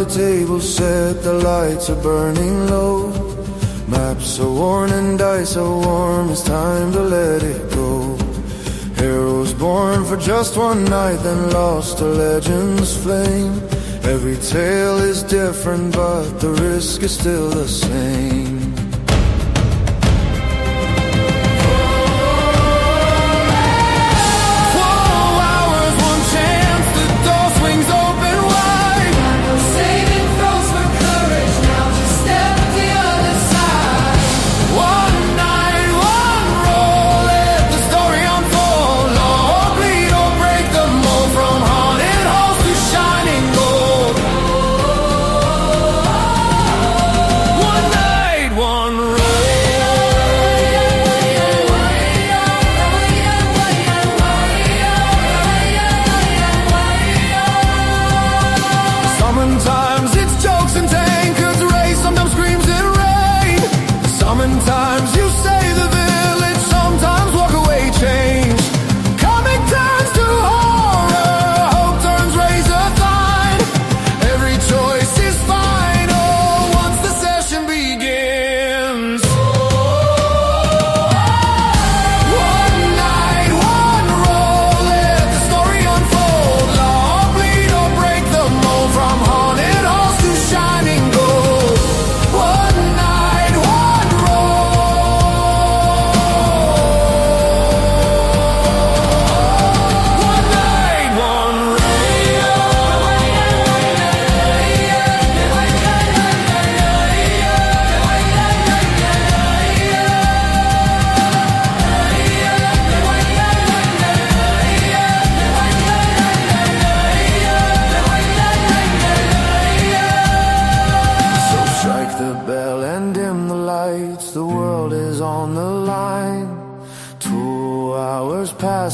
Table set, the lights are burning low. Maps are worn and dice are warm, it's time to let it go. Heroes born for just one night, then lost to legend's flame. Every tale is different, but the risk is still the same.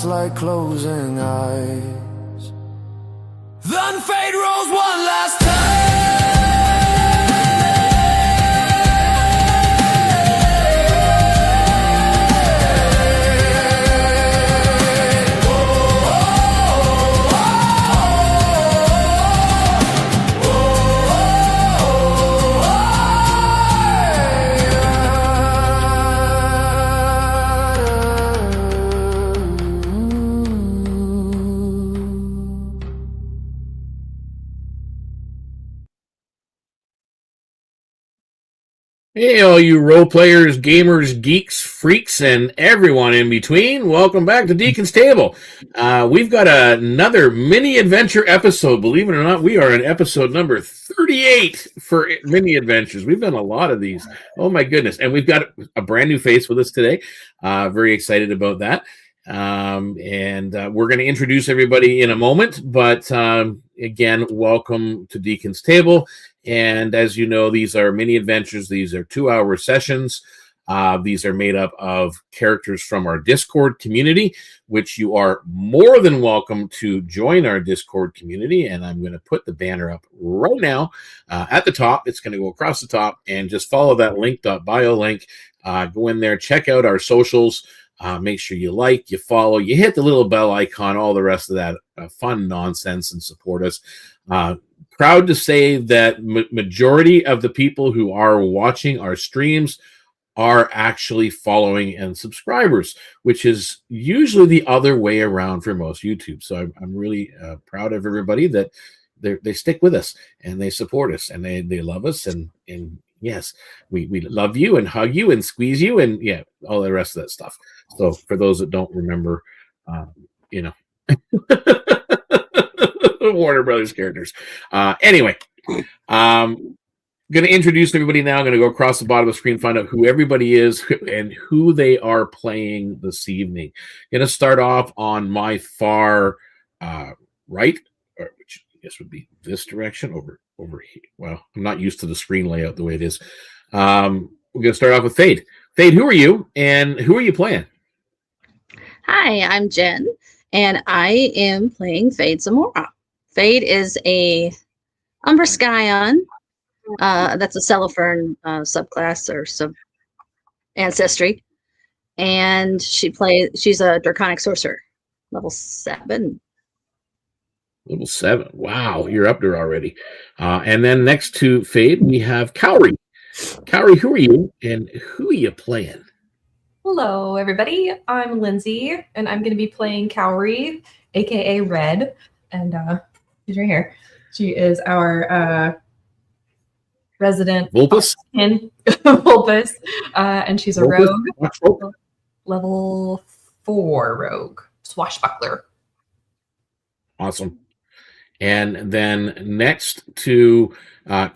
Like closing eyes, then fate rolls one last time. Hey, all you role players, gamers, geeks, freaks, and everyone in between. Welcome back to Deacon's Table. We've got another mini adventure episode. Believe it or not, we are in episode number 38 for mini adventures. We've done a lot of these. Oh, my goodness. And we've got a brand new face with us today. Very excited about that. We're going to introduce everybody in a moment. But again, welcome to Deacon's Table. And as you know, these are mini adventures. These are 2-hour sessions. These are made up of characters from our Discord community, which you are more than welcome to join our Discord community. And I'm going to put the banner up right now at the top. It's going to go across the top, and just follow that link.bio link. Go in there, check out our socials. Make sure you like, you follow, you hit the little bell icon, all the rest of that fun nonsense, and support us. Proud to say that majority of the people who are watching our streams are actually following and subscribers, which is usually the other way around for most YouTube. So I'm really proud of everybody that they stick with us and they support us and they love us. And yes, we love you and hug you and squeeze you and yeah, all the rest of that stuff. So for those that don't remember, Warner Brothers characters. Anyway, Going to introduce everybody now. Going to go across the bottom of the screen, find out who everybody is and who they are playing this evening. Going to start off on my far right, which I guess would be this direction over here. Well, I'm not used to the screen layout the way it is. We're going to start off with Fade. Fade, who are you, and who are you playing? Hi, I'm Jen, and I am playing Fade Zamora. Fade is a Umbra Scion. That's a Cellopherne subclass or sub ancestry, and she's a Draconic sorcerer, level 7. Level 7. Wow, you're up there already. And then next to Fade, we have Cowrie. Cowrie, who are you, and who are you playing? Hello, everybody. I'm Lindsay, and I'm going to be playing Cowrie, aka Red, and she's right here. She is our resident Vulpus? Vulpus, and she's a Vulpus? rogue, level 4 rogue, swashbuckler. Awesome. And then next to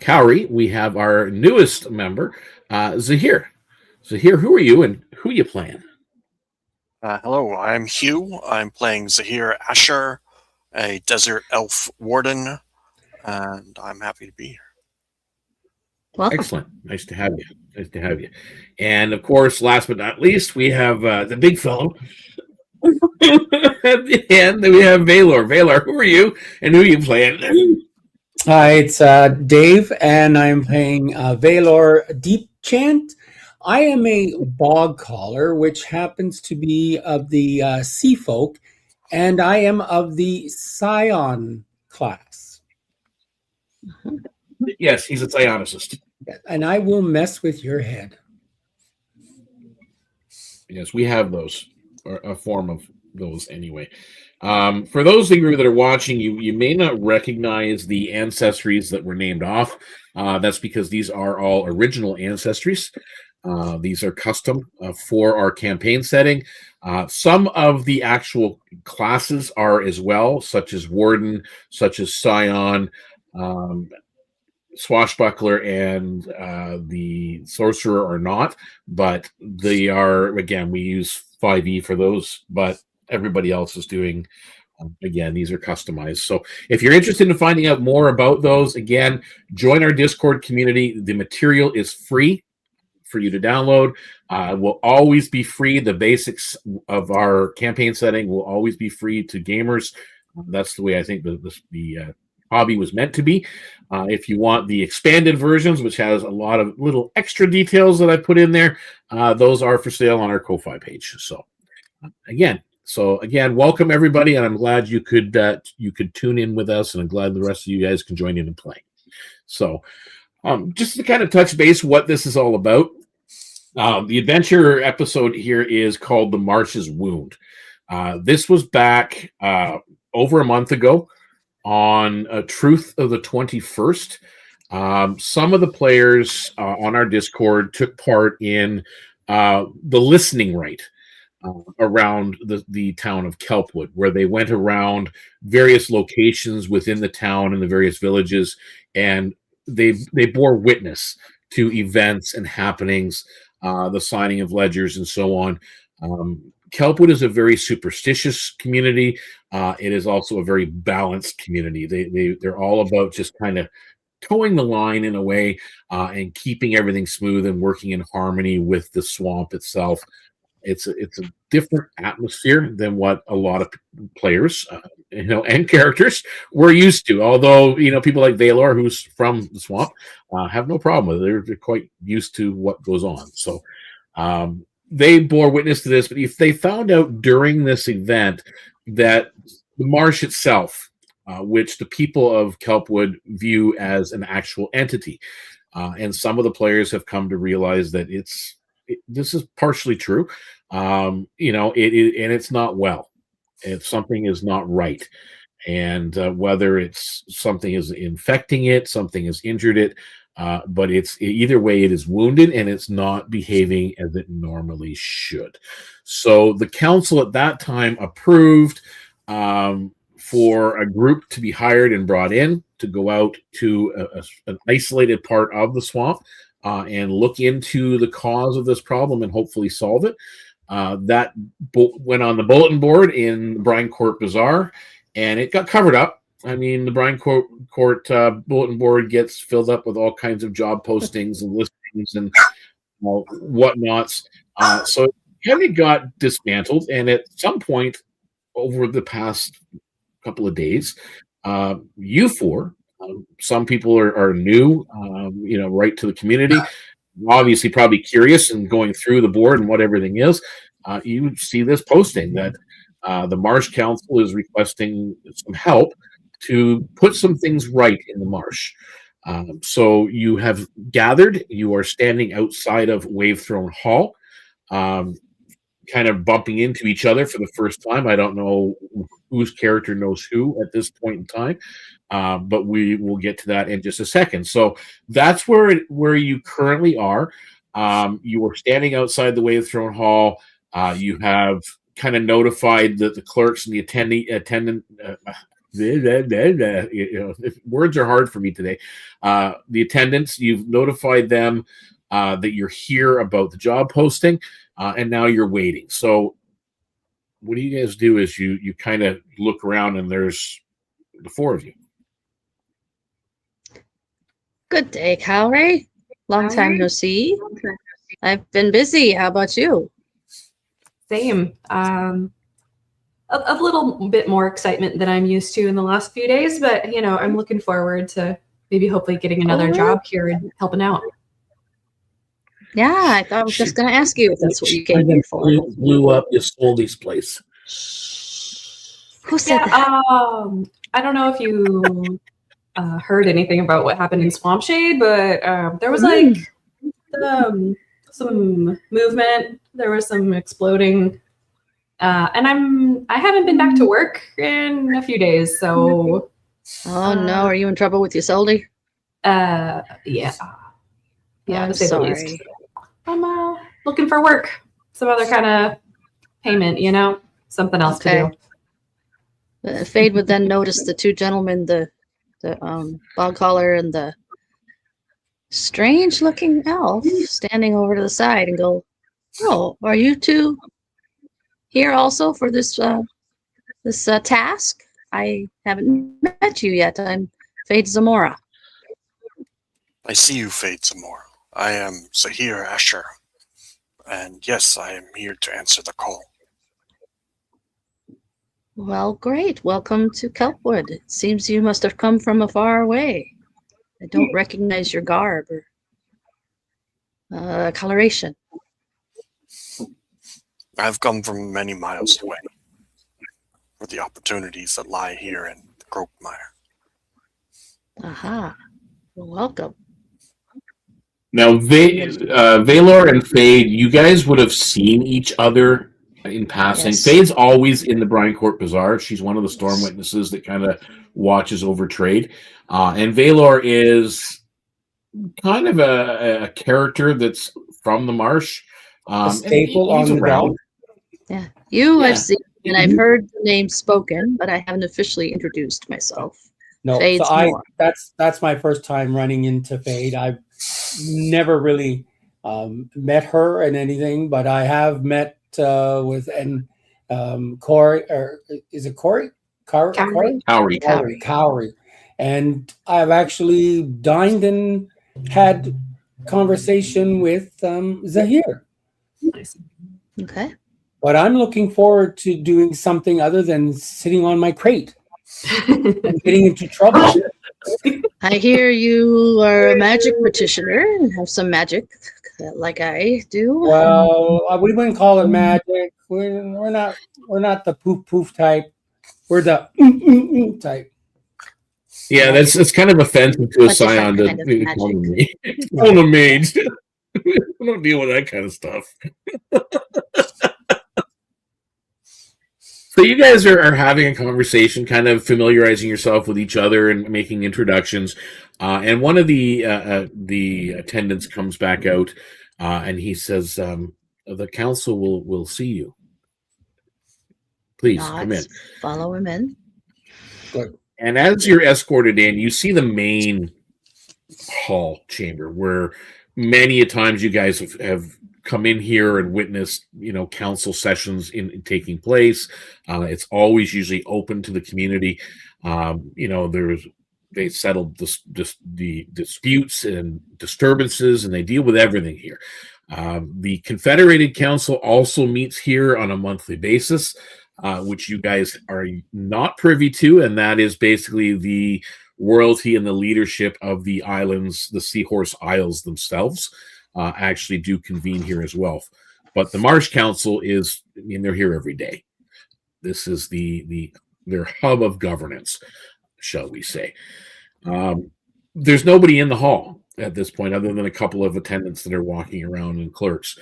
Cowrie, we have our newest member, Zahir. Zahir, who are you, and who are you playing? Hello, I'm Hugh. I'm playing Zahir Asher, a desert elf warden, and I'm happy to be here. Welcome. Excellent. Nice to have you. Nice to have you. And of course, last but not least, we have the big fellow. At the end, we have Valor. Valor, who are you, and who are you playing? Hi, it's Dave, and I'm playing Valor Deep Chant. I am a bog caller, which happens to be of the sea folk, and I am of the Scion class. Yes, he's a psionicist. And I will mess with your head. Yes, we have those, or a form of those anyway. For those of you that are watching, you may not recognize the ancestries that were named off. That's because these are all original ancestries. These are custom for our campaign setting. Some of the actual classes are as well, such as Warden, such as Scion, Swashbuckler, and the Sorcerer are not, but they are, again, we use 5e for those, but everybody else is doing, again, these are customized. So if you're interested in finding out more about those, again, join our Discord community. The material is free for you to download. Will always be free. The basics of our campaign setting will always be free to gamers. That's the way I think the hobby was meant to be. If you want the expanded versions, which has a lot of little extra details that I put in there, those are for sale on our Ko-Fi page. So again, welcome everybody, and I'm glad you could tune in with us, and I'm glad the rest of you guys can join in and play. So just to kind of touch base what this is all about, the adventure episode here is called The Marsh's Wound. This was back over a month ago on Truth of the 21st. Some of the players on our Discord took part in the listening rite around the town of Kelpwood, where they went around various locations within the town and the various villages, and they bore witness to events and happenings, the signing of ledgers and so on. Kelpwood is a very superstitious community. It is also a very balanced community. They're all about just kind of towing the line in a way and keeping everything smooth and working in harmony with the swamp itself. It's a different atmosphere than what a lot of players, and characters we're used to. Although, people like Valor, who's from the swamp, have no problem with it. They're quite used to what goes on. So they bore witness to this. But if they found out during this event that the marsh itself, which the people of Kelpwood view as an actual entity, and some of the players have come to realize that this is partially true. And it's not well. If something is not right, and whether it's something is infecting it, something has injured it, but either way, it is wounded and it's not behaving as it normally should. So the council at that time approved for a group to be hired and brought in to go out to an isolated part of the swamp and look into the cause of this problem and hopefully solve it. That went on the bulletin board in the Brine Court Bazaar, and it got covered up. I mean, the Brine Court bulletin board gets filled up with all kinds of job postings and listings and whatnots. So it kind of got dismantled, and at some point over the past couple of days, you four, some people are new, right to the community, obviously probably curious and going through the board and what everything is. You see this posting that the Marsh Council is requesting some help to put some things right in the marsh. So you have gathered, you are standing outside of Wave Throne Hall, kind of bumping into each other for the first time. I don't know whose character knows who at this point in time, but we will get to that in just a second. So that's where you currently are. You are standing outside the Wave Throne Hall. You have kind of notified the clerks and the attendant. Words are hard for me today. The attendants, you've notified them that you're here about the job posting, and now you're waiting. So what do you guys do is you kind of look around and there's the four of you. Good day, Cowrie. Long time no see. I've been busy. How about you? Same. A little bit more excitement than I'm used to in the last few days, but I'm looking forward to maybe hopefully getting another job here and helping out. Yeah, I thought I was just going to ask you if that's what you came here for. Blew up your Soldy's place. Who said that? I don't know if you heard anything about what happened in Swamp Shade, but there was like some movement. There was some exploding, and I haven't been back to work in a few days. So, oh no, are you in trouble with your Soldy? Yeah. I'm to say the sorry. least. I'm looking for work, some other kind of payment, something else to do. Fade would then notice the two gentlemen, the bog collar and the strange-looking elf standing over to the side, and go, "Oh, are you two here also for this task? I haven't met you yet. I'm Fade Zamora." I see you, Fade Zamora. I am Zahir Asher, and yes, I am here to answer the call. Well, great. Welcome to Kelpwood. It seems you must have come from a far away. I don't recognize your garb or coloration. I've come from many miles away for the opportunities that lie here in the Croakmire. Aha. Well, welcome. Now, Valor and Fade, you guys would have seen each other in passing. Yes. Fade's always in the Brine Court Bazaar. She's one of the storm witnesses that kind of watches over trade. And Valor is kind of a character that's from the Marsh. A staple on the ground. Yeah. I've seen, and I've heard the name spoken, but I haven't officially introduced myself. No, Fade's so that's my first time running into Fade. I've never really met her and anything, but I have met with Corey, or is it Corey? Cowrie. And I've actually dined and had conversation with Zahir. Nice. Okay. But I'm looking forward to doing something other than sitting on my crate and getting into trouble. I hear you are a magic practitioner and have some magic like I do. Well, we wouldn't call it magic. We're not the poof poof type. We're the type. Yeah, that's kind of offensive to a But scion different to kind of call me. Call a mage. I don't deal with that kind of stuff. So you guys are having a conversation, kind of familiarizing yourself with each other and making introductions. And one of the attendants comes back out, and he says, "The council will see you. Please come in." Follow him in. Good. And as you're escorted in, you see the main hall chamber where many a times you guys have come in here and witnessed, council sessions in taking place. It's always usually open to the community. They settled the disputes and disturbances, and they deal with everything here. The Confederated Council also meets here on a monthly basis, which you guys are not privy to, and that is basically the royalty and the leadership of the islands, the Seahorse Isles themselves, actually do convene here as well. But the Marsh Council they're here every day. This is their hub of governance, shall we say. There's nobody in the hall at this point other than a couple of attendants that are walking around and clerks.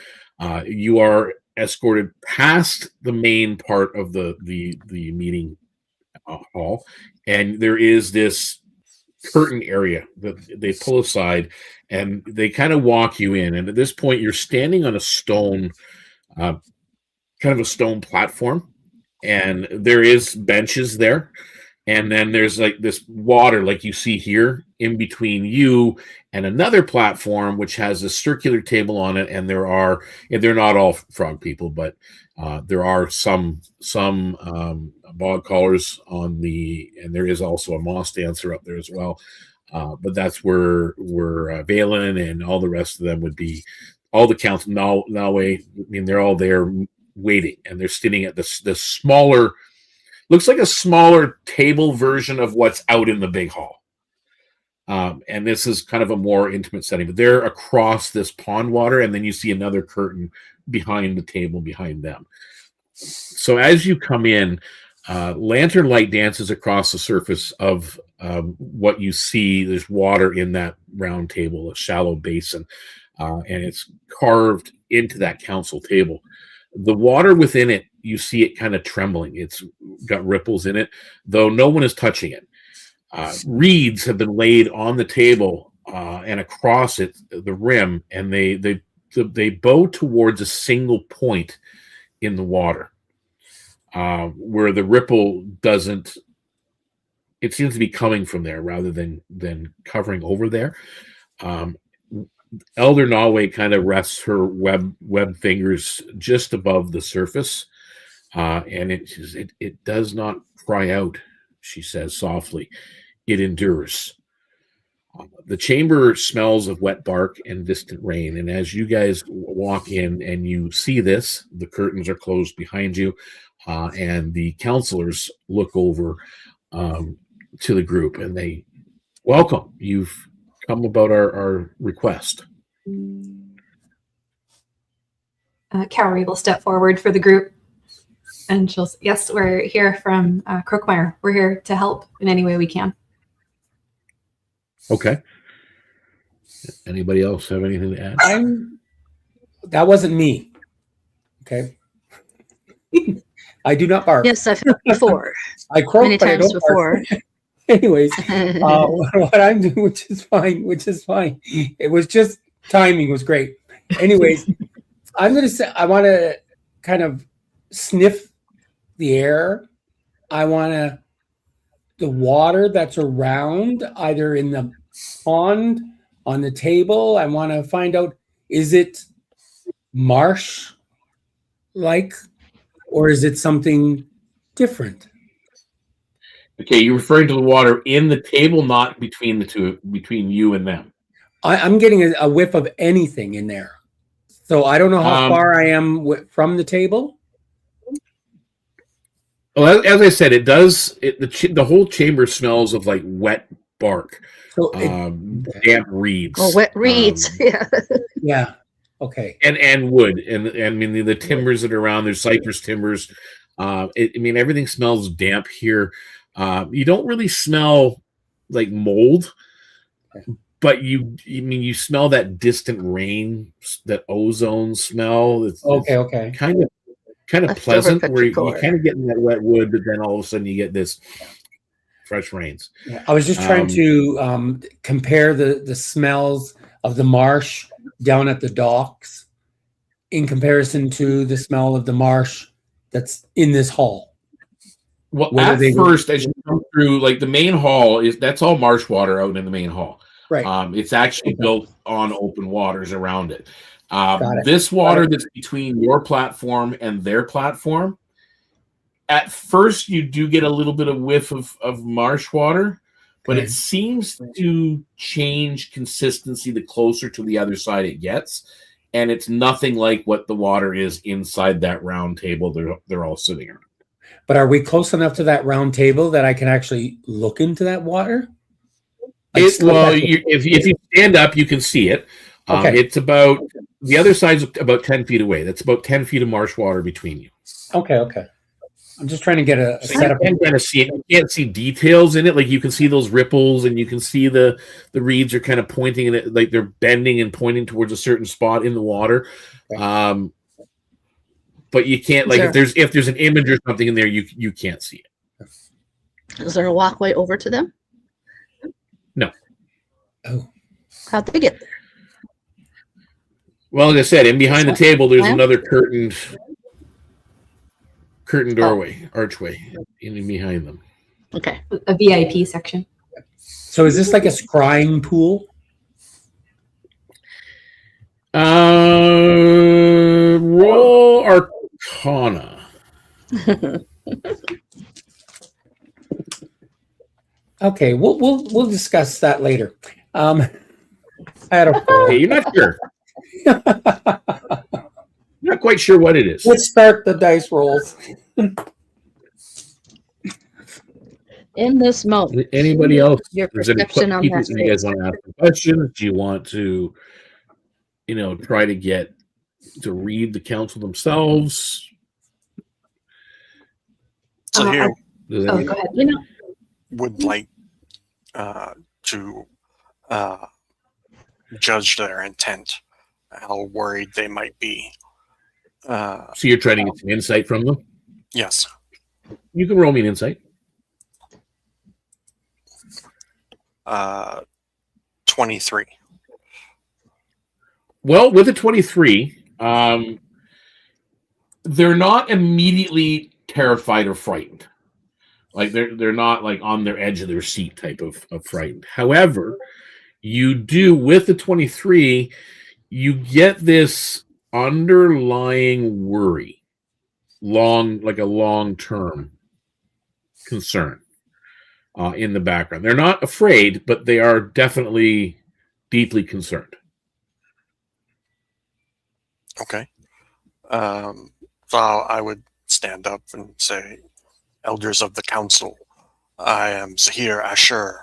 You are escorted past the main part of the meeting hall, and there is this curtain area that they pull aside, and they kind of walk you in. And at this point, you're standing on a stone, kind of a stone platform, and there is benches there. And then there's like this water, like you see here, in between you and another platform, which has a circular table on it. And they're not all frog people, but there are some bog callers and there is also a moss dancer up there as well. But that's where Valen and all the rest of them would be. All the council, Nawe, they're all there waiting, and they're sitting at this smaller. Looks like a smaller table version of what's out in the big hall. And this is kind of a more intimate setting, but they're across this pond water, and then you see another curtain behind the table behind them. So as you come in, lantern light dances across the surface of what you see. There's water in that round table, a shallow basin, and it's carved into that council table. The water within it, you see it kind of trembling. It's got ripples in it, though no one is touching it. Reeds have been laid on the table and across it, the rim, and they bow towards a single point in the water where the ripple doesn't. It seems to be coming from there rather than covering over there. Elder Nawe kind of rests her web fingers just above the surface, and it does not cry out, she says softly. It endures. The chamber smells of wet bark and distant rain, and as you guys walk in and you see this, the curtains are closed behind you, and the counselors look over to the group, and they welcome. You've come about our request. Cowrie will step forward for the group, and she'll say, yes, we're here from Crookmire. We're here to help in any way we can. Okay. Anybody else have anything to add? That wasn't me. Okay. I do not bark. Yes, I've heard before. I croak many but I times don't before. bark. Anyways, what I'm doing, which is fine. It was just timing was great. Anyways, I'm going to say, I want to kind of sniff the air. I want the water that's around, either in the pond, on the table. I want to find out, is it marsh like, or is it something different? Okay, you're referring to the water in the table, not between the two, between you and them. I'm getting a whiff of anything in there. So I don't know how far I am from the table. Well, as I said, it does. The whole chamber smells of like wet bark, So damp reeds. Oh, wet reeds. Yeah. yeah. Okay. And wood, and I mean the timbers that are around. There's cypress timbers. Everything smells damp here. You don't really smell like mold, but you smell that distant rain, that ozone smell. It's kind of pleasant, where you kind of get in that wet wood, but then all of a sudden you get this fresh rains. Yeah, I was just trying to compare the smells of the marsh down at the docks in comparison to the smell of the marsh that's in this hall. Well, Whether at they first, as you come through, like the main hall that's all marsh water out in the main hall. right. It's actually built on open waters around it. Got it. This water that's between your platform and their platform, at first you do get a little bit of whiff of marsh water, but Okay. it seems to change consistency the closer to the other side it gets. And it's nothing like what the water is inside that round table they're all sitting around. But are we close enough to that round table that I can actually look into that water? If you stand up, you can see it. Okay. It's about the other side's about 10 feet away. That's about 10 feet of marsh water between you. Okay. I'm just trying to get a setup. You can't see it. You can't see details in it. Like you can see those ripples, and you can see the reeds are kind of pointing in it, like they're bending and pointing towards a certain spot in the water. But you can't, like, if there's an image or something in there, you can't see it. Is there a walkway over to them? No. Oh. How'd they get there? Well, like I said, in behind the table, there's another curtain doorway, archway, in behind them. Okay. A VIP section. So is this like a scrying pool? Roll Arcana. Okay, we'll discuss that later. I had a Okay, you're not sure. Not quite sure what it is. Let's start the dice rolls. In this moment, Anybody else? your Is there any perception on people that you guys face. want to ask a question? Do you want to, try to get to read the council themselves? So here Does Oh, any- go ahead. would like to judge their intent, how worried they might be. So you're trying to get some insight from them? Yes. You can roll me an insight. 23. Well, with a 23, they're not immediately terrified or frightened. Like they're not like on their edge of their seat type of frightened. However, you do with the 23, you get this underlying worry, like a long-term concern in the background. They're not afraid, but they are definitely deeply concerned. Okay. So I would stand up and say, Elders of the Council, I am Zahir Asher,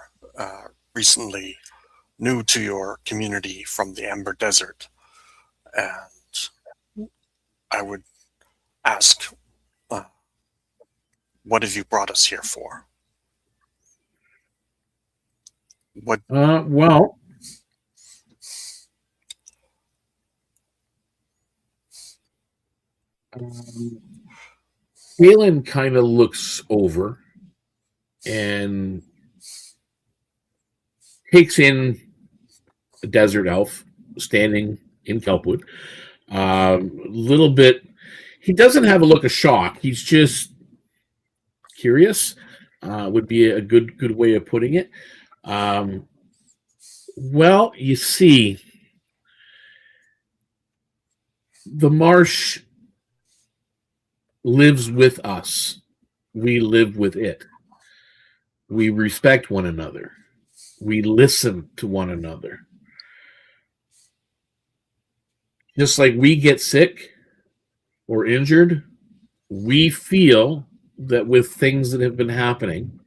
recently new to your community from the Amber Desert, and I would ask, what have you brought us here for? What? Well, Galen kind of looks over and takes in a desert elf standing in Kelpwood. Little bit, he doesn't have a look of shock. He's just curious. Would be a good way of putting it. Well, you see, the marsh lives with us. We live with it. We respect one another. We listen to one another. Just like we get sick or injured, we feel that with things that have been happening,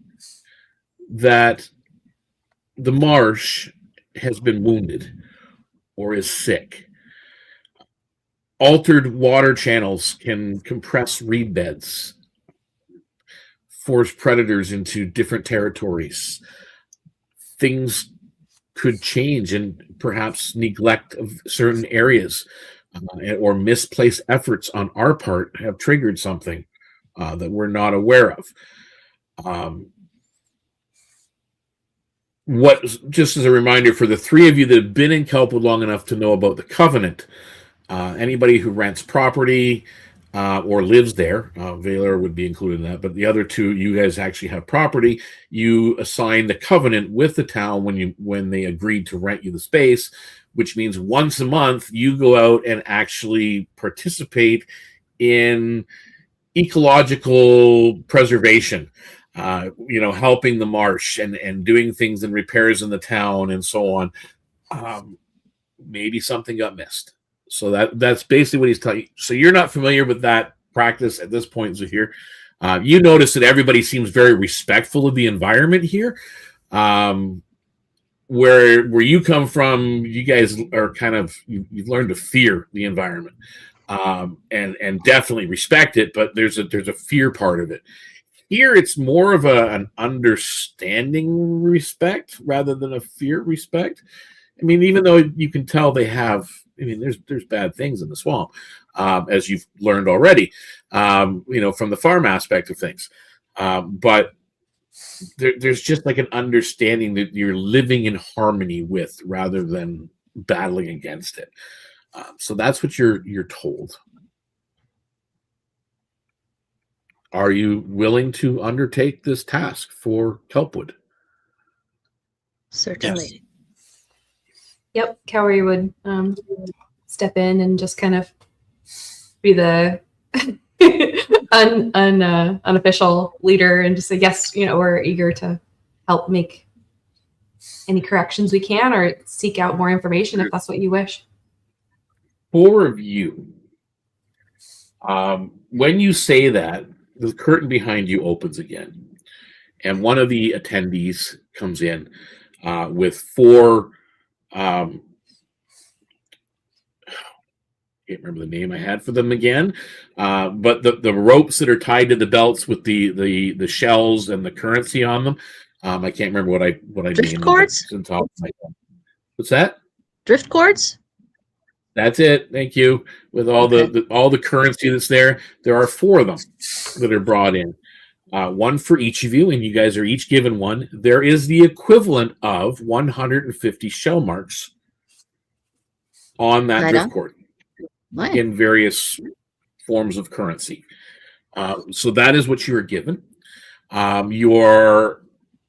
that the marsh has been wounded or is sick. Altered water channels can compress reed beds, force predators into different territories. Things could change, and perhaps neglect of certain areas or misplaced efforts on our part have triggered something that we're not aware of. Just as a reminder for the three of you that have been in Kelpwood long enough to know about the Covenant, anybody who rents property, or lives there. Valor would be included in that, but the other two, you guys actually have property. You assign the covenant with the town when they agreed to rent you the space, which means once a month you go out and actually participate in ecological preservation, helping the marsh and doing things and repairs in the town and so on. Maybe something got missed. So that's basically what he's telling you. So you're not familiar with that practice at this point, Zahir. You notice that everybody seems very respectful of the environment here. Where you come from, you guys are kind of you've learned to fear the environment, and definitely respect it. But there's a fear part of it. Here, it's more of an understanding respect rather than a fear respect. I mean, even though you can tell they have, I mean, there's bad things in the swamp, as you've learned already, from the farm aspect of things. But there's just like an understanding that you're living in harmony with rather than battling against it. So that's what you're told. Are you willing to undertake this task for Kelpwood? Certainly. Yes. Yep, Cowrie would step in and just kind of be the unofficial leader and just say, yes, we're eager to help make any corrections we can or seek out more information if that's what you wish. 4 of you. When you say that, the curtain behind you opens again, and one of the attendees comes in with 4. Can't remember the name I had for them again, but the ropes that are tied to the belts with the shells and the currency on them. I can't remember what I Drift named cords? them. Top of my head. What's that? Drift cords? That's it. Thank you. With all the currency that's there, there are 4 of them that are brought in. 1 for each of you, and you guys are each given 1. There is the equivalent of 150 shell marks on that drift cord in various forms of currency. So that is what you are given. And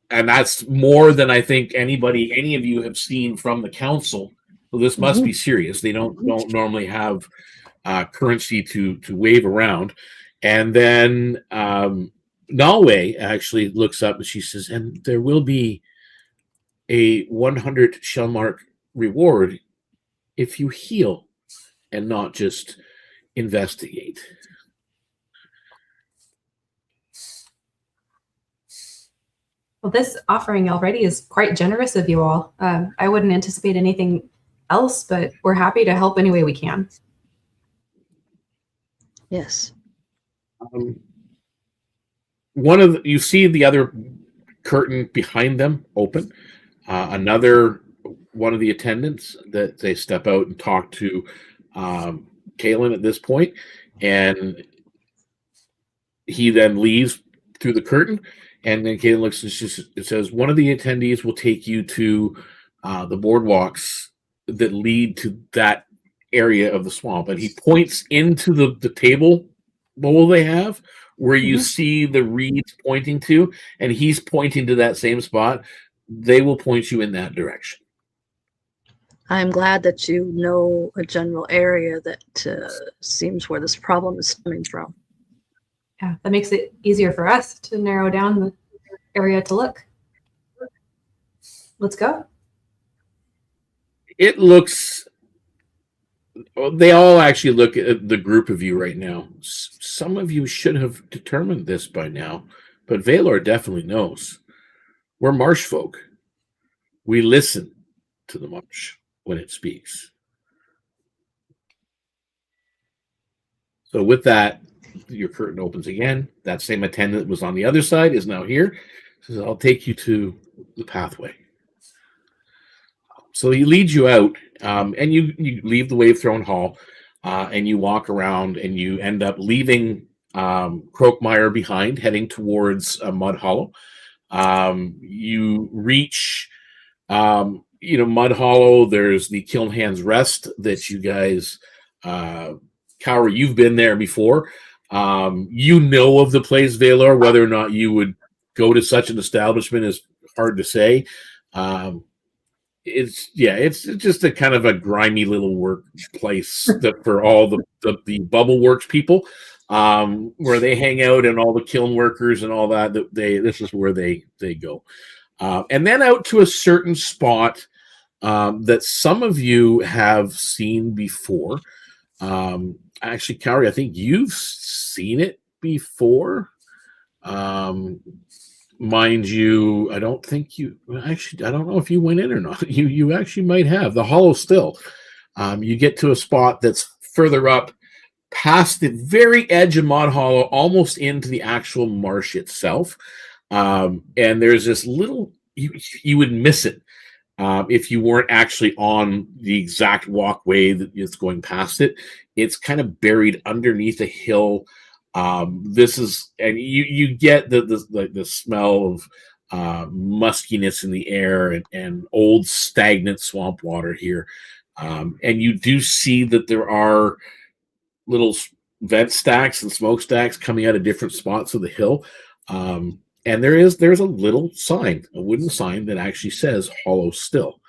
that's more than I think any of you have seen from the council. So this must be serious. They don't normally have currency to wave around. And then Nalwe actually looks up and she says, and there will be a 100 shell mark reward if you heal and not just investigate. Well, this offering already is quite generous of you all. I wouldn't anticipate anything else, but we're happy to help any way we can. Yes. You see the other curtain behind them open. Another one of the attendants that they step out and talk to Kalen at this point, and he then leaves through the curtain. And then Kalen looks and it says, one of the attendees will take you to the boardwalks that lead to that area of the swamp. And he points into the table bowl they have where you see the reeds pointing to, and he's pointing to that same spot. They will point you in that direction. I'm glad that you know a general area that seems where this problem is stemming from. Yeah, that makes it easier for us to narrow down the area to look. Let's go. It looks... They all actually look at the group of you right now. Some of you should have determined this by now, but Valor definitely knows. We're marsh folk. We listen to the marsh when it speaks. So with that, your curtain opens again. That same attendant that was on the other side is now here. Says, I'll take you to the pathway. So he leads you out, and you leave the Wave Throne Hall, and you walk around, and you end up leaving Croakmire behind, heading towards Mud Hollow. You reach, Mud Hollow. There's the Kiln Hands Rest that you guys Cowrie, you've been there before. You know of the place, Valor. Whether or not you would go to such an establishment is hard to say. It's just a kind of a grimy little workplace that for all the Bubble Works people, where they hang out, and all the kiln workers and all that. This is where they go, and then out to a certain spot that some of you have seen before. Actually, Cowrie, I think you've seen it before. Mind you, I don't think you actually. I don't know if you went in or not. You actually might have the Hollow Still. You get to a spot that's further up, past the very edge of Mod Hollow, almost into the actual marsh itself. And there's this little. You would miss it if you weren't actually on the exact walkway that is going past it. It's kind of buried underneath a hill. This is, and you get the smell of muskiness in the air, and old stagnant swamp water here. And you do see that there are little vent stacks and smokestacks coming out of different spots of the hill. And there's a little sign, a wooden sign that actually says Hollow Still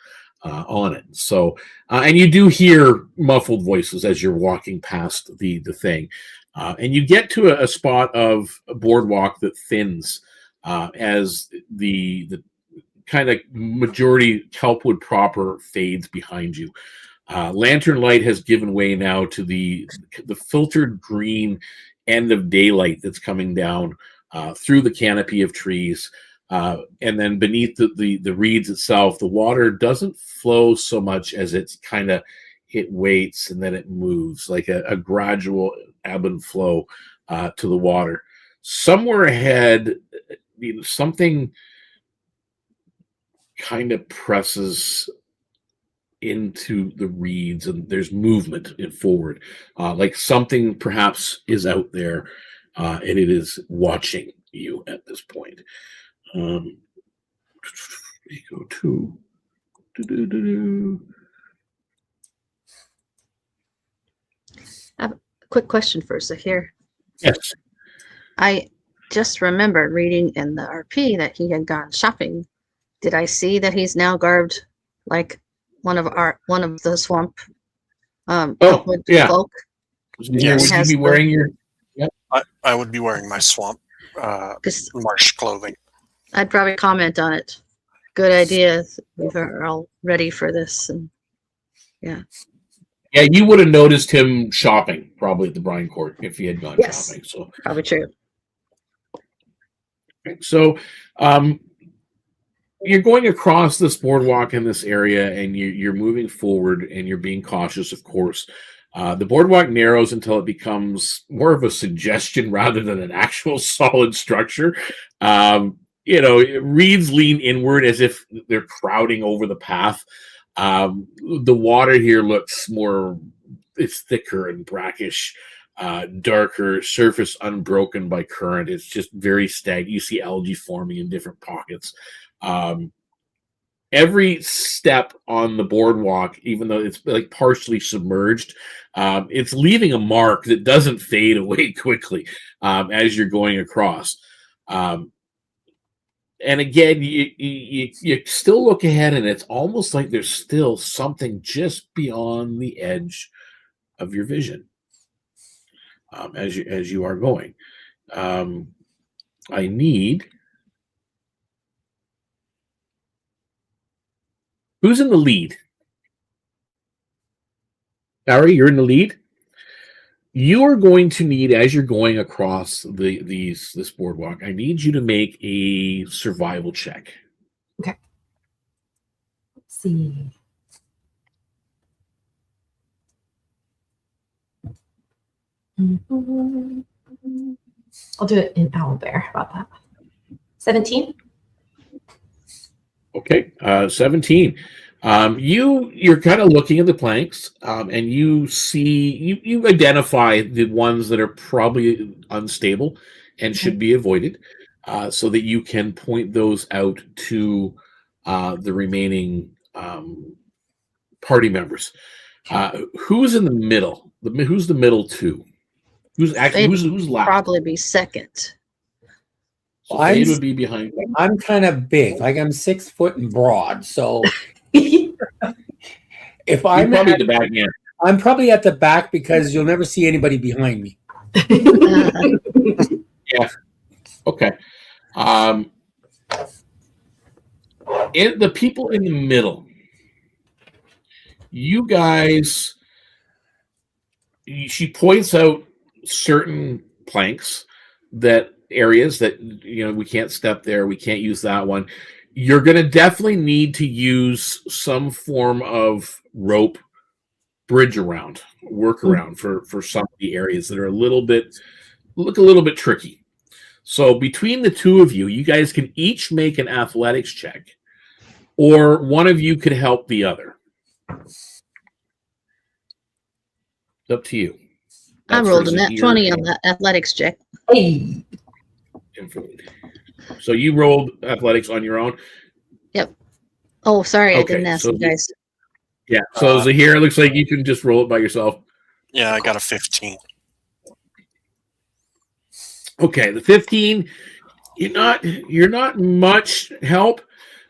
on it. So, and you do hear muffled voices as you're walking past the thing. And you get to a spot of a boardwalk that thins as the kind of majority kelpwood proper fades behind you. Lantern light has given way now to the filtered green end of daylight that's coming down through the canopy of trees. And then beneath the reeds itself, the water doesn't flow so much as it's kind of, it waits and then it moves like a gradual ebb and flow to the water. Somewhere ahead, something kind of presses into the reeds, and there's movement forward, like something perhaps is out there, and it is watching you at this point. We go to I have a quick question first. So here, yes. I just remembered reading in the RP that he had gone shopping. Did I see that he's now garbed like one of the swamp yeah. folk? Yes. Would you be wearing your? Yep. I would be wearing my swamp marsh clothing. I'd probably comment on it. Good idea. We're all ready for this, and yeah. Yeah, you would have noticed him shopping probably at the Brine Court if he had gone shopping. So probably true. So, you're going across this boardwalk in this area, and you're moving forward, and you're being cautious, of course. The boardwalk narrows until it becomes more of a suggestion rather than an actual solid structure. Reeds lean inward as if they're crowding over the path. The water here looks it's thicker and brackish, darker, surface unbroken by current. It's just very stagnant. You see algae forming in different pockets. Every step on the boardwalk, even though it's like partially submerged, it's leaving a mark that doesn't fade away quickly as you're going across. And again, you still look ahead, and it's almost like there's still something just beyond the edge of your vision as you are going. I need. Who's in the lead? Barry, you're in the lead. You are going to need, as you're going across this boardwalk, I need you to make a survival check. Okay. Let's see. I'll do it in owlbear. How about that? 17. Okay, 17. You're kind of looking at the planks, and you see you identify the ones that are probably unstable and should be avoided, so that you can point those out to the remaining party members. Who's in the middle? Who's the middle two? Who's last? Probably be second. So Fade would be behind. I'm kind of big. Like I'm 6 foot and broad. So if I'm probably at the back end. I'm probably at the back because you'll never see anybody behind me. Yeah. Okay. The people in the middle, you guys, she points out certain planks, areas that we can't step there, we can't use that one. You're going to definitely need to use some form of rope bridge around, work around for some of the areas that are look a little bit tricky. So between the two of you, you guys can each make an athletics check, or one of you could help the other. It's up to you. I rolled a nat 20 on that athletics check. Hey. So you rolled athletics on your own? Yep. Oh, sorry, I didn't ask you guys. Yeah, so Zahir, it looks like you can just roll it by yourself. Yeah, I got a 15. Okay, the 15, you're not much help.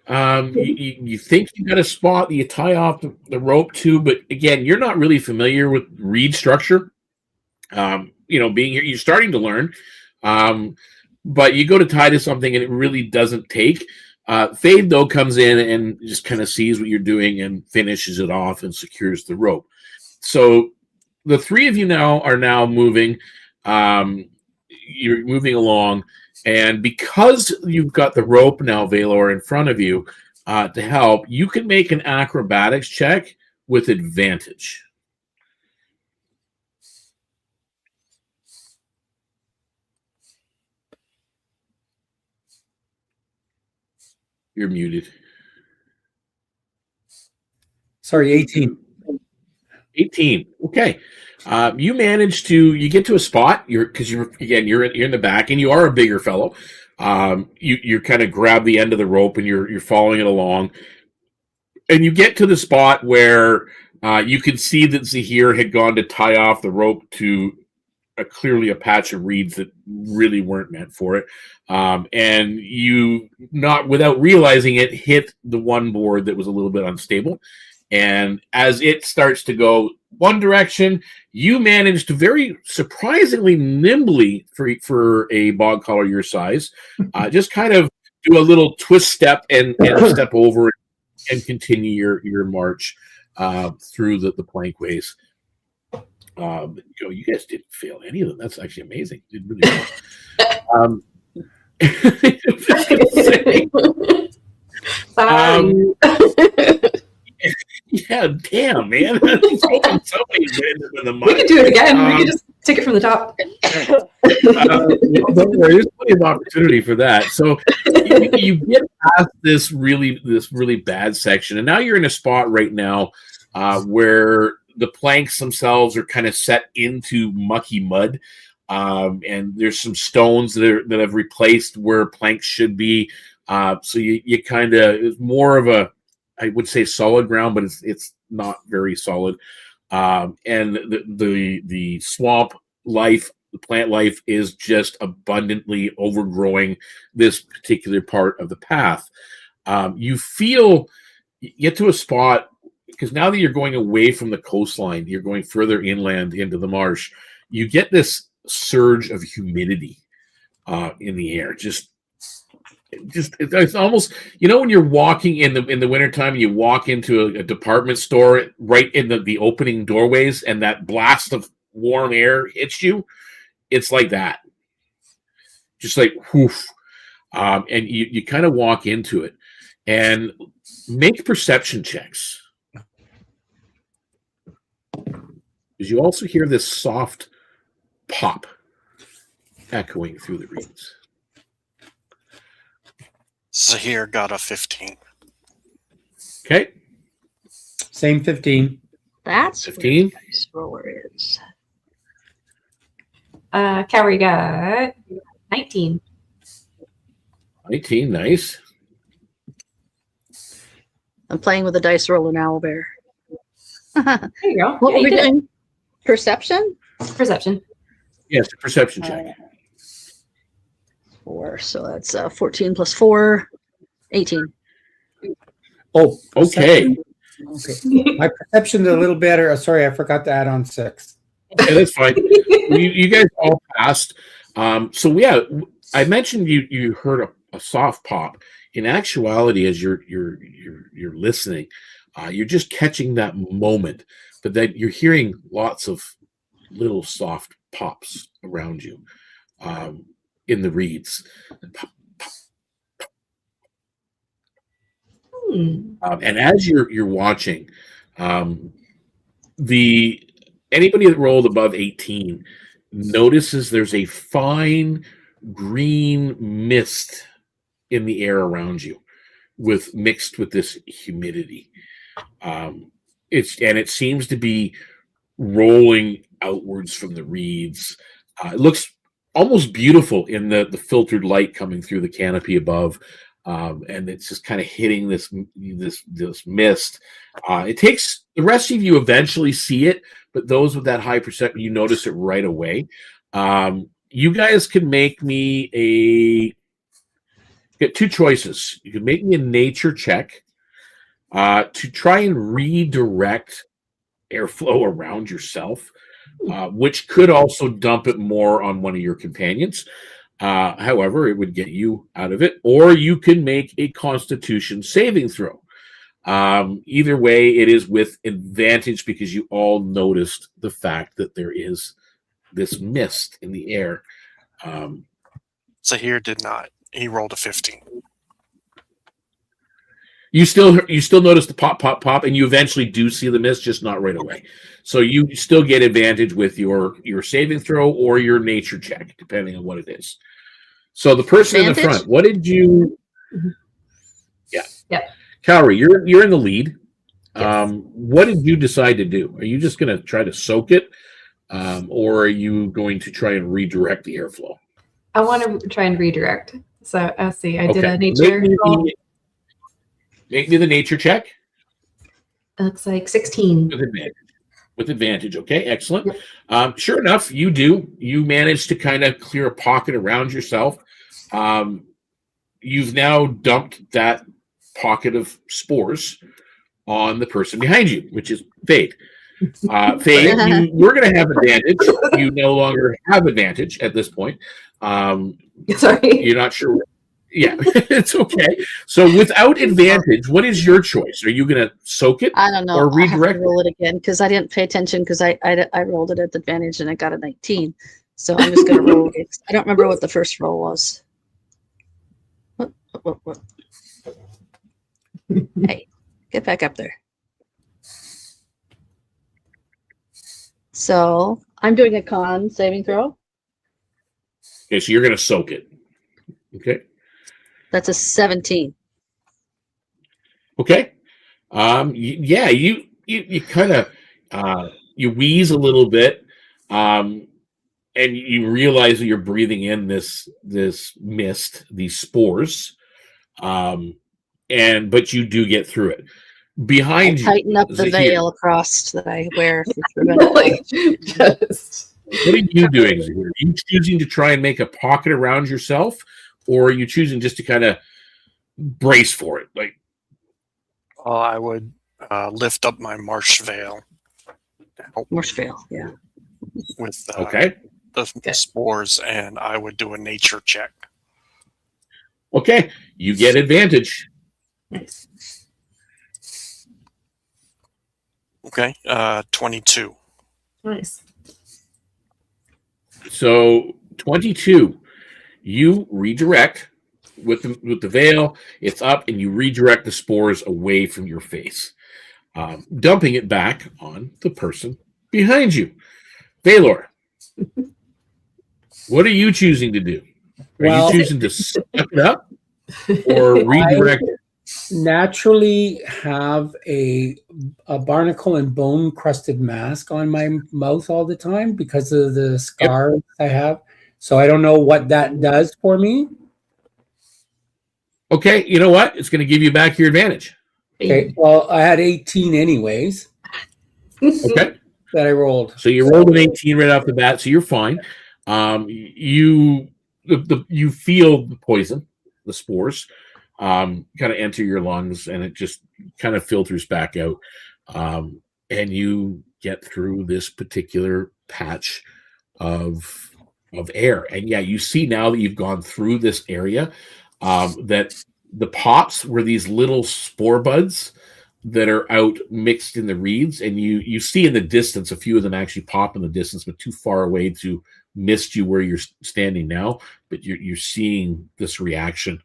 You think you got a spot that you tie off the rope to, but again, you're not really familiar with reed structure. Being here, you're starting to learn. But you go to tie to something and it really doesn't take. Fade, though, comes in and just kind of sees what you're doing and finishes it off and secures the rope. So the three of you are now moving. You're moving along. And because you've got the rope now, Valor, in front of you to help, you can make an acrobatics check with advantage. You're muted. Sorry, 18. 18. Okay. You manage you get to a spot. You're in the back, and you are a bigger fellow. You kind of grab the end of the rope, and you're following it along, and you get to the spot where you can see that Zahir had gone to tie off the rope to clearly a patch of reeds that really weren't meant for it. And you, not without realizing it, hit the one board that was a little bit unstable. And as it starts to go one direction, you manage to very surprisingly nimbly for a bog collar your size, just kind of do a little twist step and step over and continue your march through the plankways. You guys didn't fail any of them. That's actually amazing. You did really well. Yeah, damn, man. Somebody in the mud. We could do it again. We could just take it from the top. Don't worry, there's plenty of opportunity for that. So you get past this really bad section, and now you're in a spot right now where the planks themselves are kind of set into mucky mud, and there's some stones that have replaced where planks should be. So you kind of, it's more of a, I would say, solid ground, but it's not very solid. And the swamp life, the plant life is just abundantly overgrowing this particular part of the path. You get to a spot, because now that you're going away from the coastline, you're going further inland into the marsh, you get this surge of humidity in the air. It's almost, when you're walking in the wintertime, you walk into a department store right in the opening doorways, and that blast of warm air hits you. It's like that. Just like whoof. And you kind of walk into it and make perception checks. Because you also hear this soft pop echoing through the reeds. Zahir got a 15. Okay. Same 15. That's 15. Where the dice roller is. Cowrie got 19. 19, nice. I'm playing with a dice roller now, Bear. There you go. What Yeah, were we you did it. doing? Perception? Perception. Yes, a perception check. 4. So that's 14 plus 4, 18. Oh, Okay. okay. My perception's a little better. Sorry, I forgot to add on 6. Yeah, that's fine. You guys all passed. So yeah, I mentioned you heard a soft pop. In actuality, as you're listening, you're just catching that moment, but then you're hearing lots of little soft pops around you in the reeds. And as you're watching, anybody that rolled above 18 notices there's a fine green mist in the air around you, mixed with this humidity. It seems to be rolling outwards from the reeds. It looks almost beautiful in the filtered light coming through the canopy above. And it's just kind of hitting this mist. It takes the rest of you eventually see it, but those with that high perception, you notice it right away. You guys can get 2 choices. You can make me a nature check to try and redirect airflow around yourself, which could also dump it more on one of your companions. However, it would get you out of it, or you can make a Constitution saving throw. Either way, it is with advantage because you all noticed the fact that there is this mist in the air. Zahir did not. He rolled a 15. You still notice the pop, pop, pop, and you eventually do see the mist, just not right away. So you still get advantage with your saving throw or your nature check, depending on what it is. So the person in the front, what did you? Yeah. Cowrie, you're in the lead. Yes. What did you decide to do? Are you just going to try to soak it, or are you going to try and redirect the airflow? I want to try and redirect. So let's see. I did Okay. a nature roll. Make me the nature check. It looks like 16. With advantage. Okay, excellent. Sure enough, you do. You manage to kind of clear a pocket around yourself. You've now dumped that pocket of spores on the person behind you, which is Fade. Fade, you were going to have advantage. You no longer have advantage at this point. Sorry. You're not sure. Yeah, it's okay. So without advantage, what is your choice? Are you going to soak it? I don't know. Or redirect I have to roll it again because I didn't pay attention because I rolled it at advantage and I got a 19. So I'm just going to roll it. I don't remember what the first roll was. What? Hey, get back up there. So I'm doing a con saving throw. Okay, so you're going to soak it. Okay. That's a 17. Okay. Yeah, you kind of you wheeze a little bit, and you realize that you're breathing in this mist, these spores, but you do get through it. Behind you, Tighten up the Zahir, veil across that I wear. What are you doing, Zahir? Are you choosing to try and make a pocket around yourself, or are you choosing just to kind of brace for it? Like, I would lift up my marsh veil. Marsh veil, yeah. With okay. the spores, and I would do a nature check. Okay, you get advantage. Nice. Okay, 22. Nice. So 22, you redirect with the veil. It's up, and you redirect the spores away from your face, dumping it back on the person behind you. Valor, what are you choosing to do? Are you choosing to suck it up or redirect it? Naturally have a barnacle and bone crusted mask on my mouth all the time because of the scars I have. So I don't know what that does for me. Okay, you know what? It's going to give you back your advantage. Okay, well, I had 18 anyways. Okay. that I rolled. So you rolled an 18 right off the bat, so you're fine. You feel the poison, the spores, kind of enter your lungs, and it just kind of filters back out. And you get through this particular patch of air. And yeah, you see now that you've gone through this area, that the pops were these little spore buds that are out mixed in the reeds, and you see in the distance a few of them actually pop in the distance, but too far away to mist you where you're standing now. But you're seeing this reaction,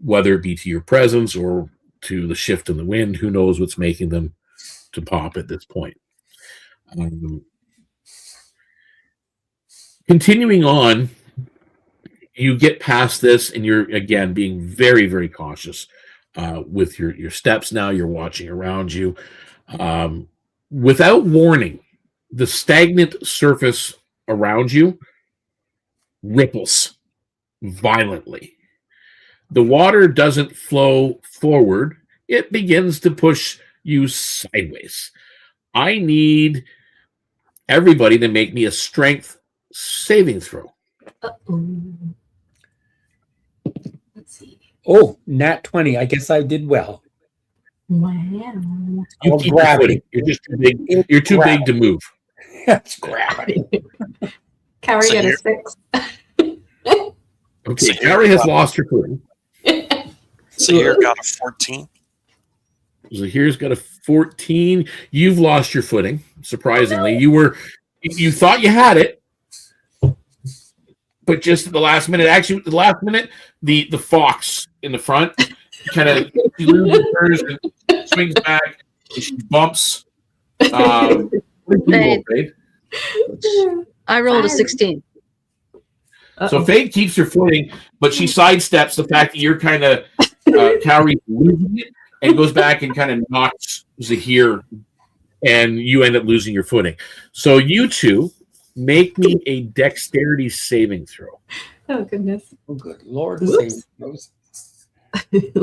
whether it be to your presence or to the shift in the wind. Who knows what's making them to pop at this point. Continuing on, you get past this, and you're again being very, very cautious with your steps. Now you're watching around you. Without warning, the stagnant surface around you ripples violently. The water doesn't flow forward. It begins to push you sideways. I need everybody to make me a strength saving throw. Let's see. Oh, nat 20. I guess I did well. Wow. You keep your footing. You're just too big. You're too big to move. That's gravity. Cowrie So got a you're- 6. Okay, So Carrie has lost her footing. Zahir got a 14. Zahir's got a 14. You've lost your footing, surprisingly. You thought you had it, but just at the last minute, actually, the last minute, the fox in the front kind of loses hers and swings back, and she bumps. What did you roll, Fade? I rolled a 16. So Fade keeps her footing, but she sidesteps the fact that you're kind of Cowrie losing it, and goes back and kind of knocks Zahir, and you end up losing your footing. So you two make me a dexterity saving throw. Oh, goodness. Oh, good Lord. Whoops.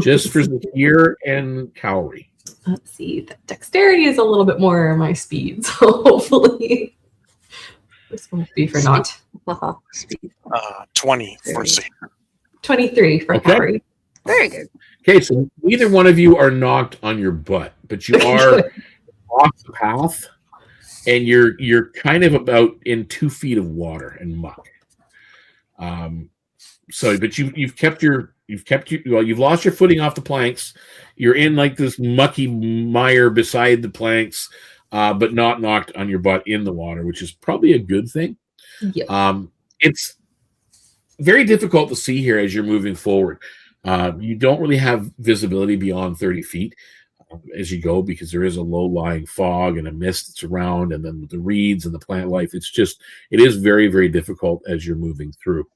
Just for Zahir and Cowrie. Let's see. The dexterity is a little bit more my speed, so hopefully this won't be for naught. Haha, speed. 20 for Zahir. 23 for Okay. Cowrie. Very good. Okay, so neither one of you are knocked on your butt, but you are off the path, and you're kind of about in 2 feet of water and muck. But you've lost your footing off the planks. You're in like this mucky mire beside the planks, but not knocked on your butt in the water, which is probably a good thing. Yep. It's very difficult to see here as you're moving forward. You don't really have visibility beyond 30 feet as you go, because there is a low-lying fog and a mist that's around, and then the reeds and the plant life. It is very, very difficult as you're moving through.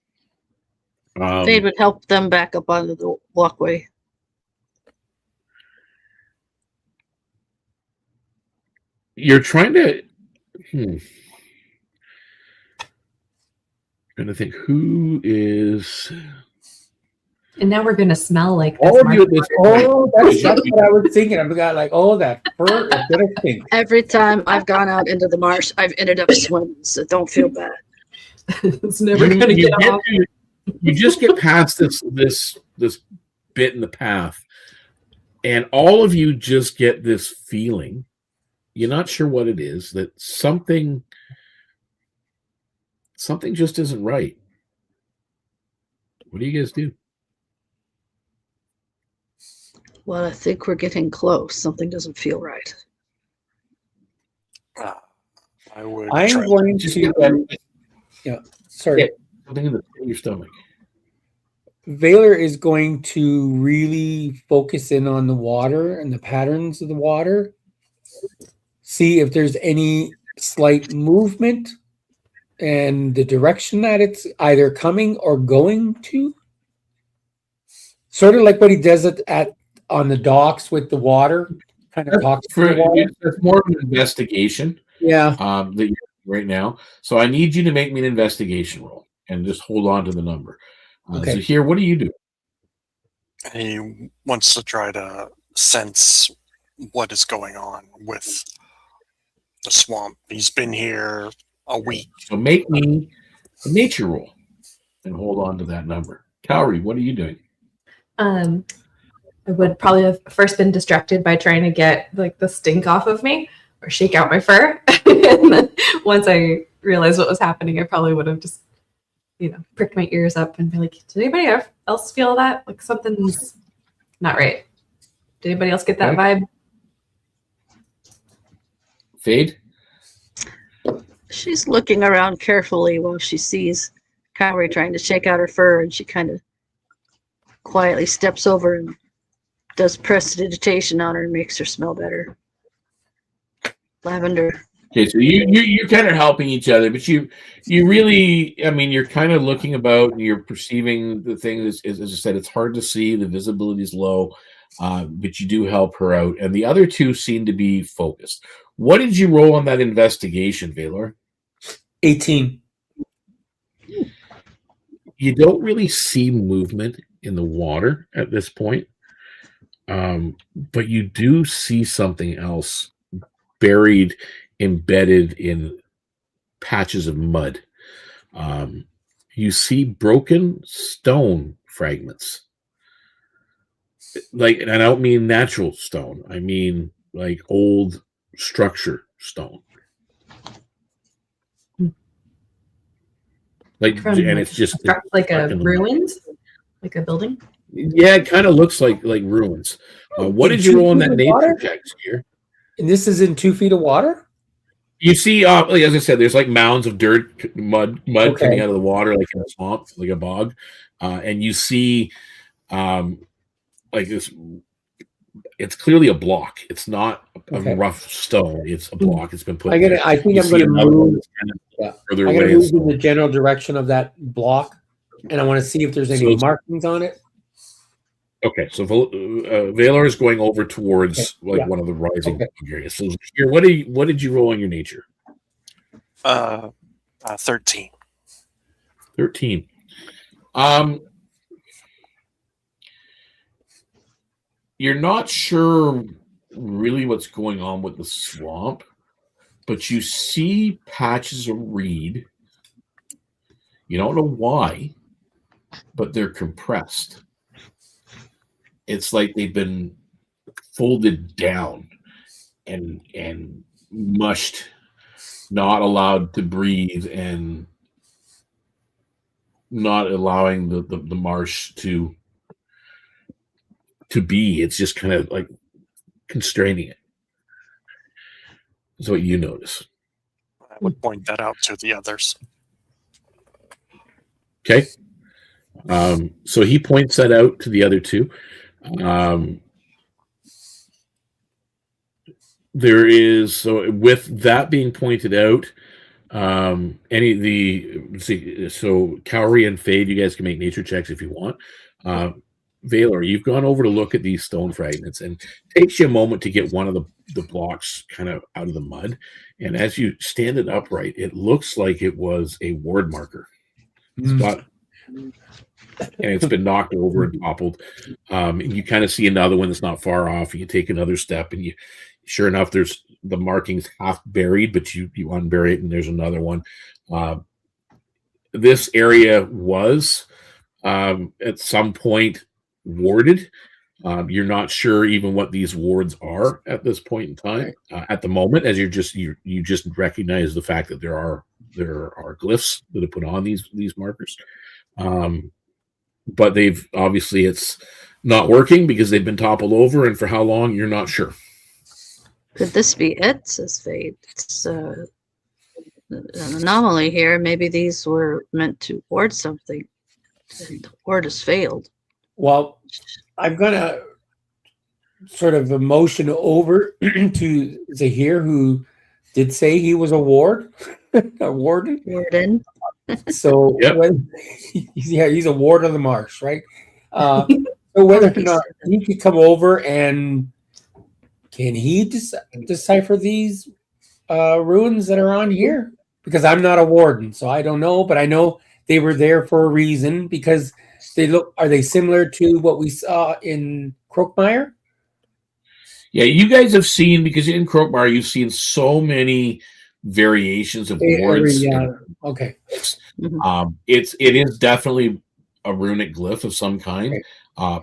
Fade would help them back up onto the walkway. You're trying to trying to think who is And now we're going to smell like all of you at this point. Oh, that's what I was thinking. I've got like, oh, that fur is gonna stink. Every time I've gone out into the marsh, I've ended up swimming, so don't feel bad. It's never going to You get get off. you just get past this bit in the path, and all of you just get this feeling. You're not sure what it is, that something just isn't right. What do you guys do? Well, I think we're getting close. Something doesn't feel right. I would I'm try going Just to. Yeah, sorry. Yeah. Something in your stomach. Valor is going to really focus in on the water and the patterns of the water. See if there's any slight movement and the direction that it's either coming or going to. Sort of like what he does on the docks with the water, kind of talks to the water. It's more of an investigation. Yeah. That you're doing right now. So I need you to make me an investigation roll and just hold on to the number. Okay. So here, what do you do? He wants to try to sense what is going on with the swamp. He's been here a week. So make me a nature roll and hold on to that number. Cowrie, what are you doing? I would probably have first been distracted by trying to get like the stink off of me or shake out my fur. And then once I realized what was happening, I probably would have just, pricked my ears up and be like, did anybody else feel that? Like something's not right. Did anybody else get that vibe? Fade? She's looking around carefully while she sees Cowrie trying to shake out her fur, and she kind of quietly steps over and does prestidigitation on her and makes her smell better. Lavender. Okay, so you're kind of helping each other, but you really, you're kind of looking about and you're perceiving the things. As I said, it's hard to see. The visibility is low, but you do help her out. And the other two seem to be focused. What did you roll on that investigation, Valor? 18. You don't really see movement in the water at this point, but you do see something else buried, embedded in patches of mud. You see broken stone fragments. And I don't mean natural stone. I mean like old structure stone. And it's just like a ruins, like a building. Yeah, it kind of looks like ruins. What did you roll on that nature check here? And this is in 2 feet of water? You see, as I said, there's like mounds of dirt, mud coming out of the water, like in a swamp, like a bog. And you see like this, it's clearly a block. It's not a rough stone. It's a block. It's been put I think I'm going to move. Further I'm away. going to move in the general direction of that block, and I want to see if there's any markings on it. Okay, so Valor is going over towards one of the rising areas. So here, what did you roll on your nature? 13. 13. You're not sure really what's going on with the swamp, but you see patches of reed. You don't know why, but they're compressed. It's like they've been folded down and mushed, not allowed to breathe, and not allowing the marsh to be. It's just kind of like constraining it. That's what you notice. I would point that out to the others. Okay. So he points that out to the other two. There is, so with that being pointed out, so Cowrie and Fade, you guys can make nature checks if you want. Valor, you've gone over to look at these stone fragments, and it takes you a moment to get one of the blocks kind of out of the mud. And as you stand it upright, it looks like it was a ward marker. It's got, and it's been knocked over and toppled. And you kind of see another one that's not far off. And you take another step, and sure enough, there's the markings half buried, but you unbury it, and there's another one. This area was at some point warded. You're not sure even what these wards are at this point in time. At the moment, as you just recognize the fact that there are glyphs that are put on these markers. But they've obviously, it's not working because they've been toppled over, and for how long, you're not sure. Could this be it, says Fade? It's an anomaly here. Maybe these were meant to ward something. And the ward has failed. Well, I'm going to sort of motion over to Zahir, who did say he was a ward, a warden. Warden. So he's a ward of the marsh, right? So whether or not he could come over and can he decipher these ruins that are on here? Because I'm not a warden, so I don't know, but I know they were there for a reason because are they similar to what we saw in Croakmire? Yeah, you guys have seen, because in Croakmar, you've seen so many variations of wards. Okay. It is definitely a runic glyph of some kind.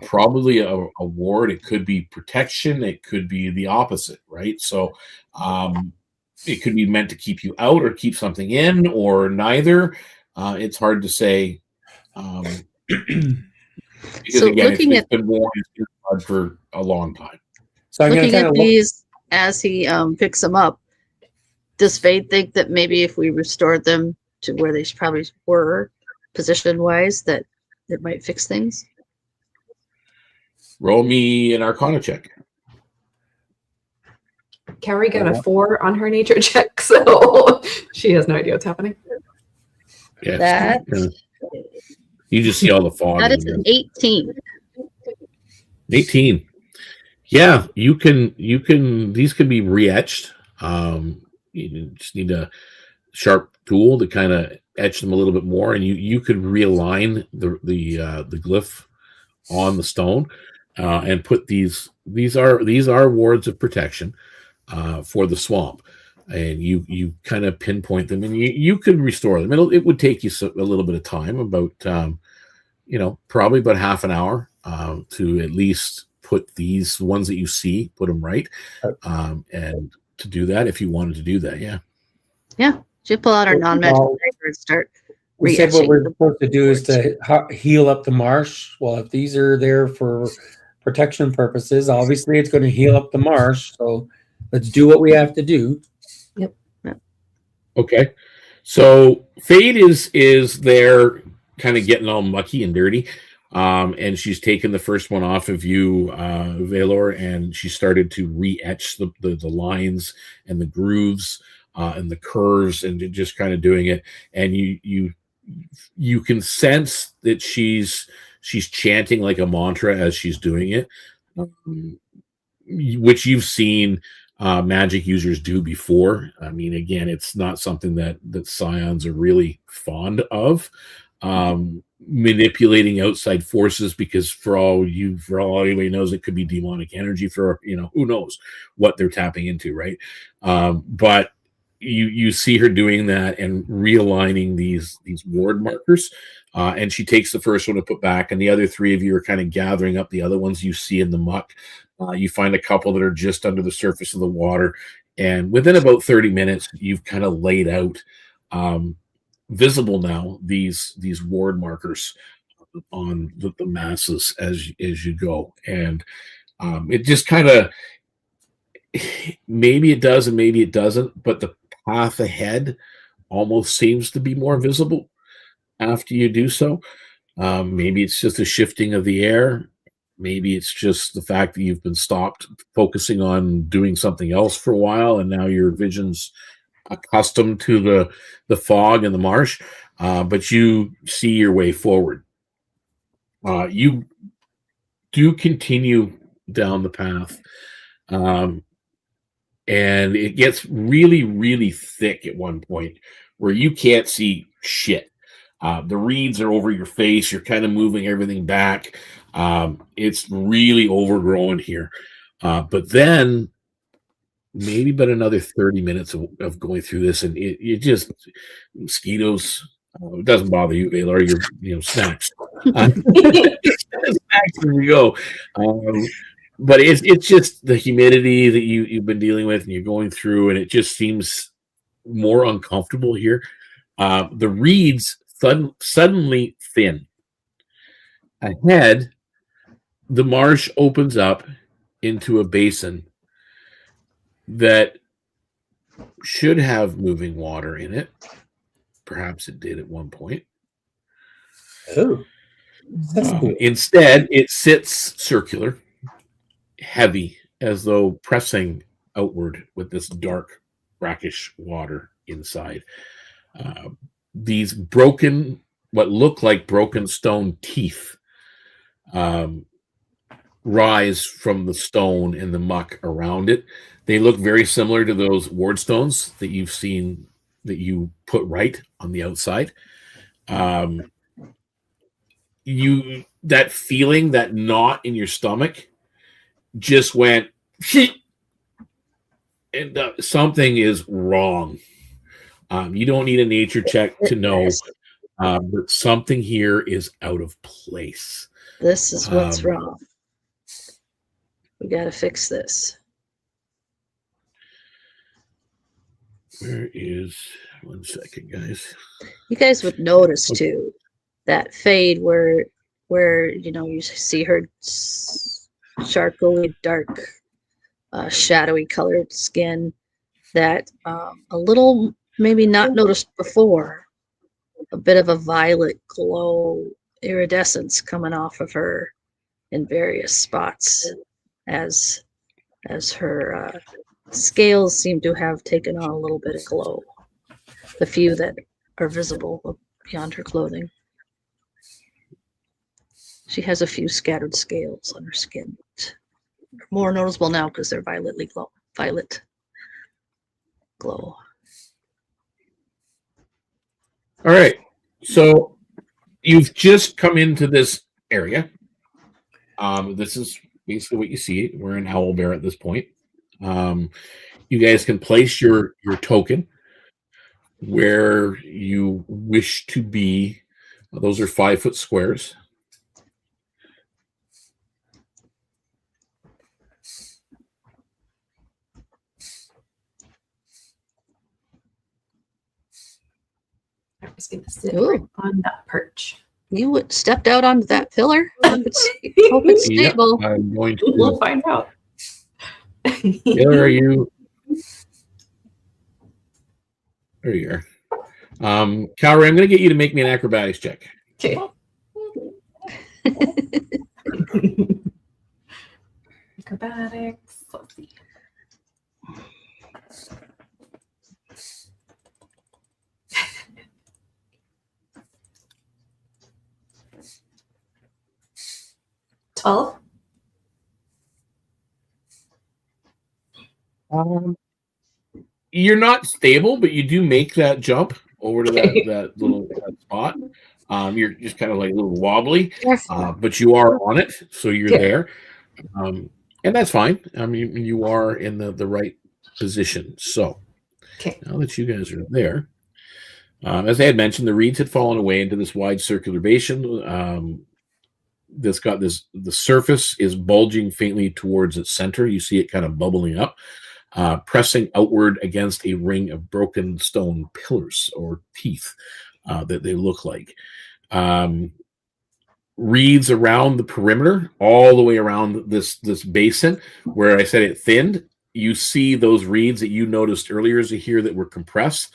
Probably a ward. It could be protection. It could be the opposite, right? So it could be meant to keep you out or keep something in, or neither. It's hard to say. Because So again, looking it's been worn for a long time. So I'm going looking to kind at of these as he picks them up, does Fade think that maybe if we restored them to where they probably were position-wise, that it might fix things? Roll me an Arcana check. Cowrie got a 4 on her nature check, so she has no idea what's happening. Yeah, That you just see all the fog. that is an 18. 18. Yeah, you can. These can be re-etched. You just need a sharp tool to kind of etch them a little bit more, and you could realign the glyph on the stone and put these. These are wards of protection for the swamp, and you kind of pinpoint them, and you could restore them. It would take you a little bit of time, about probably about half an hour to at least put these ones that you see, put them right, and to do that, if you wanted to do that, Yeah, should pull out our non-magic paper and start. we said what re-etching we're the supposed to do is boards. to heal up the marsh. Well, if these are there for protection purposes, obviously it's going to heal up the marsh. So let's do what we have to do. Okay, so Fade is there, kind of getting all mucky and dirty, and she's taken the first one off of you, Valor, and she started to re-etch the lines and the grooves and the curves, and just kind of doing it. And you can sense that she's chanting like a mantra as she's doing it, which you've seen magic users do before. I mean, again, it's not something that scions are really fond of, manipulating outside forces, because for all anybody knows, it could be demonic energy, for who knows what they're tapping into, right? But you see her doing that and realigning these ward markers, and she takes the first one to put back, and the other three of you are kind of gathering up the other ones you see in the muck. You find a couple that are just under the surface of the water, and within about 30 minutes, you've kind of laid out, visible now, these ward markers on the masses as you go, and it just kind of, maybe it does and maybe it doesn't, but the path ahead almost seems to be more visible after you do so. Maybe it's just a shifting of the air. Maybe it's just the fact that you've been stopped focusing on doing something else for a while, and now your vision's accustomed to the fog and the marsh, but you see your way forward. You do continue down the path, and it gets really, really thick at one point where you can't see shit. The reeds are over your face. You're kind of moving everything back. It's really overgrown here. But then maybe about another 30 minutes of going through this, and it just, mosquitoes, it doesn't bother you, Valor, you're snacks. Snacks as we go. But it's just the humidity that you've been dealing with, and you're going through, and it just seems more uncomfortable here. The reeds suddenly thin. Ahead, the marsh opens up into a basin that should have moving water in it. Perhaps it did at one point. Oh, that's cool. Instead, it sits circular, heavy, as though pressing outward with this dark, brackish water inside. These what look like broken stone teeth, rise from the stone and the muck around it. They look very similar to those ward stones that you've seen that you put right on the outside. That feeling, that knot in your stomach, just went And something is wrong. You don't need a nature check to know, but something here is out of place. This is what's wrong. We got to fix this. Where is... One second, guys. You guys would notice, too, that fade where you see her charcoaly, dark, shadowy colored skin, that a little maybe not noticed before, a bit of a violet glow, iridescence coming off of her in various spots as her scales seem to have taken on a little bit of glow. The few that are visible beyond her clothing. She has a few scattered scales on her skin. More noticeable now because they're violet glow. All right. So you've just come into this area. This is basically what you see. We're in Owlbear at this point. You guys can place your token where you wish to be. Those are 5-foot squares. I'm just going to sit right on that perch. You stepped out onto that pillar? Hope it's stable. Yep, I'm going to. We'll find out. Taylor, are you? There you are. Cowrie, I'm going to get you to make me an acrobatics check. Okay. Acrobatics. Let's see. Oh. You're not stable, but you do make that jump over to that little spot. You're just kind of like a little wobbly, but you are on it, so you're there, and that's fine. I mean, you are in the right position. So now that you guys are there, as I had mentioned, the reeds had fallen away into this wide circular basin. The surface is bulging faintly towards its center. You see it kind of bubbling up, pressing outward against a ring of broken stone pillars or teeth that they look like. Reeds around the perimeter, all the way around this basin, where I said it thinned. You see those reeds that you noticed earlier here that were compressed.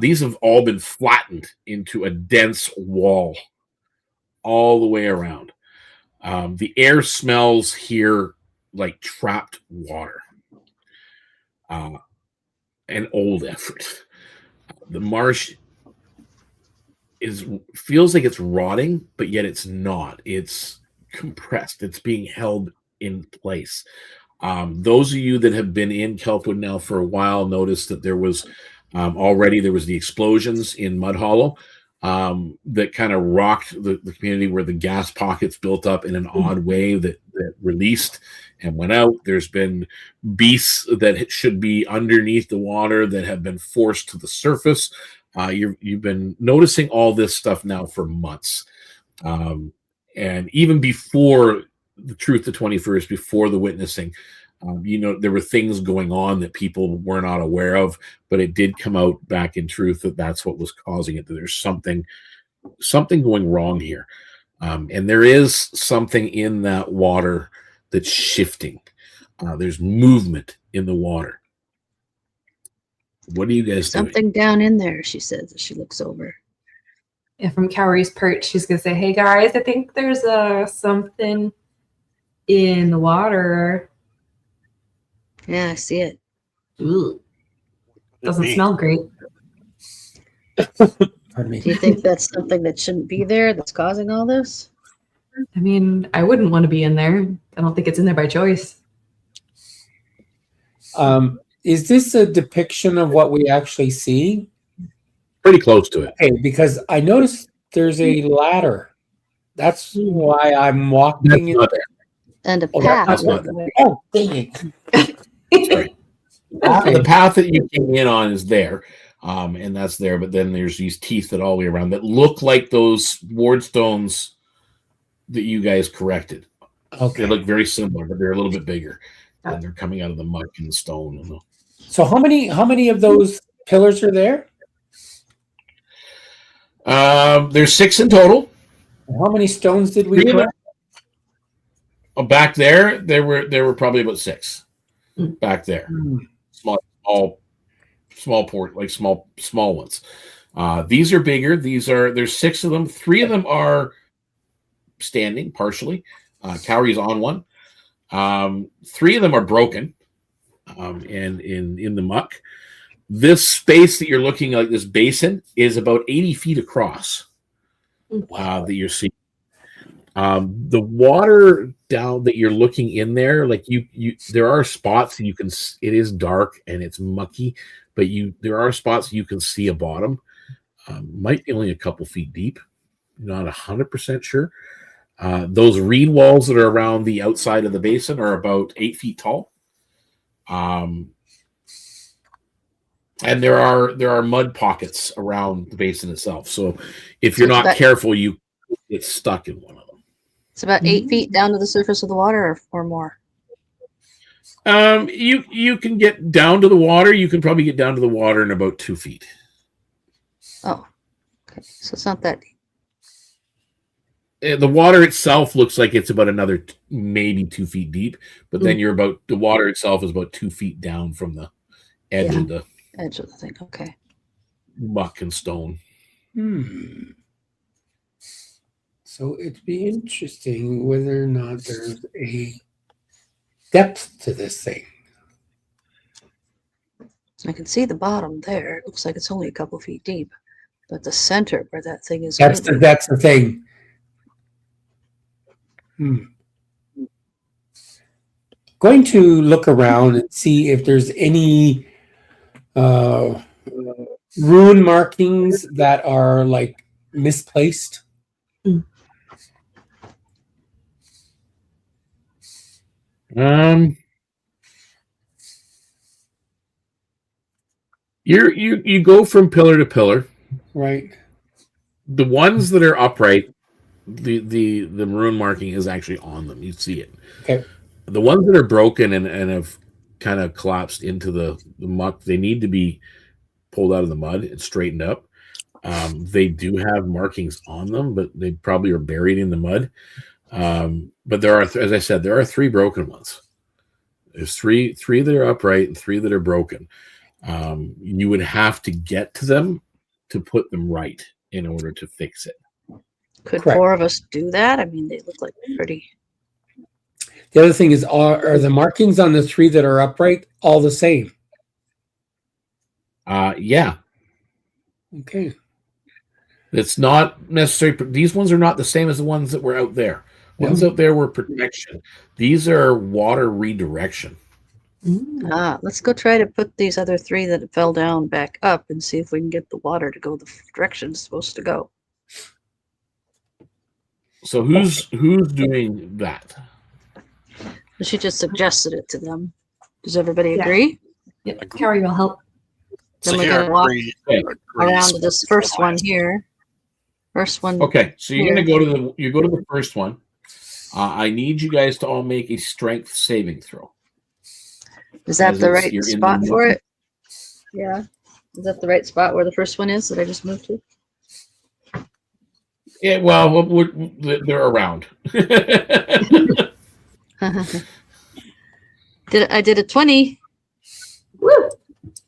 These have all been flattened into a dense wall all the way around. The air smells here like trapped water. An old effort. The marsh feels like it's rotting, but yet it's not. It's compressed. It's being held in place. Those of you that have been in Kelpwood now for a while noticed that there was the explosions in Mud Hollow that kind of rocked the community, where the gas pockets built up in an odd way that released and went out. There's been beasts that should be underneath the water that have been forced to the surface. You've been noticing all this stuff now for months. And even before the Truth the 21st, before the witnessing, there were things going on that people were not aware of, but it did come out back in Truth that that's what was causing it, that there's something going wrong here. And there is something in that water that's shifting. There's movement in the water. What do you guys do? Something down in there, she says as she looks over. Yeah, from Cowrie's perch, she's going to say, hey, guys, I think there's something in the water. Yeah, I see it. Ooh. Doesn't smell great. Pardon me. Do you think that's something that shouldn't be there that's causing all this? I mean, I wouldn't want to be in there. I don't think it's in there by choice. Is this a depiction of what we actually see? Pretty close to it. Okay, because I noticed there's a ladder. That's why I'm walking in. Not there. And a Oh, path. that's not there. Oh, dang it. Sorry. the path that you came in on is there, and that's there. But then there's these teeth that all the way around that look like those ward stones that you guys corrected. Okay. They look very similar, but they're a little bit bigger, and they're coming out of the muck and the stone. And So how many of those pillars are there? there's 6 in total. How many stones did we collect? Back there were probably about 6. Back there, small ones. These are bigger. There's 6 of them. 3 of them are standing partially. Cowrie's on one. 3 of them are broken, and in the muck. This space that you're looking at, this basin, is about 80 feet across. That you're seeing. The water down that you're looking in there, like there are spots you can. It is dark and it's mucky, but there are spots you can see a bottom. Might be only a couple feet deep. Not 100% sure. Those reed walls that are around the outside of the basin are about 8 feet tall. And there are mud pockets around the basin itself. So if you're not careful, you get stuck in one of them. It's about 8 feet down to the surface of the water, or more. You can get down to the water. You can probably get down to the water in about 2 feet. Oh, okay. So it's not that deep. The water itself looks like it's about another maybe 2 feet deep, but then the water itself is about 2 feet down from the edge of the thing. Okay. Muck and stone. So it'd be interesting whether or not there's a depth to this thing. I can see the bottom there. It looks like it's only a couple feet deep, but the center where that thing is. That's the thing. Going to look around and see if there's any rune markings that are like misplaced. You go from pillar to pillar, right? The ones that are upright, the maroon marking is actually on them. You see it. Okay. The ones that are broken and have kind of collapsed into the muck, they need to be pulled out of the mud and straightened up. They do have markings on them, but they probably are buried in the mud. But there are, as I said, there are 3 broken ones. There's three that are upright and 3 that are broken. You would have to get to them to put them right in order to fix it. Could 4 of us do that? I mean, they look like pretty. The other thing is, are the markings on the 3 that are upright all the same? Yeah. Okay. It's not necessary. These ones are not the same as the ones that were out there. Ones out there were protection. These are water redirection. Let's go try to put these other 3 that fell down back up and see if we can get the water to go the direction it's supposed to go. So who's doing that? She just suggested it to them. Does everybody agree? Yep. Cowrie will help. Then we're gonna walk around to this first one here. First one. Okay, so you're gonna go to the first one. I need you guys to all make a strength saving throw. Is that the right spot for it? Yeah. Is that the right spot where the first one is that I just moved to? Yeah, well, they're around. I did a 20. Woo!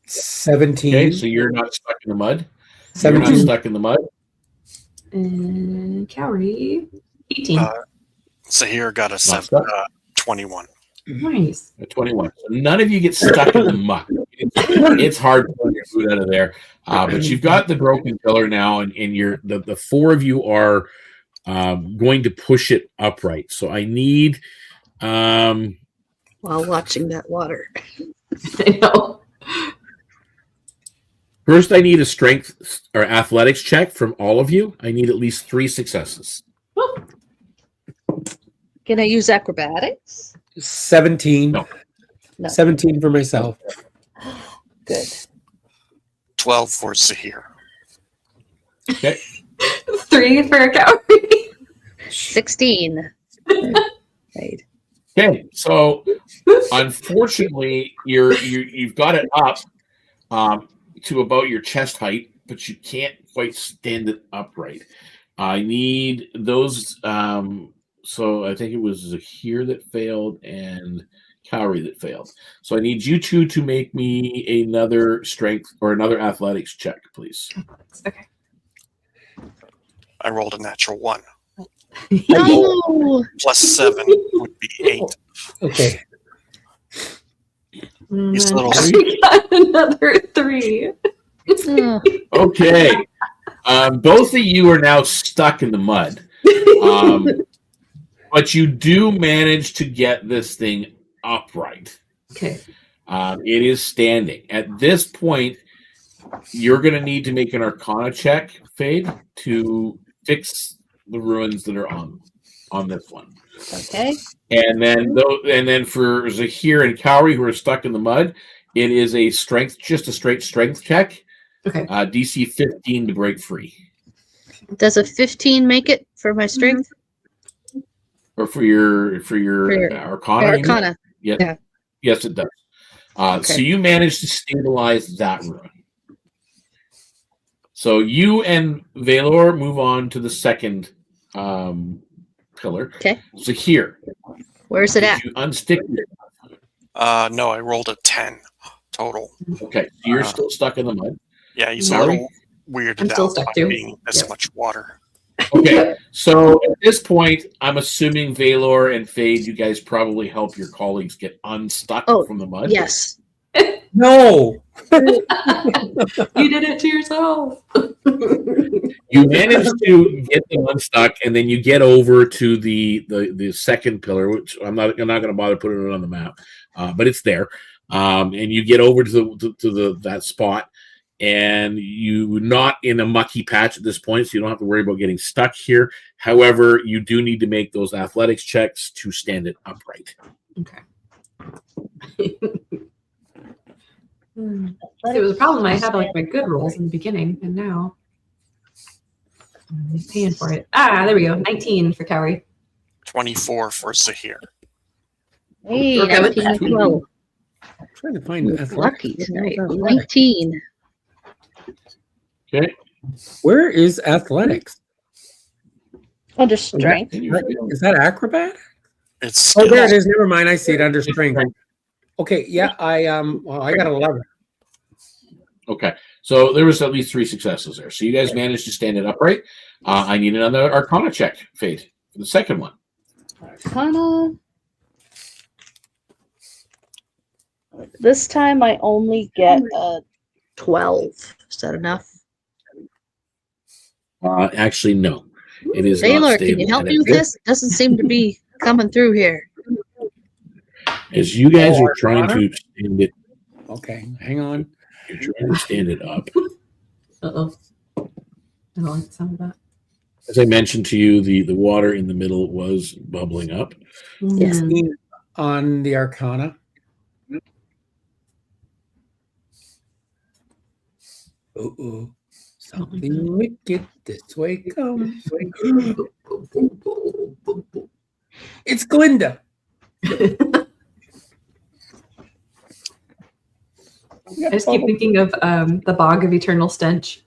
17. Okay, so you're not stuck in the mud. 17. You're not stuck in the mud. Cowrie, 18. Zahir got a 21. Nice. A 21. So none of you get stuck in the muck. It's hard to pull your food out of there. But you've got the broken pillar now, and you're the 4 of you are going to push it upright. So I need while watching that water. I know. First, I need a strength or athletics check from all of you. I need at least 3 successes. Can I use acrobatics? 17. No. 17 for myself. Good. 12 for Zahir. Okay. 3 for Cowrie. 16. Right. Okay. So unfortunately, you've got it up to about your chest height, but you can't quite stand it upright. I need those. So I think it was Zahir that failed and Cowrie that failed. So I need you two to make me another strength or another athletics check, please. Okay. I rolled a natural 1. No. Plus 7 would be 8. Okay. And These then little- we got another 3. Oh, Okay. Both of you are now stuck in the mud. But you do manage to get this thing upright. Okay. It is standing. At this point, you're going to need to make an Arcana check, Fade, to fix the ruins that are on this one. okay. And then for Zahir and Cowrie, who are stuck in the mud, it is a straight strength check. Okay. DC 15 to break free. Does a 15 make it for my strength? Or for your Arcana? you mean? Arcana. Yes. Yeah. Yes, it does. Okay. So you managed to stabilize that ruin. So you and Valor move on to the second pillar. Okay. So here, Where's it at? you unstick it. No, I rolled a 10 total. Okay, so you're still stuck in the mud. Yeah, he's a Sorry? little weirded I'm still out stuck by too. being this Yep. much water. Okay, so at this point, I'm assuming Valor and Fade, you guys probably help your colleagues get unstuck Oh, from the mud. Yes. No. You did it to yourself. You manage to get them unstuck, and then you get over to the second pillar, which I'm not going to bother putting it on the map, but it's there. And you get over to that spot, and you're not in a mucky patch at this point, so you don't have to worry about getting stuck here. However, you do need to make those athletics checks to stand it upright. Okay. It was a problem. I had like my good rolls in the beginning, and now I'm paying for it. There we go. 19 for Cowrie. 24 for Zahir. Hey, Okay, with 19 as that. well. I'm trying to find athletics. Lucky tonight. 19. Okay. Where is athletics? Under strength. Is that acrobat? It's Oh, there it skills. is. Never mind. I see it under strength. Okay. Yeah. I got 11. Okay, so there was at least 3 successes there. So you guys managed to stand it upright. I need another Arcana check, Fade, for the second one. Arcana. This time I only get a 12. Is that enough? Actually, no. It is not Baylor, stable. can you help and me with this? Doesn't seem to be coming through here. As you guys are trying to stand it, Okay. Hang on. you're trying to stand it up. Uh-oh. I don't like the sound of that. As I mentioned to you, the water in the middle was bubbling up. Yes. On the Arcana. Uh-oh. Something wicked this way comes. It's Glinda. I just keep thinking of the Bog of Eternal Stench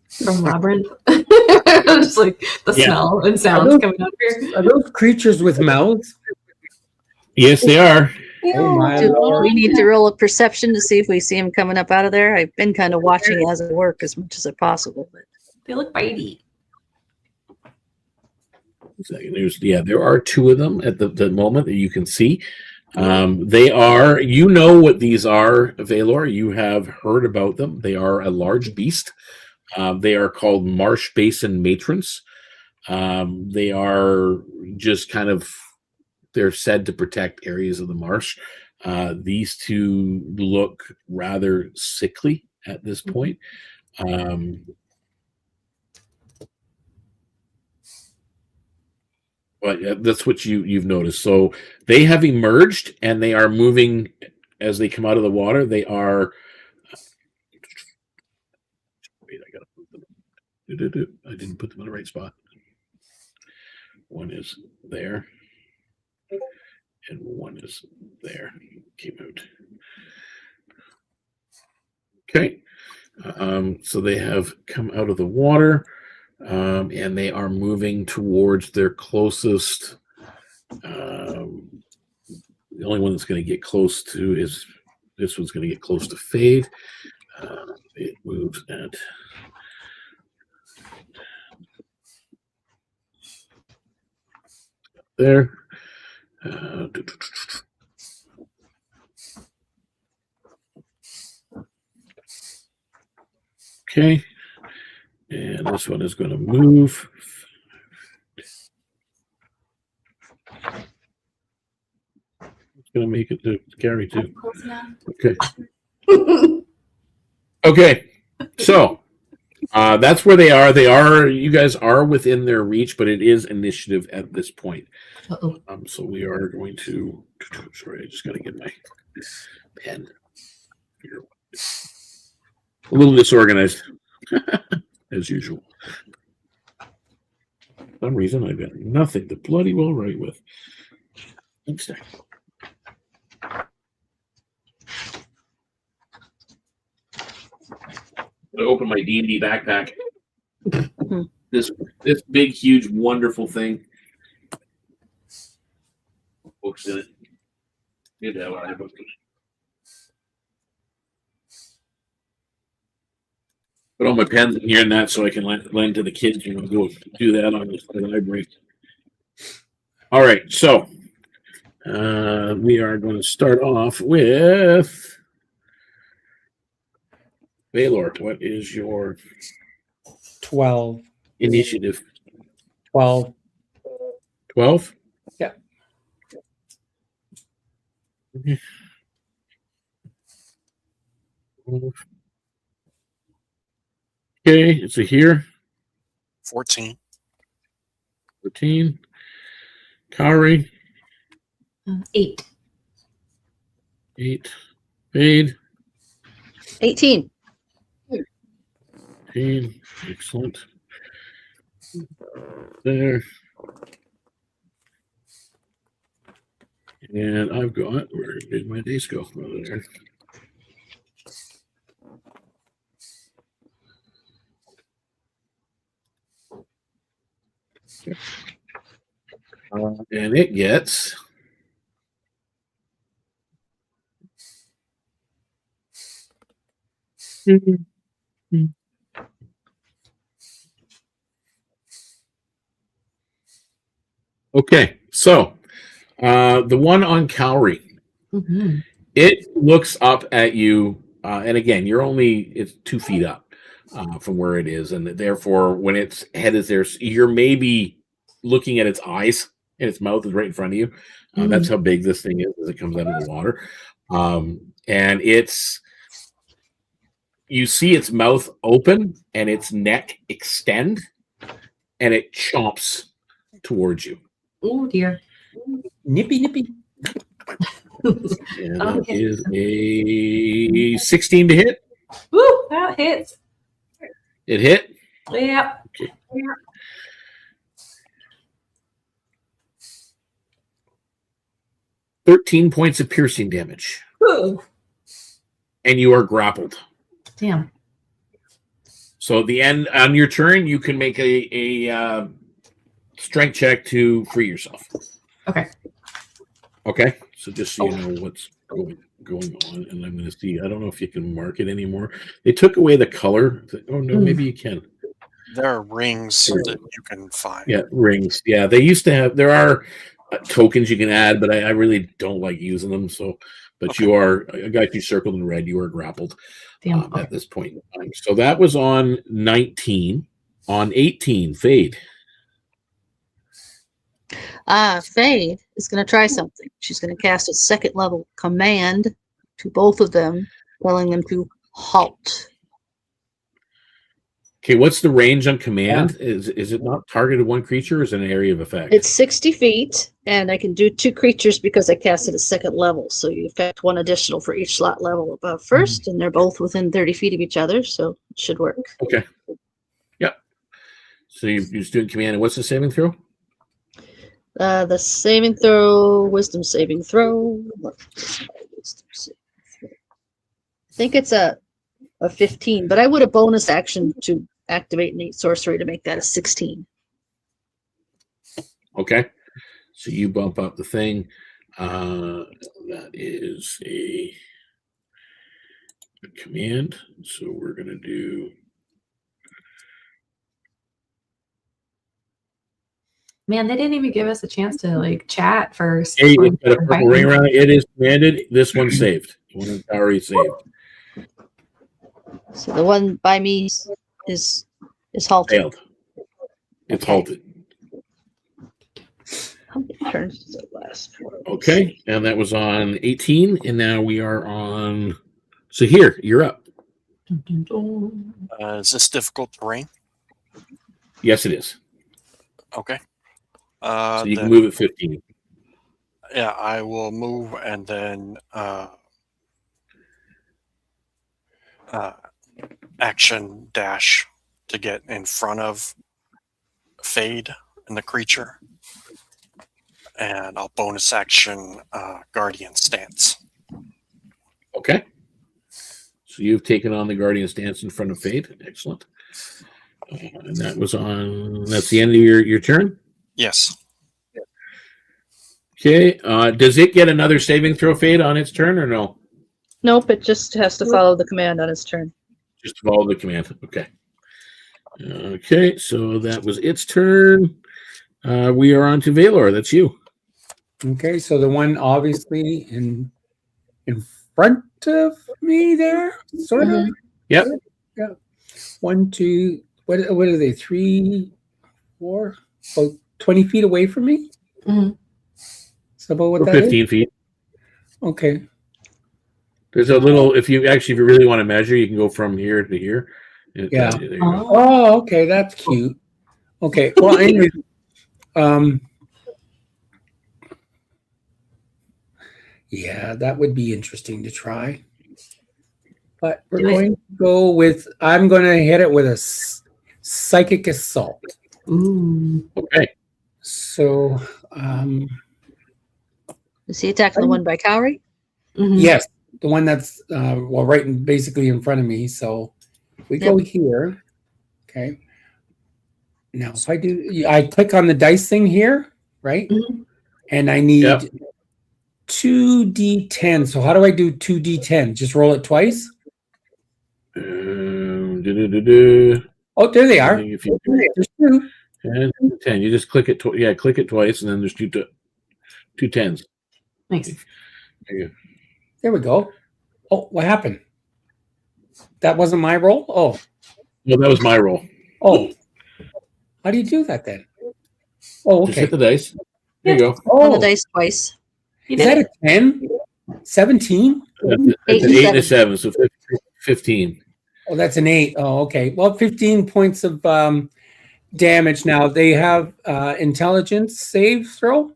from Labyrinth. Just like the Yeah. smell and sounds coming up here. Are those creatures with mouths? Yes, they are. Oh my Do Lord. we need to roll a perception to see if we see him coming up out of there? I've been kind of watching as I work as much as possible. But They look bitey. There are 2 of them at the moment that you can see. They are, you know what these are, Valor. You have heard about them. They are a large beast. They are called Marsh Basin matrons. They are just kind of, they're said to protect areas of the marsh. These 2 look rather sickly at this point. But that's what you've noticed. So they have emerged, and they are moving as they come out of the water. They are Wait, I gotta put them. I didn't put them in the right spot. One is there, and one is there. Came out. Okay, so they have come out of the water, and they are moving towards their closest. The only one that's going to get close to is this one's going to get close to Fade. It moves at there. Okay. And this one is going to move. It's going to make it to Gary too. Okay. Okay. So that's where they are. You guys are within their reach, but it is initiative at this point. Uh-oh. So we are going to, sorry, I just got to get my pen. A little disorganized, as usual. For some reason, I've got nothing to bloody well write with. Thanks, Dad. I open my D&D backpack. This big, huge, wonderful thing. Books in it. Good to have a book in it. Put all my pens in here and that so I can lend to the kids. Go do that on the library. All right, so we are going to start off with Baylor. What is your 12. initiative? 12. 12? Yeah. Okay. Okay, it's a here. 14. 14. Kari. 8. 8. Fade. 18. 18. Excellent. There. And I've got, where did my days go? Oh, there. And it gets okay. So the one on Cowrie, it looks up at you, and again, it's 2 feet up from where it is, and therefore, when its head is there, you're maybe looking at its eyes, and its mouth is right in front of you. That's how big this thing is as it comes out of the water. And you see its mouth open and its neck extend, and it chomps towards you. Oh dear. Nippy, nippy. And that is a 16 to hit. Woo, that hits. It hit? Yeah. Okay. Yeah. 13 points of piercing damage. Ooh. And you are grappled. Damn. So at the end, on your turn, you can make a strength check to free yourself. Okay. Okay? So just so you know what's going on. And I'm going to see, I don't know if you can mark it anymore. They took away the color. Oh, no, maybe you can. There are rings that you can find. Yeah, rings. Yeah, they used to have, there are tokens you can add, but I really don't like using them. So, but okay. You are, I got you circled in red, you are grappled at this point in time. So that was on 19. On 18, Fade. Fade is going to try something. She's going to cast a 2nd level command to both of them, telling them to halt. Okay, what's the range on command? Is it not targeted one creature or is it an area of effect? It's 60 feet, and I can do 2 creatures because I cast it at 2nd level. So you affect 1 additional for each slot level above first, and they're both within 30 feet of each other, so it should work. Okay. Yep. So you're just doing command, and what's the saving throw? The saving throw, wisdom saving throw. I think it's a 15, but I would have bonus action to activate innate sorcery to make that a 16. Okay. So you bump up the thing. That is a command. So we're going to do. Man, they didn't even give us a chance to like chat first. Hey, it's got a purple ring around it. It is commanded. This one saved. The one that's already saved. So the one by me is halted. Failed. It's halted. How many turns does it last for? Okay, and that was on 18, and now we are on. So here, you're up. Is this difficult terrain? Yes, it is. Okay. So you can move at 15. Yeah, I will move and then action dash to get in front of Fade and the creature. And I'll bonus action Guardian Stance. Okay. So you've taken on the Guardian Stance in front of Fade. Excellent. And that was on. That's the end of your turn. Yes. Okay. Does it get another saving throw, Fade, on its turn, or no? Nope, it just has to follow the command on its turn. Just follow the command. Okay. Okay. So that was its turn. We are on to Valor. That's you. Okay, so the one obviously in front of me there, sort of. Yep. Yeah. 1, 2. What are they? 3, 4. About 20 feet away from me. Mm-hmm. So about what Or that 15 is? feet. Okay. There's a little. If you really want to measure, you can go from here to here. Yeah. There you go. Oh, okay, that's cute. Okay. Well, anyway, yeah, that would be interesting to try. But we're going to go with. I'm going to hit it with a psychic assault. Ooh. Okay. So, Is he attacking the one by Cowrie? Mm-hmm. yes, the one that's basically in front of me. So we go here. Okay. Now, if I click on the dice thing here, right? Mm-hmm. And I need 2d10. So how do I do 2d10? Just roll it twice? Oh, there they are. If you There's 2. and 10, you just click it. Click it twice, and then there's two tens. Nice. There we go. Oh, what happened? That wasn't my roll? Oh. No, that was my roll. Oh. How do you do that then? Oh, okay. Just hit the dice. There you go. On the dice twice. Is that a 10? 17? That's an 8 and a 7, so 15. Oh, that's an 8. Oh, okay. Well, 15 points of damage now. They have intelligence save throw.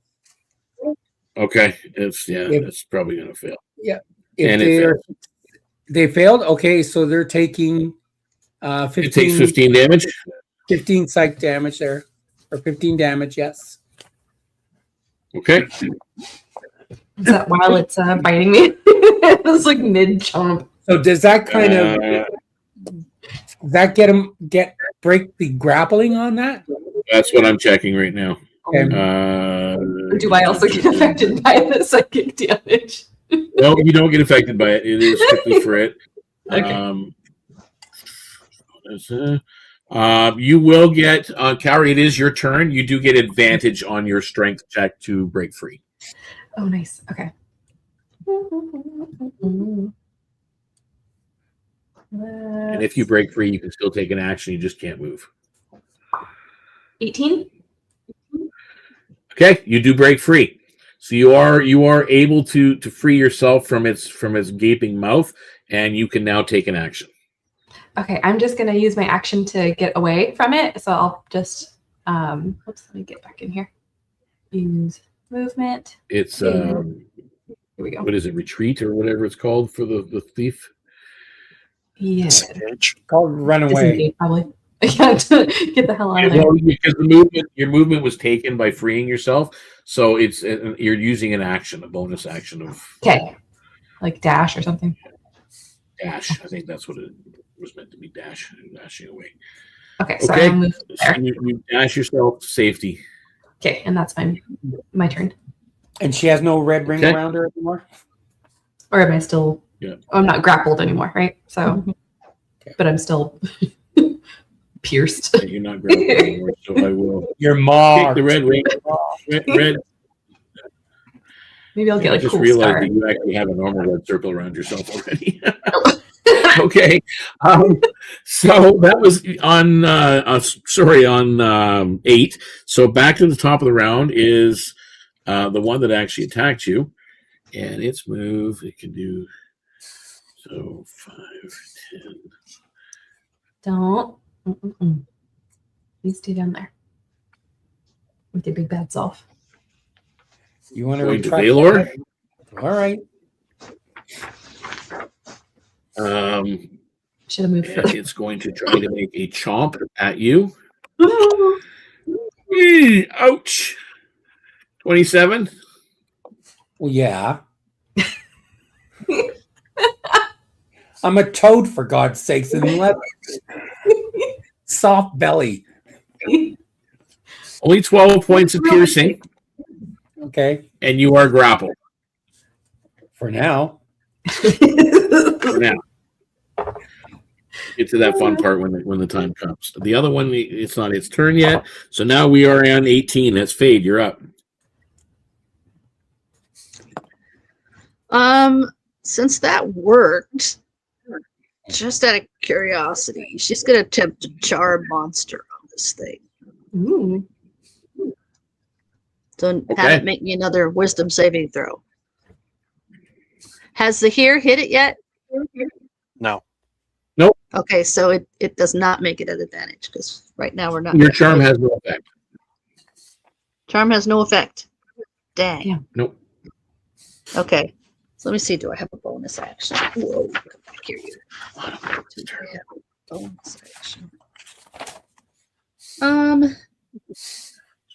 Okay. That's probably going to fail. Yeah. And they failed. Okay, so they're taking 15. It takes 15 damage. 15 psych damage there, or 15 damage. Yes. Okay. Is that while it's biting me? It's like mid chomp. So does that kind of break the grappling on that? That's what I'm checking right now. Okay. Do I also get affected by the psychic damage? No, you don't get affected by it. It is strictly for it. Okay. You will get, Cowrie, it is your turn. You do get advantage on your strength check to break free. Oh, nice. Okay. And if you break free, you can still take an action. You just can't move. 18? Okay, you do break free. So you are able to free yourself from its gaping mouth, and you can now take an action. Okay, I'm just gonna use my action to get away from it. So I'll just oops, let me get back in here. Use movement. It's Here we go. what is it? Retreat or whatever it's called for the thief. Yeah. Disengage. Called run away. Disengage, probably. Yeah, to get the hell out of there. Well, because your movement was taken by freeing yourself, so it's you're using an action, a bonus action of Okay. Like dash or something. dash. I think that's what it was meant to be. Dashing away. Okay, so Okay. I'll move there. So you dash yourself to safety. Okay, and that's my turn. And she has no red ring Okay. around her anymore? Or am I still? Yeah. I'm not grappled anymore, right? So, but I'm still pierced. Yeah, you're not grabbing anymore, so I will You're take marked. the red ring. Red. Maybe I'll get I like just cool realized star. that you actually have a normal red circle around yourself already. Okay. So that was on on 8. So back to the top of the round is the one that actually attacked you, and its move it can do 5, 10. Don't. You stay down there with your big bad self. You want to Going to retract Valor. that? All right. Should have moved And further. it's going to try to make a chomp at you. Ouch. 27. Well, yeah. I'm a toad, for God's sakes, in leather. Soft belly. Only 12 points of piercing, Okay. and you are grappled For now. for now. Get to that fun part when the time comes. The other one, it's not its turn yet. So now we are on 18. That's Fade. You're up. Since that worked, just out of curiosity, she's gonna attempt to charm monster on this thing. Ooh. So have Okay. it make me another wisdom saving throw. Has the here hit it yet? No. Okay, so it does not make it an advantage because right now we're not. Your charm has no effect. Charm has no effect. Dang. Yeah. Nope. Okay. So let me see. Do I have a bonus action? Whoa. Come back here, you. Do I have a bonus action?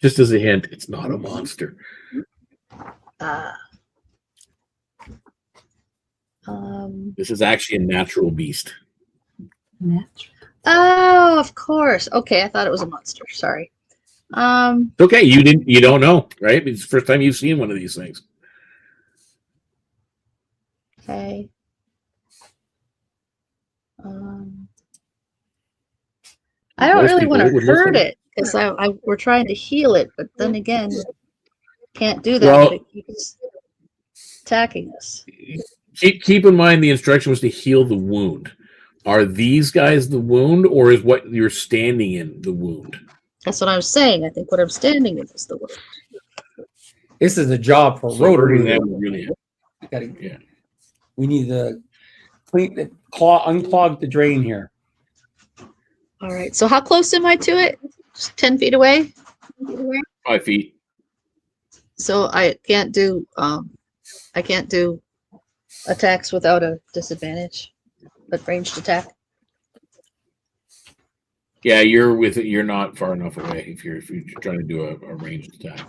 Just as a hint, it's not a monster. This is actually a natural beast. Natural. Oh, of course. Okay, I thought it was a monster. Sorry. It's okay. You don't know, right? It's the first time you've seen one of these things. Okay. I don't Most really people want to would look hurt at it because we're trying to heal it, but then again, can't do that. Well- but it keeps attacking us. Keep in mind the instruction was to heal the wound. Are these guys the wound, or is what you're standing in the wound? That's what I was saying. I think what I'm standing in is the word. This is a job for So Rotary. hurting them would really yeah. We need to unclog the drain here. All right. So how close am I to it? Just 10 feet away. 5 feet. So I can't do attacks without a disadvantage, but ranged attack. Yeah, you're not far enough away if you're trying to do a ranged attack.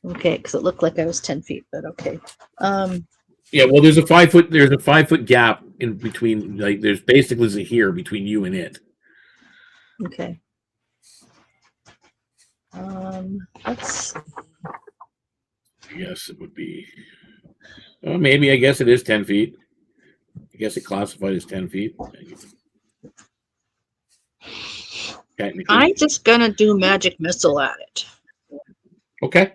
Okay, because it looked like I was 10 feet, but okay. Yeah, well, there's a 5 foot gap in between. Like, there's basically a here between you and it. Okay. Let's see. Yes, it would be. Maybe I guess it is 10 feet. I guess it classified as 10 feet. Technically. I'm just gonna do magic missile at it. Okay.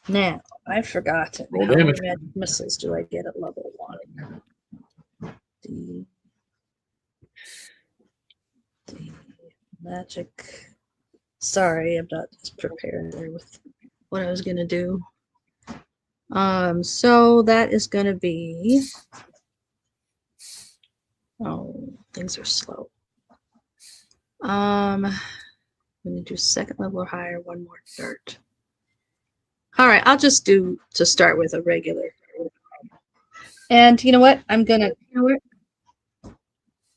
Now I've forgotten Roll how many damage. magic missiles do I get at level 1? The magic. Sorry, I'm not as prepared there with what I was gonna do. So that is gonna be. Oh, Things are slow. I'm going to do second level or higher, one more dart. All right, I'll just do, to start with, a regular. And you know what? I'm going to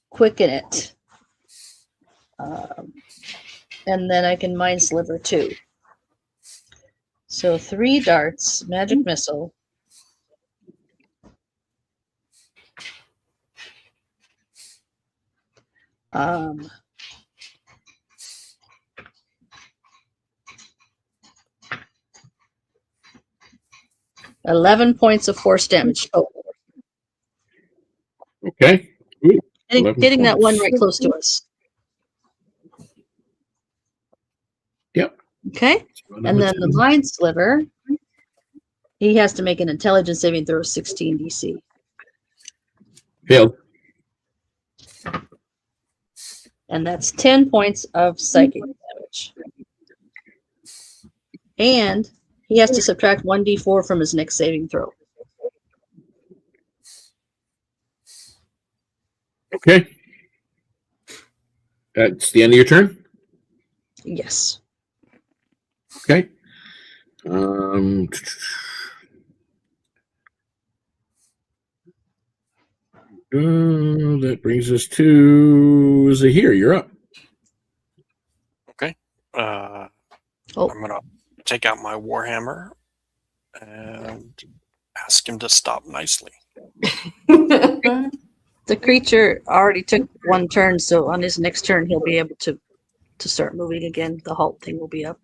quicken it. And then I can Mind Sliver too. So 3 darts, magic missile. Um, 11 points of force damage total. Okay. Ooh, Hitting that one points. right close to us. Yep. Okay. And then the Mind Sliver, he has to make an intelligence saving throw of 16 DC. Failed. And that's 10 points of psychic damage. And he has to subtract 1d4 from his next saving throw. Okay. That's the end of your turn? Yes. Okay. That brings us to Zahir. You're up. Okay. Oh. I'm going to take out my Warhammer and ask him to stop nicely. The creature already took 1 turn, so on his next turn he'll be able to start moving again. The halt thing will be up.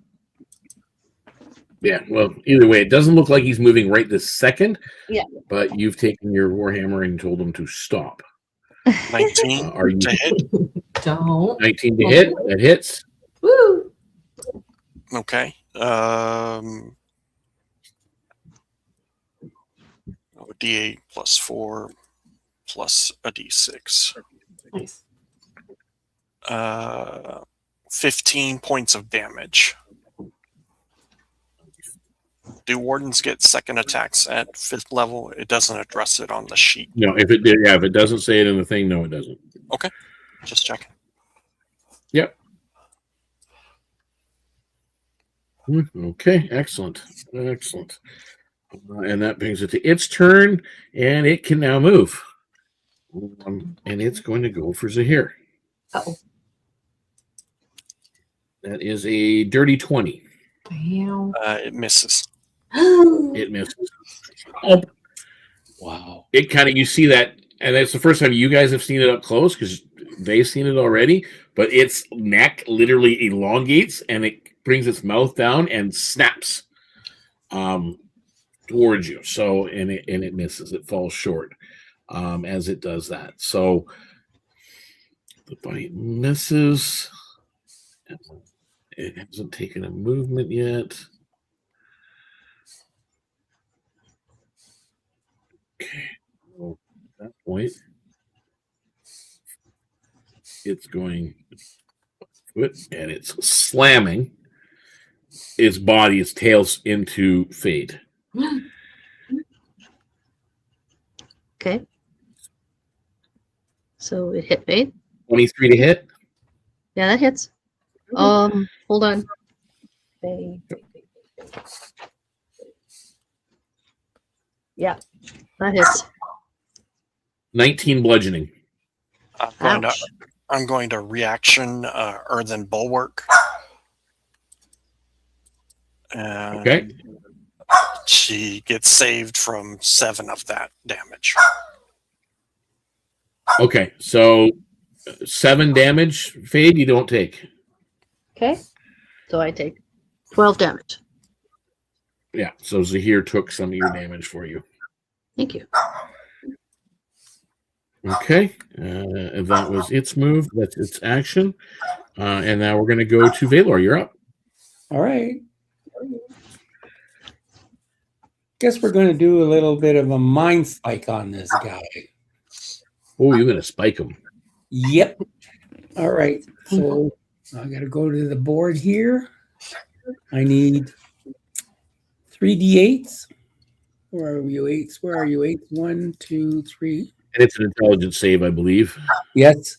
Yeah, well, either way, it doesn't look like he's moving right this second. Yeah. But you've taken your Warhammer and told him to stop. 19 Are you to hit. Don't. 19 to hit? That hits. Woo! Okay. D8 plus 4 plus a D6. Nice. 15 points of damage. Do wardens get second attacks at 5th level? It doesn't address it on the sheet. No, if it doesn't say it in the thing, no, it doesn't. Okay. Just checking. Yep. Okay, excellent. Excellent. And that brings it to its turn, and it can now move. And it's going to go for Zahir. Uh-oh. That is a dirty 20. Damn. It misses. It misses. Oh. Wow. It kind of, you see that, and that's the first time you guys have seen it up close because they've seen it already, but its neck literally elongates and it brings its mouth down and snaps towards you. So, and it misses. It falls short as it does that. So the bite misses. It hasn't taken a movement yet. Okay. Well, at that point, it's going foot and it's slamming its body, its tails into Fade. Okay. So it hit Fade. 23 to hit. Yeah, that hits. Hold on. Fade. Yeah, that hits. 19 bludgeoning. I'm going to reaction Earthen Bulwark. And Okay. she gets saved from 7 of that damage. Okay, so 7 damage, Fade, you don't take. Okay. So I take 12 damage. Yeah, so Zahir took some of your damage for you. Thank you. Okay, and that was its move. That's its action. And now we're going to go to Valor. You're up. All right. Guess we're going to do a little bit of a mind spike on this guy. Oh, you're going to spike him. Yep. All right. So I got to go to the board here. I need 3 D8s. Where are you? 8s? Where are you? 8s? 1, 2, 3. And it's an intelligence save, I believe. Yes.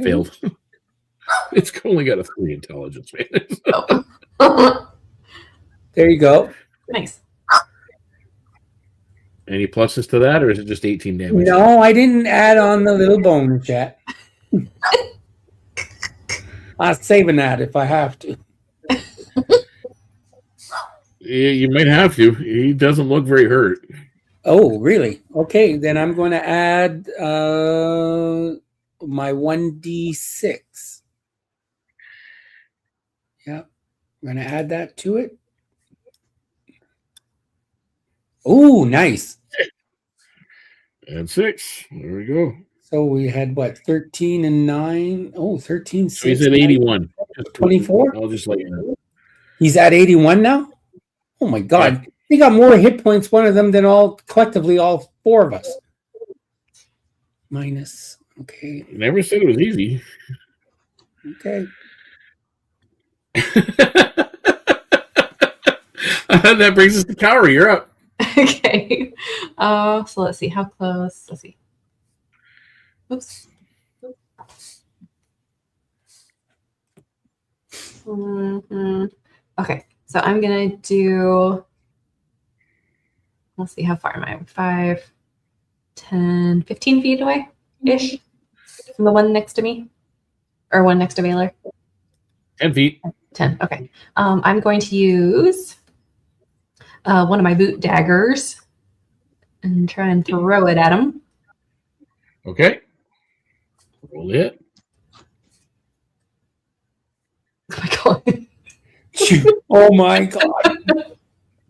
Failed. It's only got a 3 intelligence, man. Oh. There you go. Nice. Any pluses to that, or is it just 18 damage? No, I didn't add on the little bonus yet. I'm saving that if I have to. Yeah, you might have to. He doesn't look very hurt. Oh, really? Okay, then I'm going to add my 1d6. Yeah, I'm going to add that to it. Oh, nice. And 6. There we go. So we had what, 13 and 9? Oh, 13, So he's 6, at 81. 24? I'll just let you know. He's at 81 now? Oh my God. Yeah. He got more hit points, one of them, than all 4 of us. Minus. Okay. Never said it was easy. Okay. That brings us to Cowrie. You're up. Okay. So let's see how close. Let's see. Oops. Okay. So I'm gonna do. Let's see, how far am I? 5, 10, 15 feet away ish from the one next to me, or one next to Valor. 10 feet. 10. Okay. I'm going to use one of my boot daggers and try and throw it at him. Okay. Roll it. Oh my god. Oh my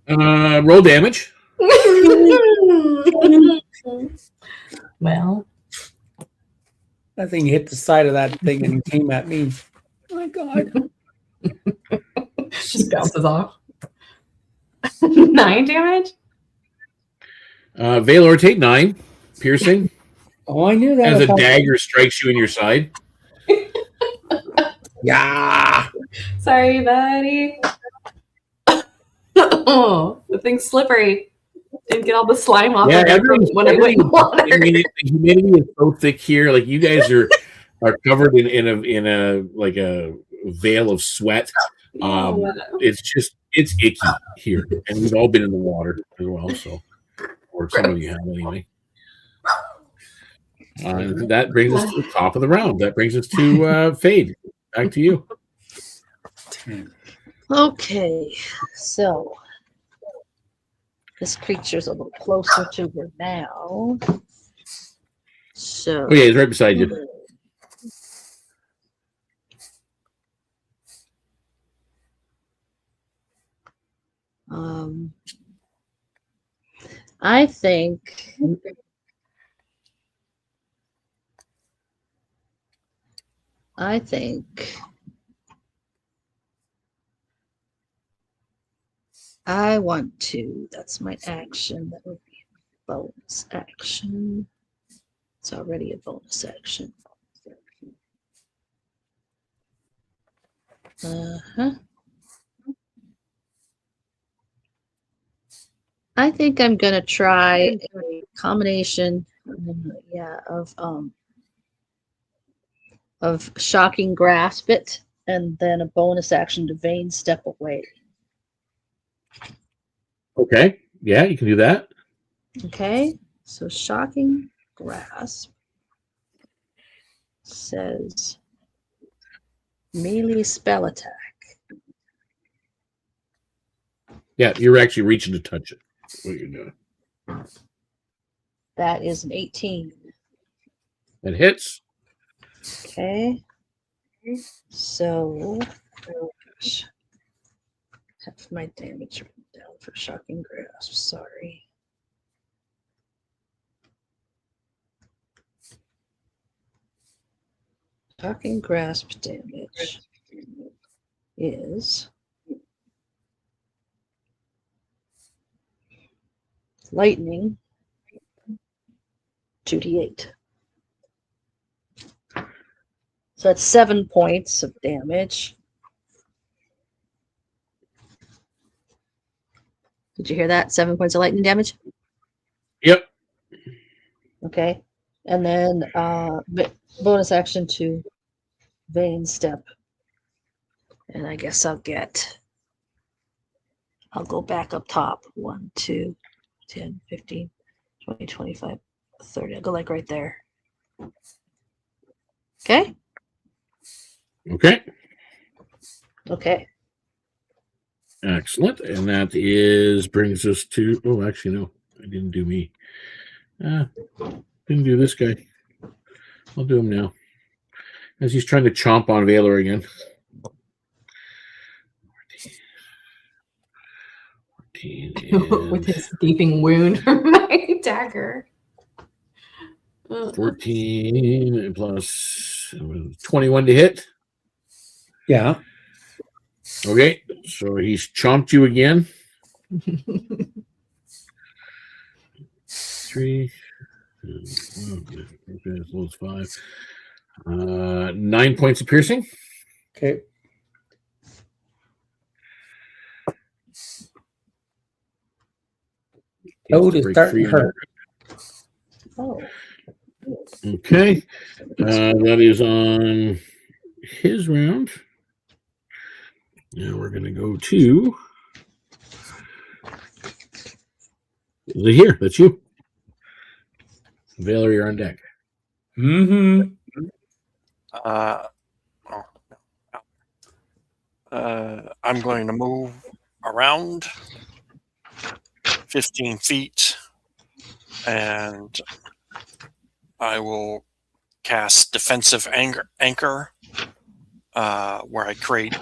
God. Roll damage. Well, That thing hit the side of that thing and came at me. Oh my God. just bounces off. 9 damage? Valor, take 9. Piercing. Oh, I knew that. As a dagger strikes you in your side. Yeah. Sorry, buddy. Oh, the thing's slippery. Didn't get all the slime off of it when I went in water. I mean, the humidity is so thick here. Like, you guys are covered in a like a veil of sweat. It's icky here, and we've all been in the water as well. So, or some of you have anyway. That brings us to the top of the round. That brings us to Fade. Back to you. Okay, so this creature's a little closer to her now. So Oh yeah, he's right beside you. I think I want to. That's my action. That would be a bonus action. It's already a bonus action. I think I'm gonna try a combination, of shocking grasp it, and then a bonus action to vain step away. Okay. Yeah, you can do that. Okay, so shocking grasp says melee spell attack. Yeah, you're actually reaching to touch it. What you're doing. That is an 18. That hits. Okay. So, oh gosh. Half my damage written down for shocking grasp. Sorry. Shocking grasp damage is lightning 2d8. So that's 7 points of damage. Did you hear that? 7 points of lightning damage? Yep. Okay. And then bonus action to vein step. And I guess I'll go back up top. 1, 2, 10, 15, 20, 25, 30. I'll go like right there. Okay? Okay. Okay. Excellent. And that brings us to, oh, actually, no, I didn't do me. Didn't do this guy. I'll do him now. As he's trying to chomp on Valor again. 14 With his gaping wound from my dagger. 14 plus 21 to hit. Yeah. Okay, so he's chomped you again. 3. Okay, as low as 5. 9 points of piercing. Okay. Oh, to start hurt. Oh. Okay, that is on his round. Now we're going to go to Zahir. That's you. Valor, you're on deck. Mm-hmm. I'm going to move around 15 feet, and I will cast Defensive Anchor, where I create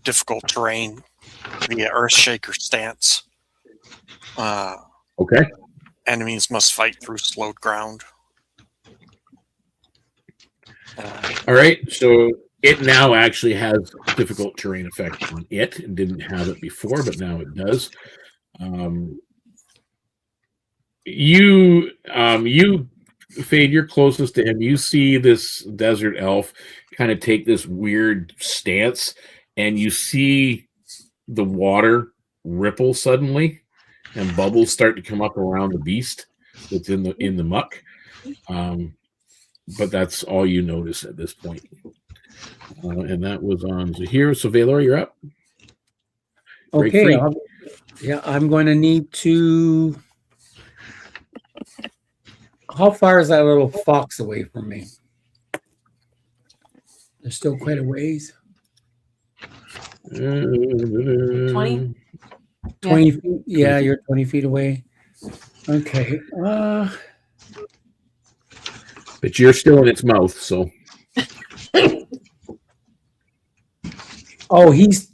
difficult terrain via Earthshaker stance. Okay. Enemies must fight through slowed ground. All right, so it now actually has difficult terrain effect on it. It didn't have it before, but now it does. You Fade, you're closest to him. You see this desert elf kind of take this weird stance, and you see the water ripple suddenly, and bubbles start to come up around the beast that's in the muck. But that's all you notice at this point. And that was on Zahir. So Valor, you're up. Break Okay. free. I'm going to need to. How far is that little fox away from me? There's still quite a ways. 20? 20 feet? Yeah, you're 20 feet away. Okay. But you're still in its mouth, so. He's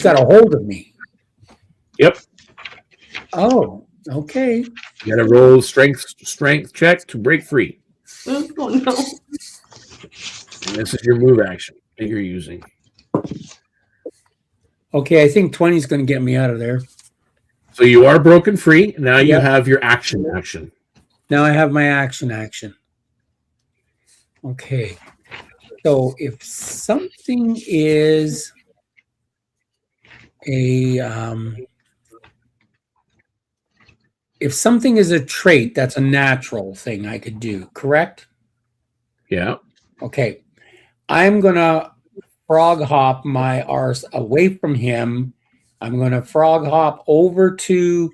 got a hold of me. Yep. Oh, okay. You got to roll strength check to break free. Oh no. And this is your move action that you're using. Okay, I think 20 is going to get me out of there. So you are broken free. Now you have your action. Now I have my action. Okay. So if something is a trait, that's a natural thing I could do, correct? Yeah. Okay. I'm going to frog hop my arse away from him. I'm going to frog hop over to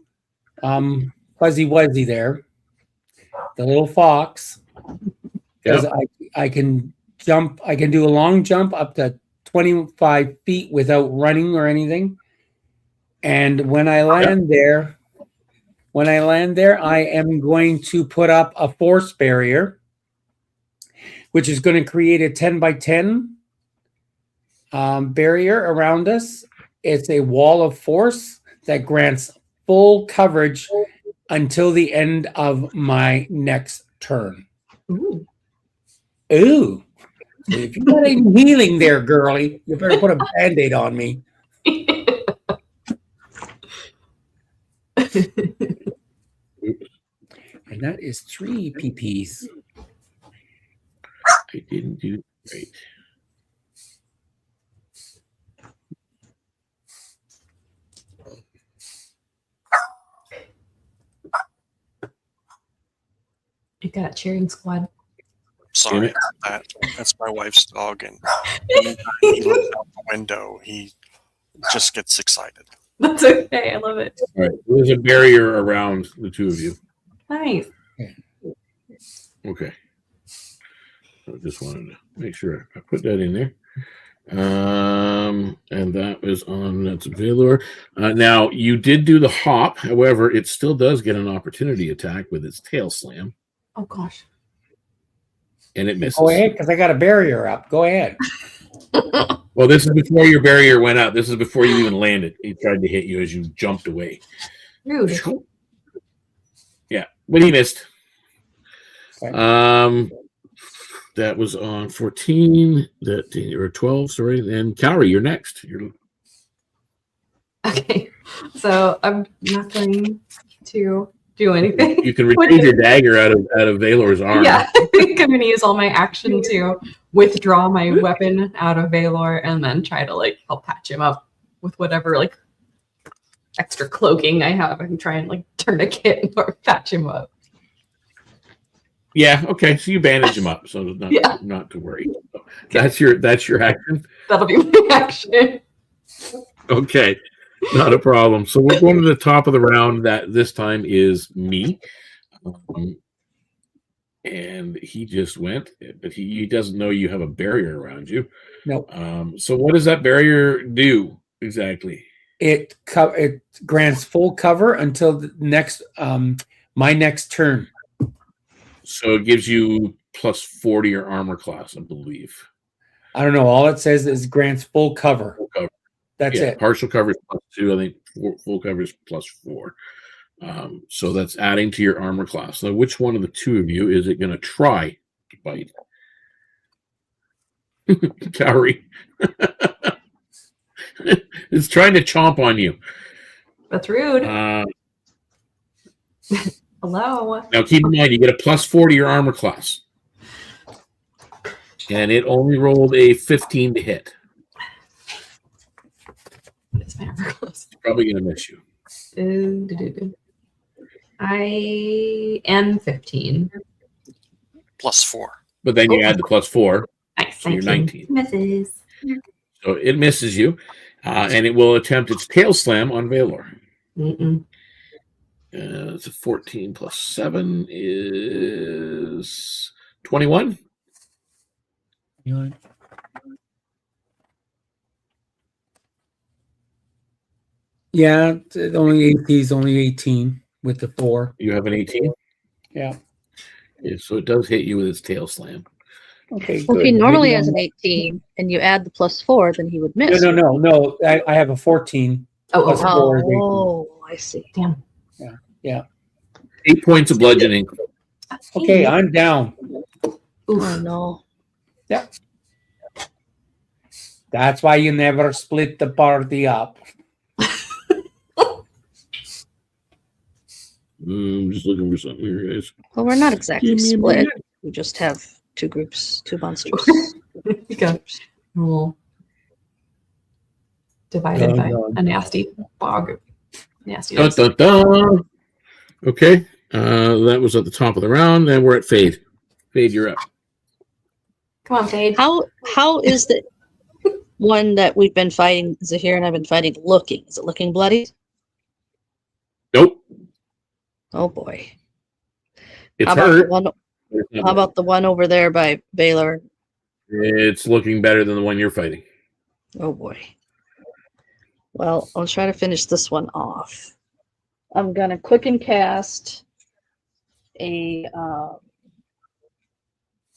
Fuzzy Wuzzy there, the little fox. Because I can jump, I can do a long jump up to 25 feet without running or anything. And when I land there, I am going to put up a force barrier, which is going to create a 10 by 10 barrier around us. It's a wall of force that grants full coverage until the end of my next turn. Ooh. Ooh. So if you got any healing there, girly, you better put a Band-Aid on me. And that is 3 PPs. I didn't do great. You got a cheering squad. Sorry about that. That's my wife's dog, and anytime he looks out the window, he just gets excited. That's okay. I love it. All right. There's a barrier around the two of you. Nice. Okay. I just wanted to make sure I put that in there. And that was on, that's Valor. Now, you did do the hop. However, it still does get an opportunity attack with its tail slam. Oh, gosh. And it misses. Go ahead, because I got a barrier up. Go ahead. Well, this is before your barrier went up. This is before you even landed. He tried to hit you as you jumped away. Rude. Yeah, but he missed. Okay. That was on 14, or 12, sorry. And Cowrie, you're next. Okay. So I'm not going to do anything. You can retrieve your dagger out of Valor's arm. Yeah, I think I'm going to use all my action to withdraw my weapon out of Valor and then try to like help patch him up with whatever like extra cloaking I have. I can try and like tourniquet or patch him up. Yeah, okay. So you bandage him up, so not to worry. So that's your action. That'll be my action. Okay, not a problem. So we're going to the top of the round. That this time is me, and he just went, but he doesn't know you have a barrier around you. Nope. So what does that barrier do exactly? It grants full cover until the next my next turn. So it gives you +4 to your armor class, I believe. I don't know. All it says is grants full cover. Full cover. That's it. Partial cover is +2. I think full cover is +4. So that's adding to your armor class. So which one of the two of you is it going to try to bite? Cowrie. It's trying to chomp on you. That's rude. Hello. Now keep in mind, you get a +4 to your armor class. And it only rolled a 15 to hit. What is my armor class? It's probably going to miss you. I am 15. +4. But then you add the +4. Nice. So you're 19. Misses. So it misses you. And it will attempt its tail slam on Valor. It's a 14 + 7 is 21. Yeah, only AP is only 18 with the 4. You have an 18? Yeah. So it does hit you with its tail slam. Okay. Well, if good. he normally Maybe has an 18 and you add the +4, then he would miss. No. I have a 14. Oh, Plus 4 is 18. Oh, I see. damn. Yeah. 8 points of bludgeoning. Okay, I'm down. Oh, no. Yeah. That's why you never split the party up. I'm just looking for something here, guys. Well, we're not exactly Give me a split. minute. We just have two groups, two monsters. You go. We'll divided by a nasty bog. Nasty. Dun, dun, dun. Okay. That was at the top of the round, and we're at Fade. Fade, you're up. Come on, Fade. How is the one that we've been fighting, Zahir and I've been fighting, looking? Is it looking bloody? Nope. Oh boy. It's How about hurt. How about the one over there by Valor? It's looking better than the one you're fighting. Oh boy. Well, I'll try to finish this one off. I'm gonna quicken cast a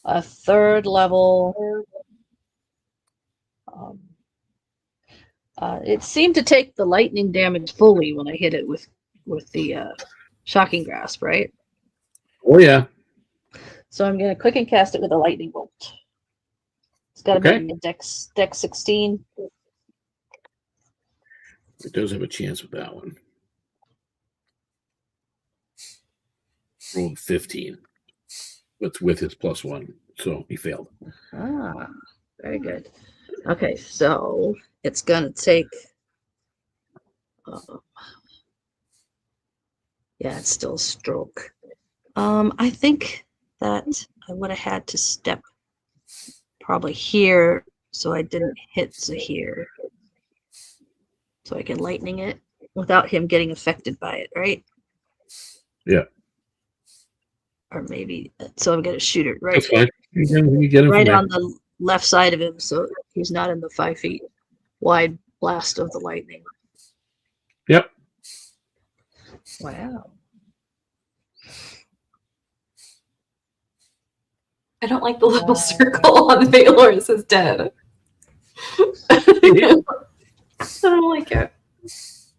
3rd level. It seemed to take the lightning damage fully when I hit it with the shocking grasp, right? Oh, yeah. So I'm gonna quicken cast it with a lightning bolt. It's got to be a dex 16. It does have a chance with that one. Rolled 15. With his +1, so he failed. Ah, very good. Okay, so it's gonna take. Yeah, it's still a stroke. I think that I would have had to step probably here so I didn't hit Zahir. So I can lightning it without him getting affected by it, right? Yeah. Or maybe, so I'm going to shoot it right, That's fine. You get him right from on the left side of him so he's not in the 5 feet wide blast of the lightning. there. Yep. Wow. I don't like the little circle on Valor. It says dead. I don't like it. He's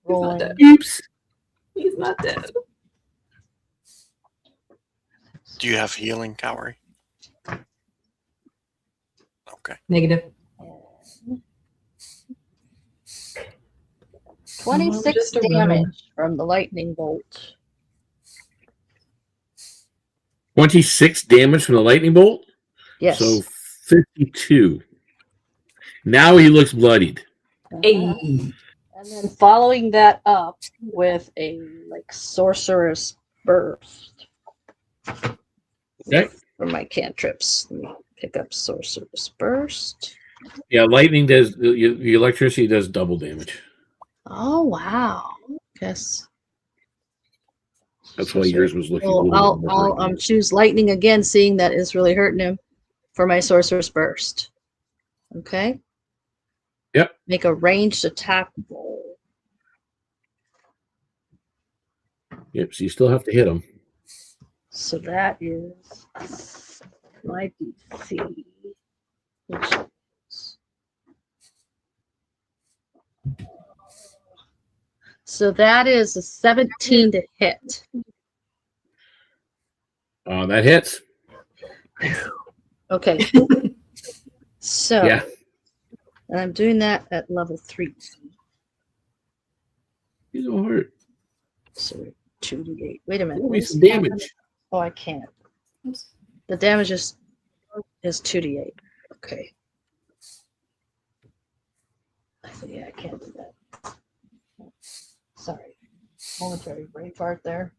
not dead. Oops. He's not dead. Do you have healing, Cowrie? Okay. Negative. 26 Just a damage from the lightning bolt. 26 damage from the lightning bolt. Yes. So 52. Now he looks bloodied. Hey. And then following that up with a sorcerous burst. Okay. For my cantrips. Let me pick up sorcerous burst. Yeah, lightning does the electricity does double damage. Oh wow. Yes. That's why yours was looking a Well, little bit more. I'll choose lightning again, seeing that is really hurting him for my sorcerer's burst. Okay. Yep. Make a ranged attack roll. Yep. So you still have to hit him. So that is my DC. Which is... So that is a 17 to hit. That hits. Okay. So Yeah. and I'm doing that at level 3. He's all hurt. So 2d8. Wait a minute. Give me some damage. Oh, I can't. The damage is 2d8. Okay. Yeah, I can't do that. Sorry. Momentary brain fart there.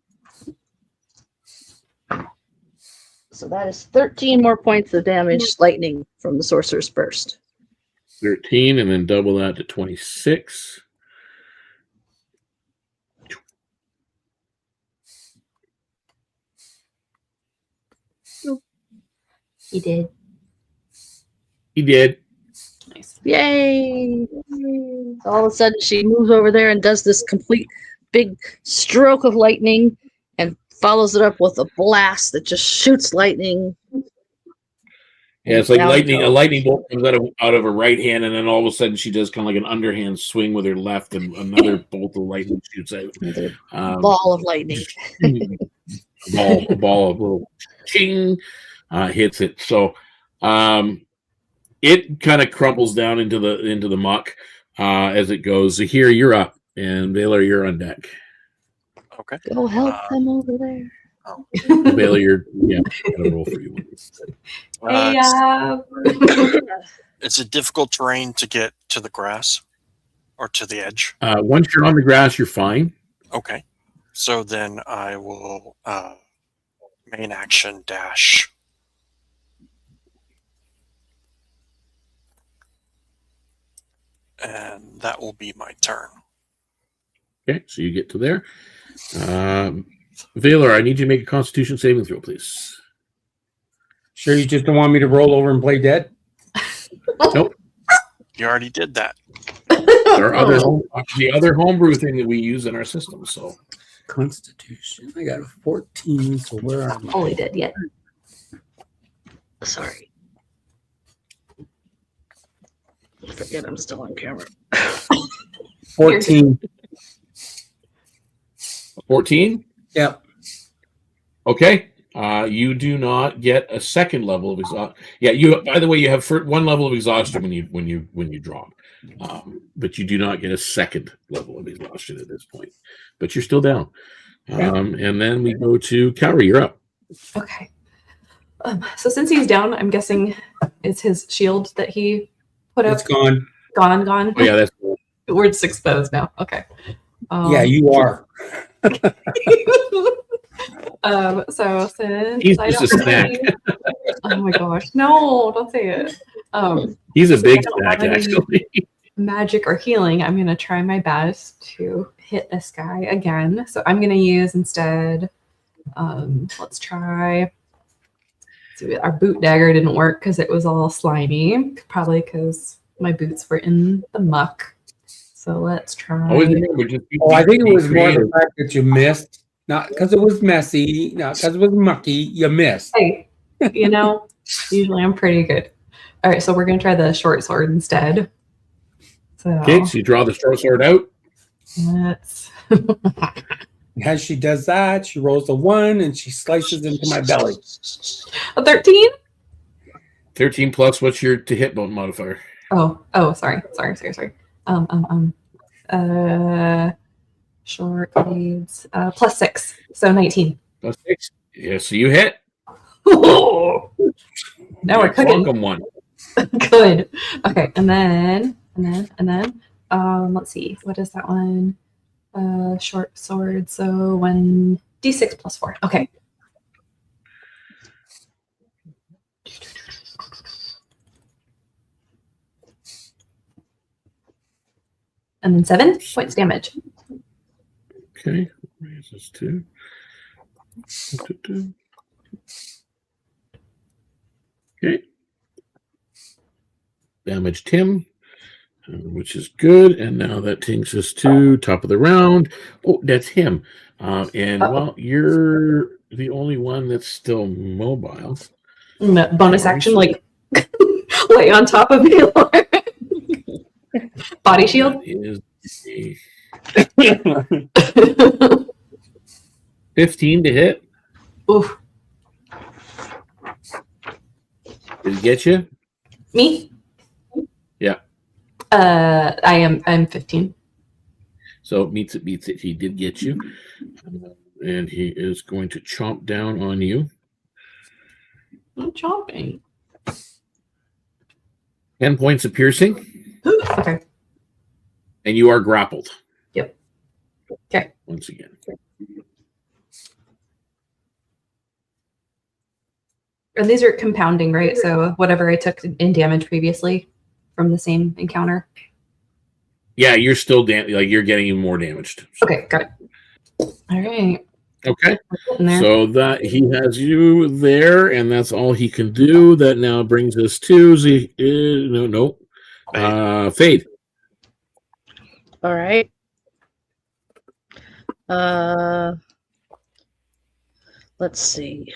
So that is 13 more points of damage lightning from the sorcerer's burst. 13, and then double that to 26. He did. He did. Nice. Yay! All of a sudden, she moves over there and does this complete big stroke of lightning and follows it up with a blast that just shoots lightning. Yeah, it's like Down lightning. goes. A lightning bolt comes out of her right hand, and then all of a sudden she does kind of like an underhand swing with her left, and another bolt of lightning shoots out. Another ball of lightning. a ball of little ching hits it. So it kind of crumples down into the muck as it goes. So here you're up, and Valor, you're on deck. Okay. Go help them over there. Valor, you're gotta roll for you. Hey, It's a difficult terrain to get to the grass or to the edge. Once you're on the grass, you're fine. Okay. So then I will main action dash. And that will be my turn. Okay, so you get to there. Valor, I need you to make a Constitution saving throw, please. Sure, you just don't want me to roll over and play dead? Nope. You already did that. Our the other homebrew thing that we use in our system. So Constitution. I got a 14, so where am I? Only dead yet. Sorry. I forget I'm still on camera. 14. 14? Yep. Okay. You do not get a second level of exhaustion. Yeah, you. By the way, you have one level of exhaustion when you drop, but you do not get a second level of exhaustion at this point. But you're still down. And then we go to Cowrie. You're up. Okay. So since he's down, I'm guessing it's his shield that he put up. It's gone. Gone. Oh yeah, that's We're just exposed now. Okay. Yeah, you are. So since He's I just a don't have snack. any, oh my gosh, no, don't say it. He's a Since big I don't snack, have any actually. magic or healing, I'm gonna try my best to hit this guy again. So I'm gonna use instead. Let's try. See, our boot dagger didn't work because it was all slimy. Probably because my boots were in the muck. So let's try. Always remember, just Oh, I think it be was more the creative. fact that you missed, not because it was messy, not because it was mucky. You missed. Hey, usually I'm pretty good. All right, so we're gonna try the short sword instead. So Okay, so you draw the short sword out. let's. As she does that, she rolls a 1 and she slices into my belly. A 13? 13 plus, what's your to hit bone modifier? Sorry. Short blades, plus 6, so 19. Plus 6. Yeah, so you hit. Now we're cooking. Welcome one. Good. Okay, and then, let's see. What is that one? Short sword. So 1d6 plus 4. Okay. And then 7 points damage. Okay, raises 2. Okay. Damaged him, which is good. And now that takes us to top of the round. Oh, that's him. Well, you're the only one that's still mobile. Bonus action, like lay on top of me. Body shield. That is a 15 to hit. Oof. Did it get you? Me? Yeah. I'm 15. So it beats it. He did get you. And he is going to chomp down on you. I'm chomping. 10 points of piercing. Okay. And you are grappled. Yep. Okay. Once again. And these are compounding, right? So whatever I took in damage previously from the same encounter. Yeah, you're still you're getting even more damaged. So. Okay, got it. All right. Okay. So that he has you there, and that's all he can do. That now brings us to Fade. All right. Let's see.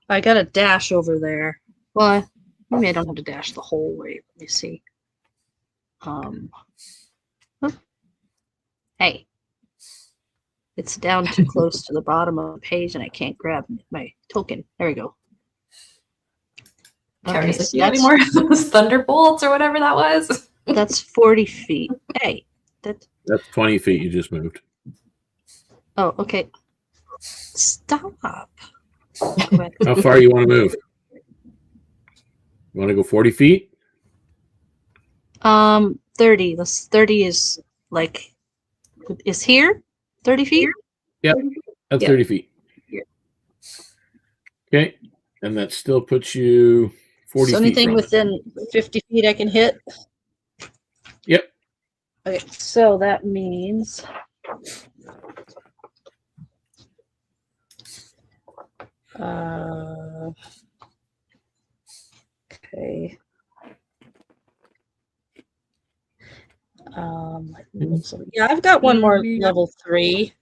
I got a dash over there. Well, maybe I don't have to dash the whole way. Let me see. Hey. It's down too close to the bottom of the page and I can't grab my token. There we go. Okay, so you have any more of those thunderbolts or whatever that was? That's 40 feet. Hey. That's 20 feet you just moved. Oh, okay. Stop. How far you want to move? You want to go 40 feet? 30. This 30 is like is here? 30 feet? Yep. That's 30 feet. Yeah. Okay. And that still puts you 40 so feet. Anything within 50 feet I can hit? Yep. Okay, so that means okay. Yeah, I've got one more level 3.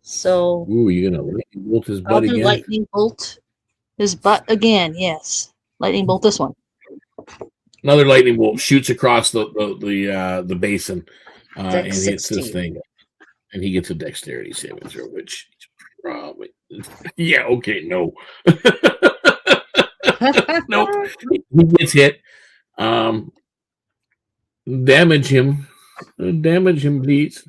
So ooh, you're gonna lightning bolt his butt I'll do again? lightning bolt his butt again. Yes, lightning bolt this one. Another lightning bolt shoots across the basin and hits 16. this thing, and he gets a dexterity saving throw, which probably okay, no. Nope. He gets hit. Damage him, please.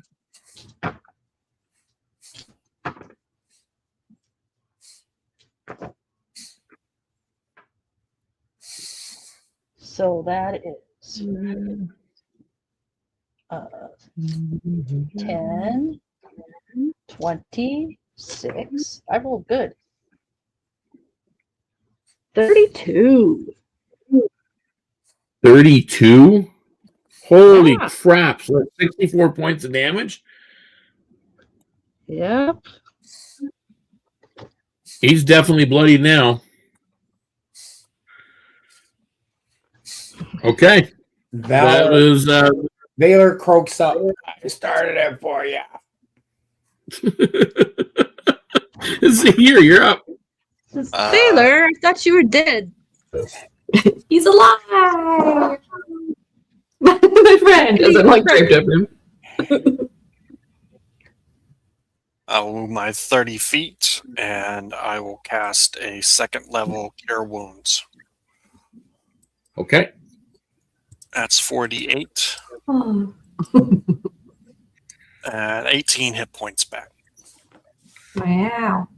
So that is 10, 26. I rolled good. 32. 32? Holy Yeah. crap. So that's 64 points of damage? Yep. He's definitely bloody now. Okay. That was Valor croaks up. I started it for you. Here, you're up. Sailor, I thought you were dead. He's alive. My friend doesn't like draped over him. I will move my 30 feet and I will cast a second level Cure Wounds. Okay. That's 48 Oh. and 18 hit points back. Wow.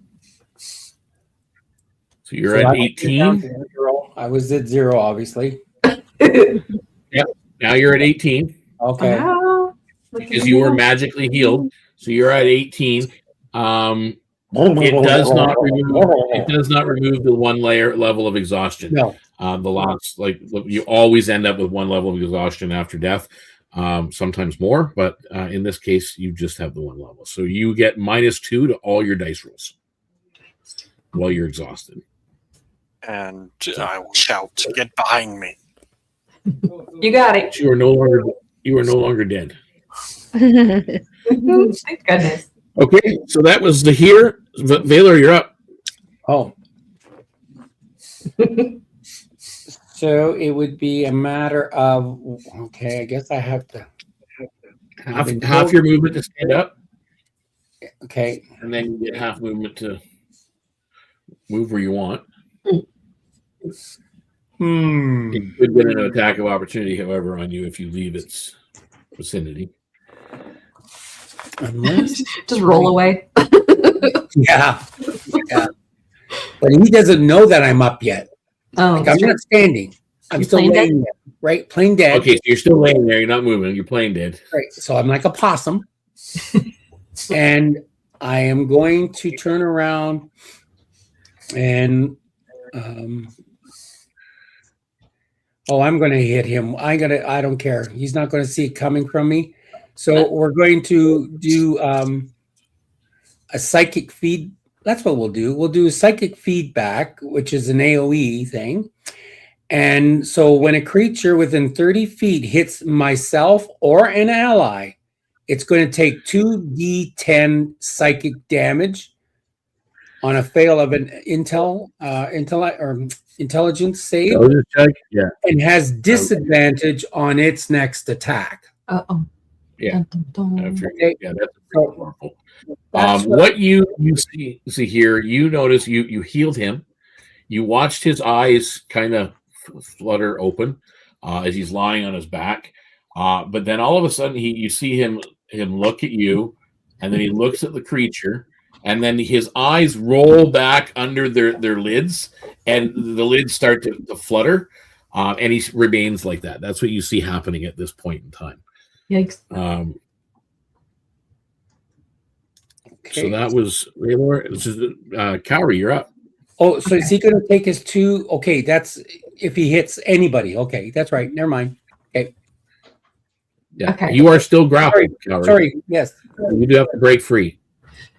So you're at 18. I was at 0, obviously. Yep. Now you're at 18 Okay. Wow. because you were magically healed. So you're at 18. It does not remove the one level of exhaustion. No. The last, you always end up with one level of exhaustion after death. Sometimes more, but in this case, you just have the one level. So you get -2 to all your dice rolls while you're exhausted. And I will shout, "Get behind me!" You got it. You are no longer dead. Thank goodness. Okay, so that was the here. Valor, you're up. Oh. So it would be a matter of, okay, I guess I have to. Half your movement to stand up. Okay. And then you get half movement to move where you want. It could get an attack of opportunity, however, on you if you leave its vicinity. Unless, Just roll away. yeah. But he doesn't know that I'm up yet. Oh, Like, I'm not standing. I'm You're still playing laying there, right? Playing dead. Okay, so you're still laying there. You're not moving. You're playing dead. Right. So I'm like a possum. And I am going to turn around and I'm going to hit him. I don't care. He's not going to see it coming from me. So we're going to do a psychic feed. That's what we'll do. We'll do a psychic feedback, which is an AoE thing. And so when a creature within 30 feet hits myself or an ally, it's going to take 2d10 psychic damage on a fail of an intelligence save, Yeah. and has disadvantage on its next attack. Uh-oh. Yeah. Okay. Yeah, that's So, powerful. that's What you see here, you notice you healed him. You watched his eyes kind of flutter open as he's lying on his back. But then all of a sudden you see him look at you, and then he looks at the creature, and then his eyes roll back under their lids, and the lids start to flutter, and he remains like that. That's what you see happening at this point in time. Yikes. okay. So that was Cowrie, you're up. Oh, so is he going to take his 2? Okay, that's if he hits anybody. Okay, that's right. Never mind. Okay. Yeah. Okay. You are still grappled, Cowrie. Sorry. Yes. You do have to break free.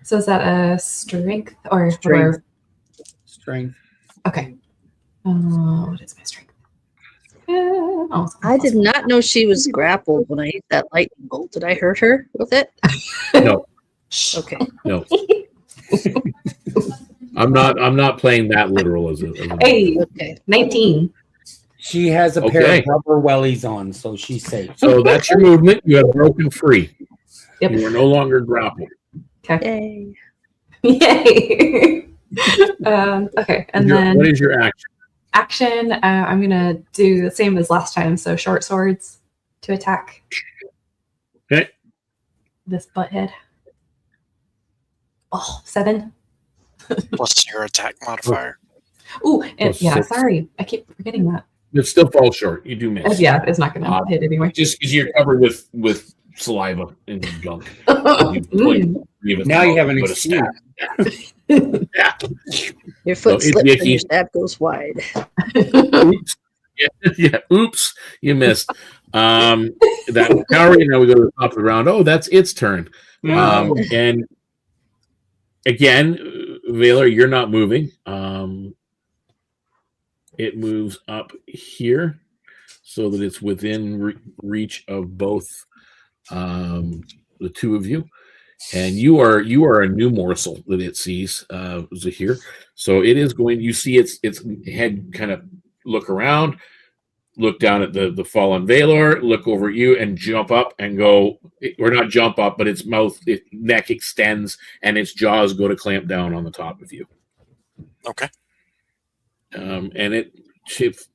So is that a strength or Strength. Strength. Okay. What is my strength? I did not know she was grappled when I hit that lightning bolt. Did I hurt her with it? No. Okay. No. I'm not playing that literal as a Hey, Okay. 19. She has a pair Okay. of rubber wellies on, so she's safe. So that's your movement. You have broken free. Yep. You are no longer grappled. Okay. Yay. Yay. Okay. And then What is your action? action, I'm going to do the same as last time. So short swords to attack. Okay. This butthead. Oh, 7. Plus your attack modifier. Ooh, and Plus yeah, 6. sorry. I keep forgetting that. It still falls short. You do miss. Yeah, it's not going to hit anyway. Just because you're covered with saliva in your gunk. Now you have an excuse. Yeah. Your foot So it's slips and icky. your stab goes wide. Oops. Yeah. Oops. You missed. That Cowrie. Now we go to the top of the round. Oh, that's its turn. And again, Valor, you're not moving. It moves up here so that it's within reach of both the two of you. And you are a new morsel that it sees, Zahir. So it is going. You see its head kind of look around, look down at the fallen Valor, look over at you, and jump up and go. Or not jump up, but its neck extends, and its jaws go to clamp down on the top of you. Okay. And it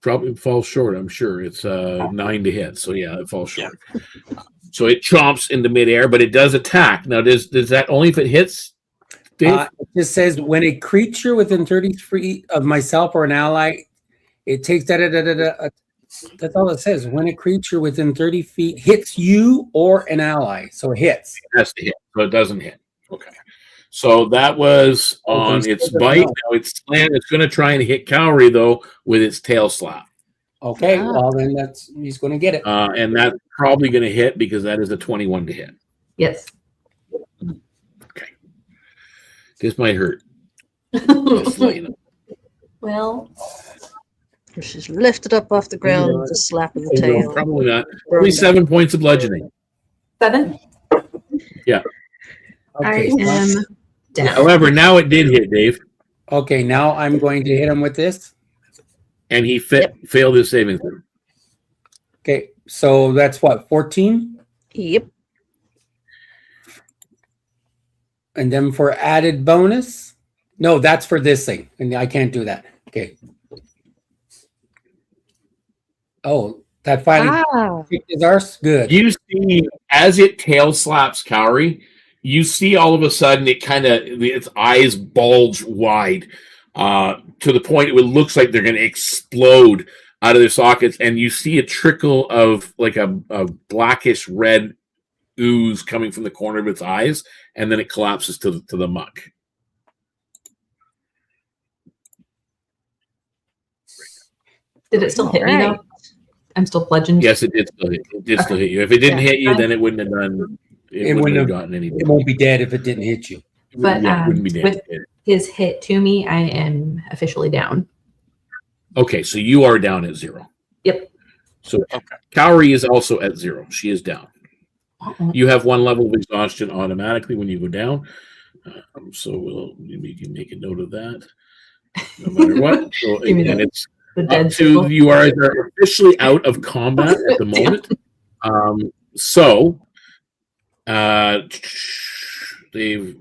probably falls short. I'm sure it's 9 to hit. So yeah, it falls short. Yeah. So it chomps into midair, but it does attack. Now, does that only if it hits? Dave? It just says when a creature within 30 feet of myself or an ally, it takes that's all it says. When a creature within 30 feet hits you or an ally, so it hits. It has to hit, so it doesn't hit. Okay. So that was on its bite. Now it's going to try and hit Cowrie though with its tail slap. Okay, well then he's going to get it. And that's probably going to hit because that is a 21 to hit. Yes. Okay. This might hurt. Just let you know. Well, She's lifted up off the ground with a slap of the tail. Probably not. Only 7 points of bludgeoning. 7? Yeah. Okay, I am down. However, now it did hit Dave. Okay, now I'm going to hit him with this. And he failed his saving throw. Okay, so that's what, 14? Yep. And then for added bonus? No, that's for this thing. And I can't do that. Okay. Oh, that finally is ours. Good. You see, as it tail slaps Cowrie, you see all of a sudden its eyes bulge wide to the point it looks like they're going to explode out of their sockets, and you see a trickle of like a blackish red ooze coming from the corner of its eyes, and then it collapses to the muck. Did it still hit me though? I'm still bludgeoned. Yes, it did still hit. It did still hit you. If it didn't hit you, then it wouldn't have done. It wouldn't have gotten any. It won't be dead if it didn't hit you. But it wouldn't be dead. With his hit to me, I am officially down. Okay, so you are down at 0. Yep. So Cowrie is also at 0. She is down. You have 1 level of exhaustion automatically when you go down. So we can make a note of that. No matter what. So again, it's up to you are officially out of combat at the moment. They've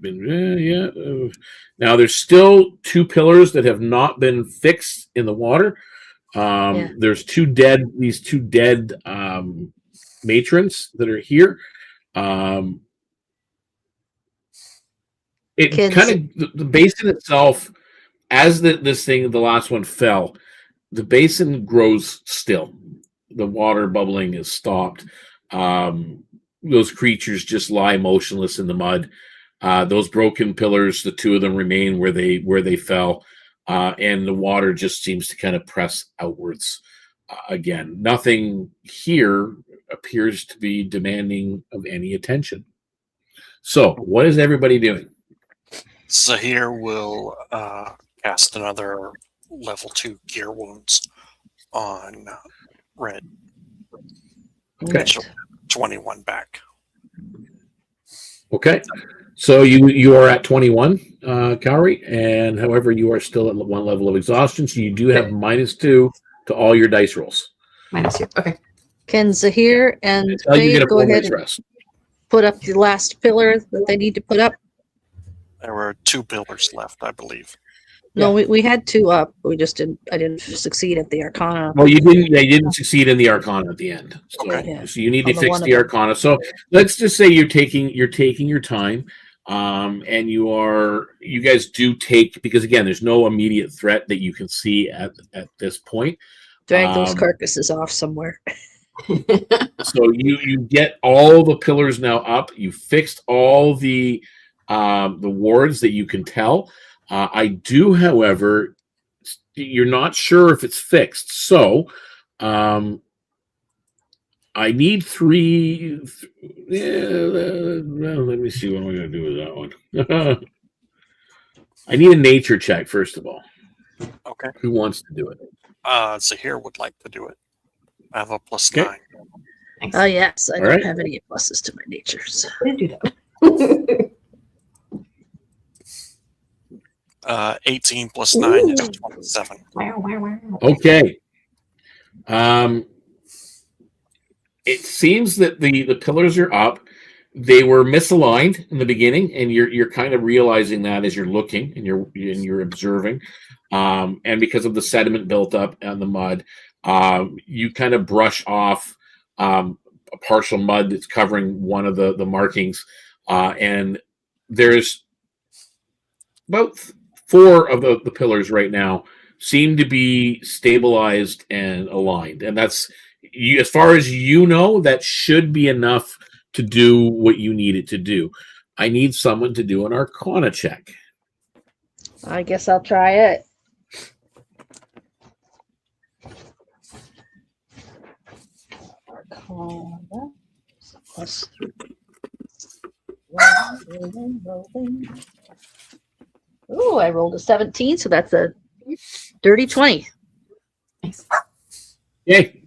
been now there's still 2 pillars that have not been fixed in the water. There's 2 dead matrons that are here. It kind of the basin itself, as the last one fell, the basin grows still. The water bubbling is stopped. Those creatures just lie motionless in the mud. Those broken pillars, the 2 of them remain where they fell, and the water just seems to kind of press outwards. Again, nothing here appears to be demanding of any attention. So, what is everybody doing? Zahir will cast another level 2 Gear Wounds on Red. Okay. 21 back. Okay. So you are at 21, Cowrie, and however, you are still at 1 level of exhaustion, so you do have -2 to all your dice rolls. -2. Okay. Can Zahir and Dave go ahead and put up the last pillar that they need to put up? There were 2 pillars left, I believe. No, we had 2 up. We just didn't. I didn't succeed at the Arcana. Well, you didn't. They didn't succeed in the Arcana at the end. Okay. Yeah. So you need to On the fix one the of them. Arcana. So let's just say you're taking your time, and you guys do take, because again, there's no immediate threat that you can see at this point. Drag those carcasses off somewhere. So you get all the pillars now up. You fixed all the wards that you can tell. I do, however, you're not sure if it's fixed. So I need 3. Let me see what I'm going to do with that one. I need a nature check, first of all. Okay. Who wants to do it? Zahir would like to do it. I have a +9. Okay. Oh, yes. I All don't right. have any pluses to my natures. I didn't do that. 18 + 9 is 27. Wow. Okay. It seems that the pillars are up. They were misaligned in the beginning, and you're kind of realizing that as you're looking and you're observing. And because of the sediment built up on the mud, you kind of brush off a partial mud that's covering one of the markings, and there's about 4 of the pillars right now seem to be stabilized and aligned, and that's as far as you know, that should be enough to do what you need it to do. I need someone to do an Arcana check. I guess I'll try it. Arcana +3. Rolling. Ooh, I rolled a 17, so that's a dirty 20. Nice. Okay.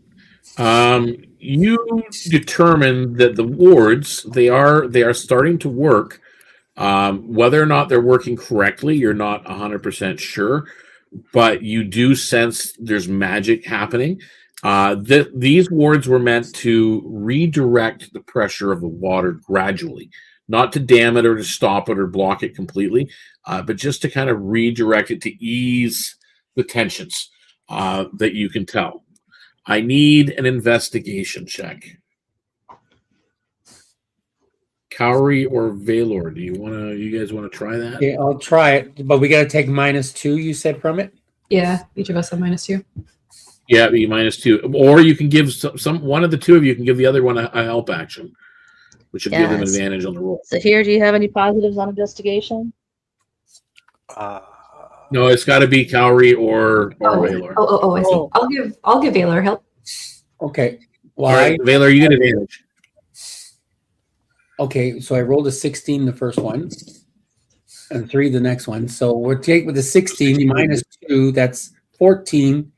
You determine that the wards they are starting to work. Whether or not they're working correctly, you're not 100% sure, but you do sense there's magic happening. These wards were meant to redirect the pressure of the water gradually, not to dam it or to stop it or block it completely, but just to kind of redirect it to ease the tensions that you can tell. I need an investigation check. Cowrie or Valor, you guys want to try that? Yeah, I'll try it, but we got to take -2. You said from it. Yeah, each of us have -2. Yeah, be -2, or you can give some one of the two of you can give the other one a help action, which will give them Yes. advantage on the roll. So here, do you have any positives on investigation? No, it's got to be Cowrie or Valor. I see. Oh. I'll give Valor help. Okay. All Well, right, Valor, you get advantage. okay. So I rolled a 16 the first one, and 3 the next one. So we'll take with the 16 -2. That's 14.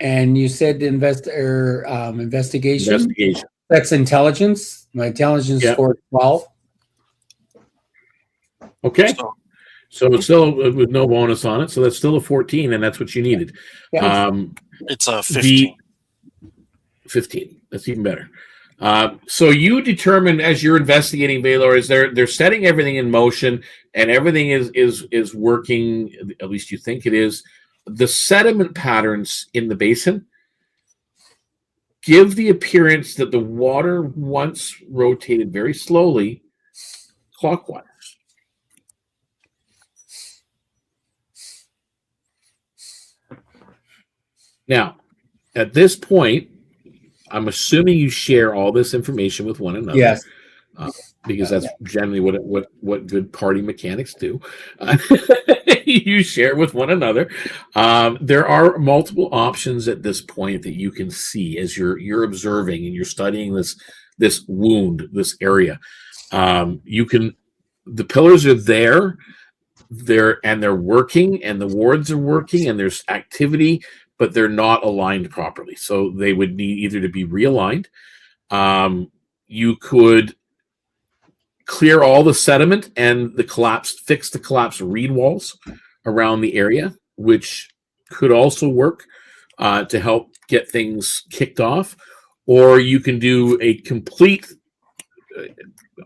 And you said investigation. Investigation. That's intelligence. My intelligence Yep. scored 12. Okay. So it's still with no bonus on it. So that's still a 14, and that's what you needed. Yeah. It's a 15. 15. That's even better. So you determine as you're investigating, Valor, is they're setting everything in motion, and everything is working. At least you think it is. The sediment patterns in the basin give the appearance that the water once rotated very slowly clockwise. Now, at this point, I'm assuming you share all this information with one another. Yes. Because that's generally what good party mechanics do. You share with one another. There are multiple options at this point that you can see as you're observing and you're studying this wound, this area. The pillars are there, they're working, and the wards are working, and there's activity, but they're not aligned properly. So they would need either to be realigned. You could clear all the sediment and fix the collapsed reed walls around the area, which could also work to help get things kicked off. Or you can do a complete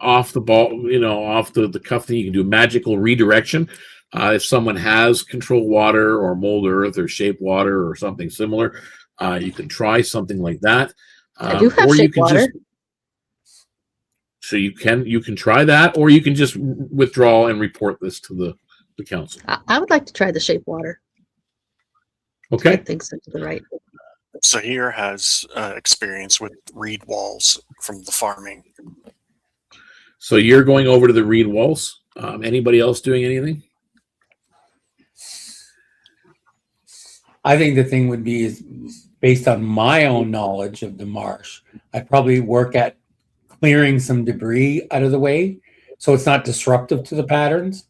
off the cuff thing. You can do a magical redirection. If someone has control water or mold earth or shape water or something similar, you can try something like that. I do have or you shape can water. So you can try that, or you can just withdraw and report this to the council. I would like to try the shape water. Okay. Get things into the right Zahir has experience with reed walls from the farming. So you're going over to the reed walls. Anybody else doing anything? I think the thing would be is based on my own knowledge of the marsh, I'd probably work at clearing some debris out of the way so it's not disruptive to the patterns.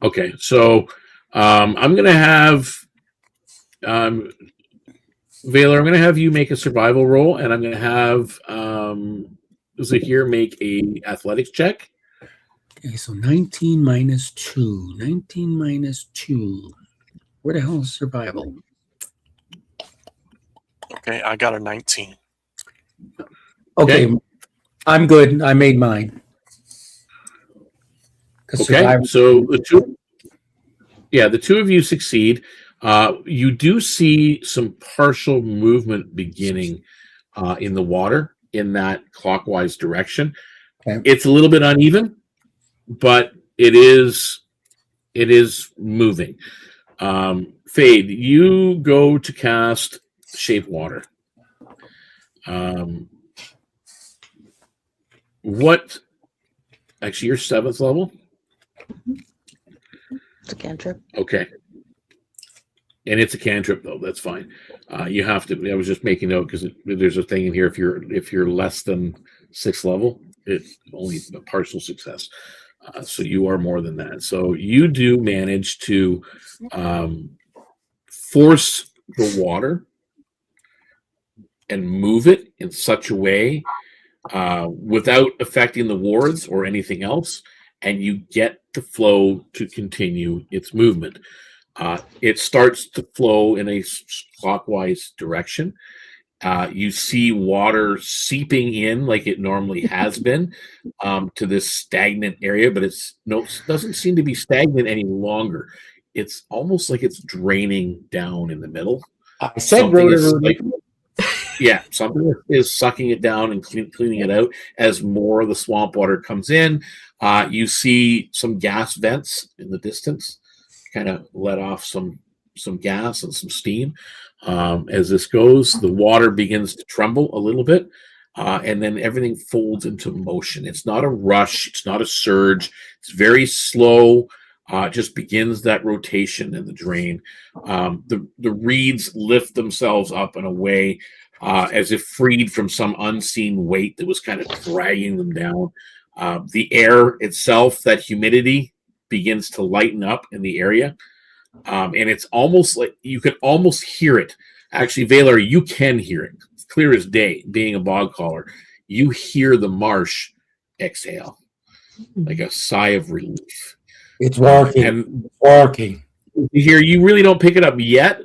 Okay, so I'm going to have Valor, I'm going to have you make a survival roll, and I'm going to have Zahir make a athletics check. Okay, so 19 minus 2. 19 minus 2. Where the hell is survival? Okay, I got a 19. Okay, I'm good. I made mine. Okay, so the two of you succeed. You do see some partial movement beginning in the water in that clockwise direction. Okay. It's a little bit uneven, but it is moving. Fade, you go to cast Shape Water. What? Actually, you're 7th level. It's a cantrip. Okay. And it's a cantrip, though. That's fine. You have to. I was just making note because there's a thing in here. If you're less than 6th level, it's only a partial success. So you are more than that. So you do manage to force the water and move it in such a way without affecting the wards or anything else, and you get the flow to continue its movement. It starts to flow in a clockwise direction. You see water seeping in like it normally has been to this stagnant area, but it doesn't seem to be stagnant any longer. It's almost like it's draining down in the middle. I said Rudy. Yeah, something is sucking it down and cleaning it out as more of the swamp water comes in. You see some gas vents in the distance, kind of let off some gas and some steam. As this goes, the water begins to tremble a little bit, and then everything folds into motion. It's not a rush. It's not a surge. It's very slow. Just begins that rotation and the drain. The reeds lift themselves up in a way as if freed from some unseen weight that was kind of dragging them down. The air itself, that humidity, begins to lighten up in the area. And it's almost like you could almost hear it. Actually, Valor, you can hear it. It's clear as day, being a bog caller. You hear the marsh exhale, like a sigh of relief. It's working. And it's working. Here, you really don't pick it up yet.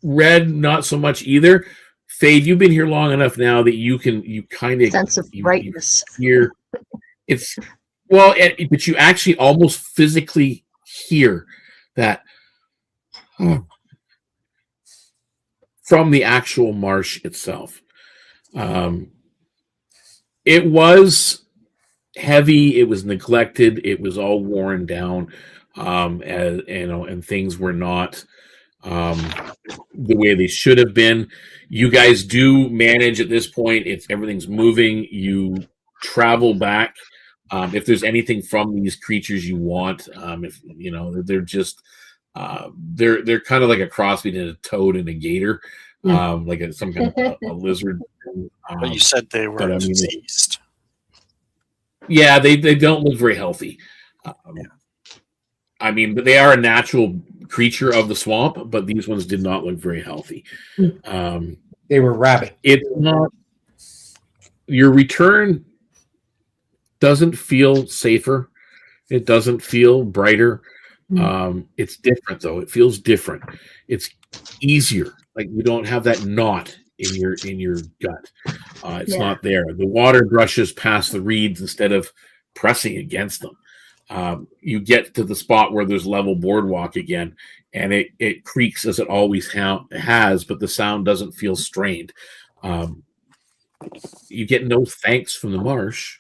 Red, not so much either. Fade, you've been here long enough now that you kind of Sense of brightness. Hear it's well, but you actually almost physically hear that from the actual marsh itself. It was heavy. It was neglected. It was all worn down, as you know, and things were not the way they should have been. You guys do manage at this point. Everything's moving. You travel back. If there's anything from these creatures you want, if you know, they're just they're kind of like a cross between a toad and a gator, like some kind of a lizard. But you said they were diseased. Yeah, they don't look very healthy. I mean, but they are a natural creature of the swamp, but these ones did not look very healthy. They were rabid. It's not. Your return doesn't feel safer. It doesn't feel brighter. It's different, though. It feels different. It's easier. Like you don't have that knot in your gut. It's not there. The water brushes past the reeds instead of pressing against them. You get to the spot where there's level boardwalk again, and it creaks as it always has, but the sound doesn't feel strained. You get no thanks from the marsh,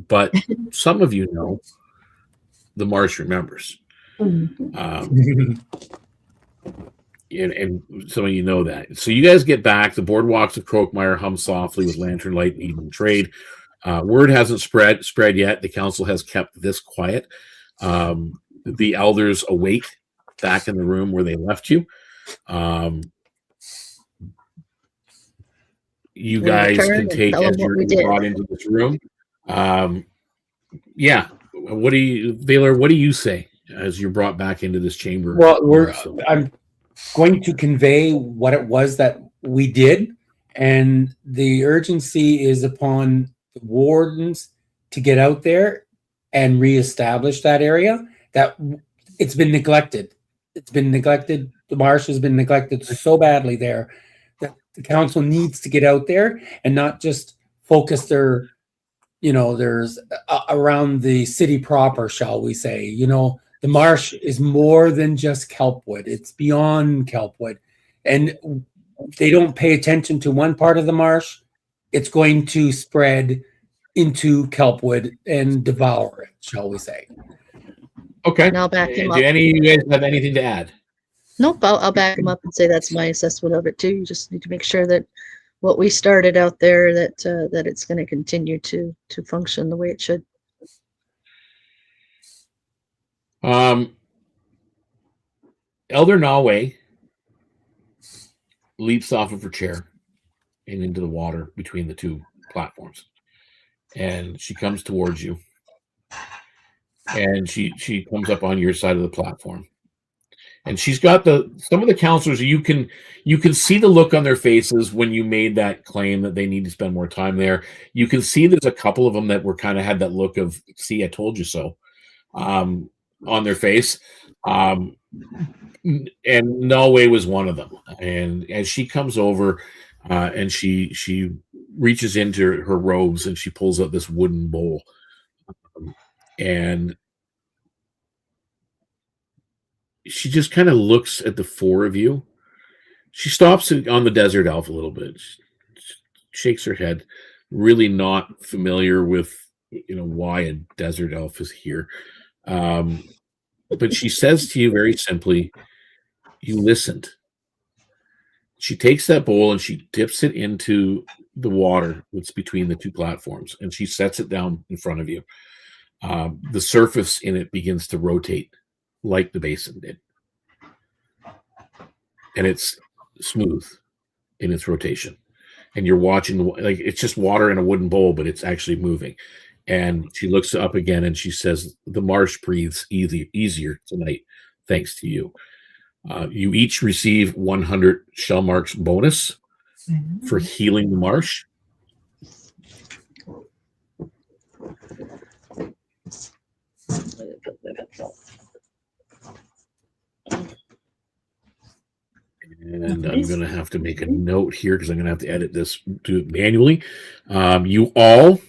but some of you know the marsh remembers. and some of you know that. So you guys get back. The boardwalks of Croakmire hum softly with lantern light and even trade. Word hasn't spread yet. The council has kept this quiet. The elders awake back in the room where they left you. You guys can take as you're brought into this room. Yeah. What do you, Valor? What do you say as you're brought back into this chamber? Well, I'm going to convey what it was that we did, and the urgency is upon the wardens to get out there and reestablish that area. That it's been neglected. It's been neglected. The marsh has been neglected so badly there that the council needs to get out there and not just focus their, there's around the city proper, shall we say. The marsh is more than just kelpwood. It's beyond kelpwood. And they don't pay attention to one part of the marsh, it's going to spread into kelpwood and devour it, shall we say. Okay. And I'll back him up. Do any of you guys have anything to add? Nope, I'll back him up and say that's my assessment of it too. You just need to make sure that what we started out there, that it's going to continue to function the way it should. Elder Nawe leaps off of her chair and into the water between the two platforms, and she comes towards you, and she comes up on your side of the platform, and she's got some of the counselors. You can see the look on their faces when you made that claim that they need to spend more time there. You can see there's a couple of them that were kind of had that look of, see, I told you so, on their face. And Norway was one of them. And as she comes over, and she reaches into her robes and she pulls out this wooden bowl, and she just kind of looks at the four of you. She stops on the desert elf a little bit, she shakes her head, really not familiar with why a desert elf is here. But she says to you very simply, you listened. She takes that bowl and she dips it into the water that's between the two platforms, and she sets it down in front of you. The surface in it begins to rotate like the basin did. And it's smooth in its rotation. And you're watching, like, it's just water in a wooden bowl, but it's actually moving. And she looks up again and she says, the marsh breathes easier tonight, thanks to you. You each receive 100 shell marks bonus for healing the marsh. And I'm going to have to make a note here because I'm going to have to edit this, do it manually. You all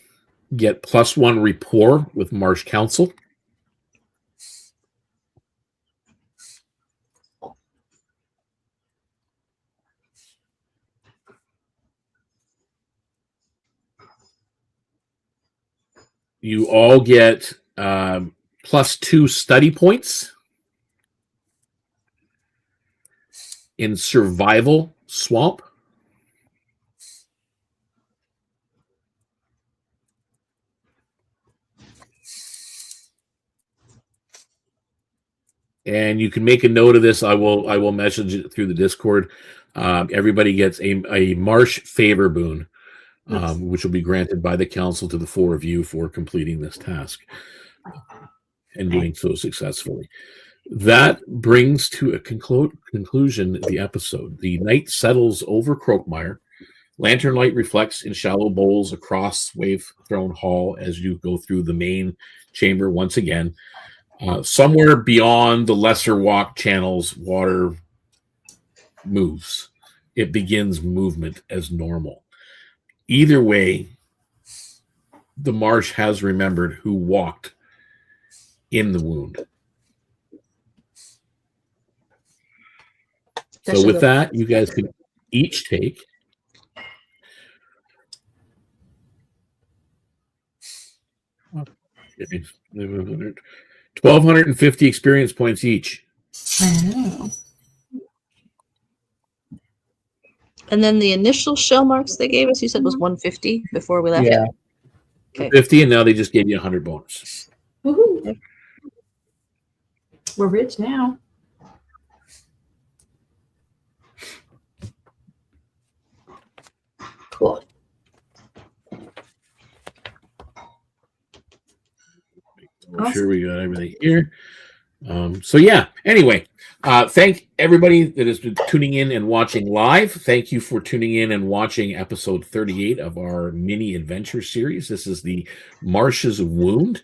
get +1 rapport with Marsh Council. You all get +2 study points in Survival Swamp. And you can make a note of this. I will message it through the Discord. Everybody gets a Marsh favor boon, which will be granted by the council to the four of you for completing this task and doing so successfully. That brings to a conclusion the episode. The night settles over Croakmire. Lantern light reflects in shallow bowls across Wave Throne Hall as you go through the main chamber once again. Somewhere beyond the lesser walk channels, water moves. It begins movement as normal. Either way, the marsh has remembered who walked in the wound. So with that, you guys can each take 1,250 experience points each. Oh. And then the initial shell marks they gave us, you said was 150 before we left. Yeah. Okay. 50, and now they just gave you 100 bonus. Woohoo! We're rich now. Cool. I'm sure we got everything here. So yeah, anyway, thank everybody that has been tuning in and watching live. Thank you for tuning in and watching episode 38 of our mini adventure series. This is the Marsh's Wound.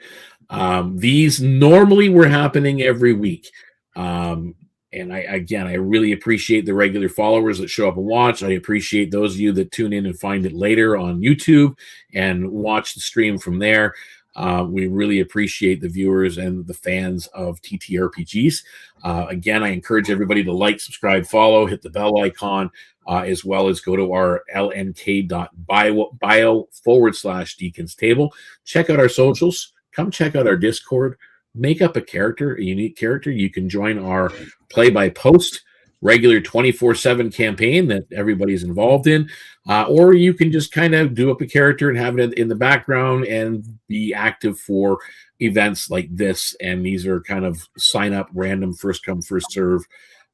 These normally were happening every week. And I really appreciate the regular followers that show up and watch. I appreciate those of you that tune in and find it later on YouTube and watch the stream from there. We really appreciate the viewers and the fans of TTRPGs. Again, I encourage everybody to like, subscribe, follow, hit the bell icon, as well as go to our lnk.bio/DeaconsTable. Check out our socials. Come check out our Discord. Make up a character, a unique character. You can join our play-by-post regular 24/7 campaign that everybody's involved in, or you can just kind of do up a character and have it in the background and be active for events like this. And these are kind of sign up, random, first come, first serve.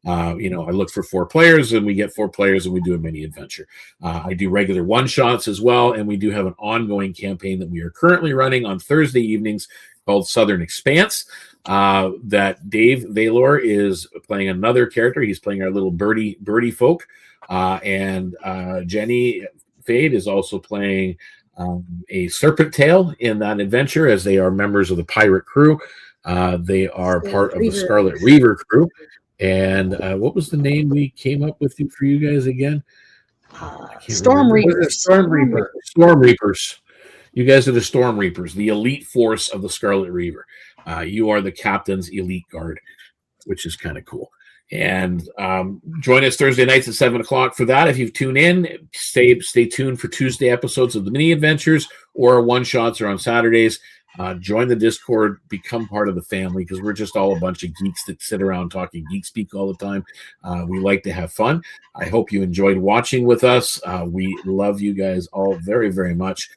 I look for 4 players, and we get 4 players, and we do a mini adventure. I do regular one-shots as well, and we do have an ongoing campaign that we are currently running on Thursday evenings called Southern Expanse. That Dave Valor is playing another character. He's playing our little birdie folk, and Jenny Fade is also playing a serpent tail in that adventure, as they are members of the pirate crew. They are part of the Scarlet Reaver crew. And what was the name we came up with for you guys again? Storm Reapers. Storm Reaper. Storm Reapers. You guys are the Storm Reapers, the elite force of the Scarlet Reaver. You are the captain's elite guard, which is kind of cool. And join us Thursday nights at 7 o'clock for that. If you've tuned in, stay tuned for Tuesday episodes of the mini adventures, or one-shots are on Saturdays. Join the Discord, become part of the family, because we're just all a bunch of geeks that sit around talking geek speak all the time. We like to have fun. I hope you enjoyed watching with us. We love you guys all very, very much.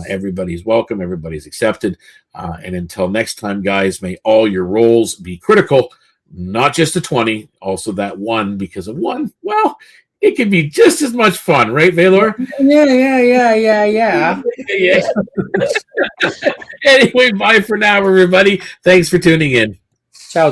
Everybody's welcome. Everybody's accepted. And until next time, guys, may all your rolls be critical, not just a 20, also that 1, because of 1, well, it can be just as much fun, right, Valor? Yeah. Yeah. Anyway, bye for now, everybody. Thanks for tuning in. Ciao.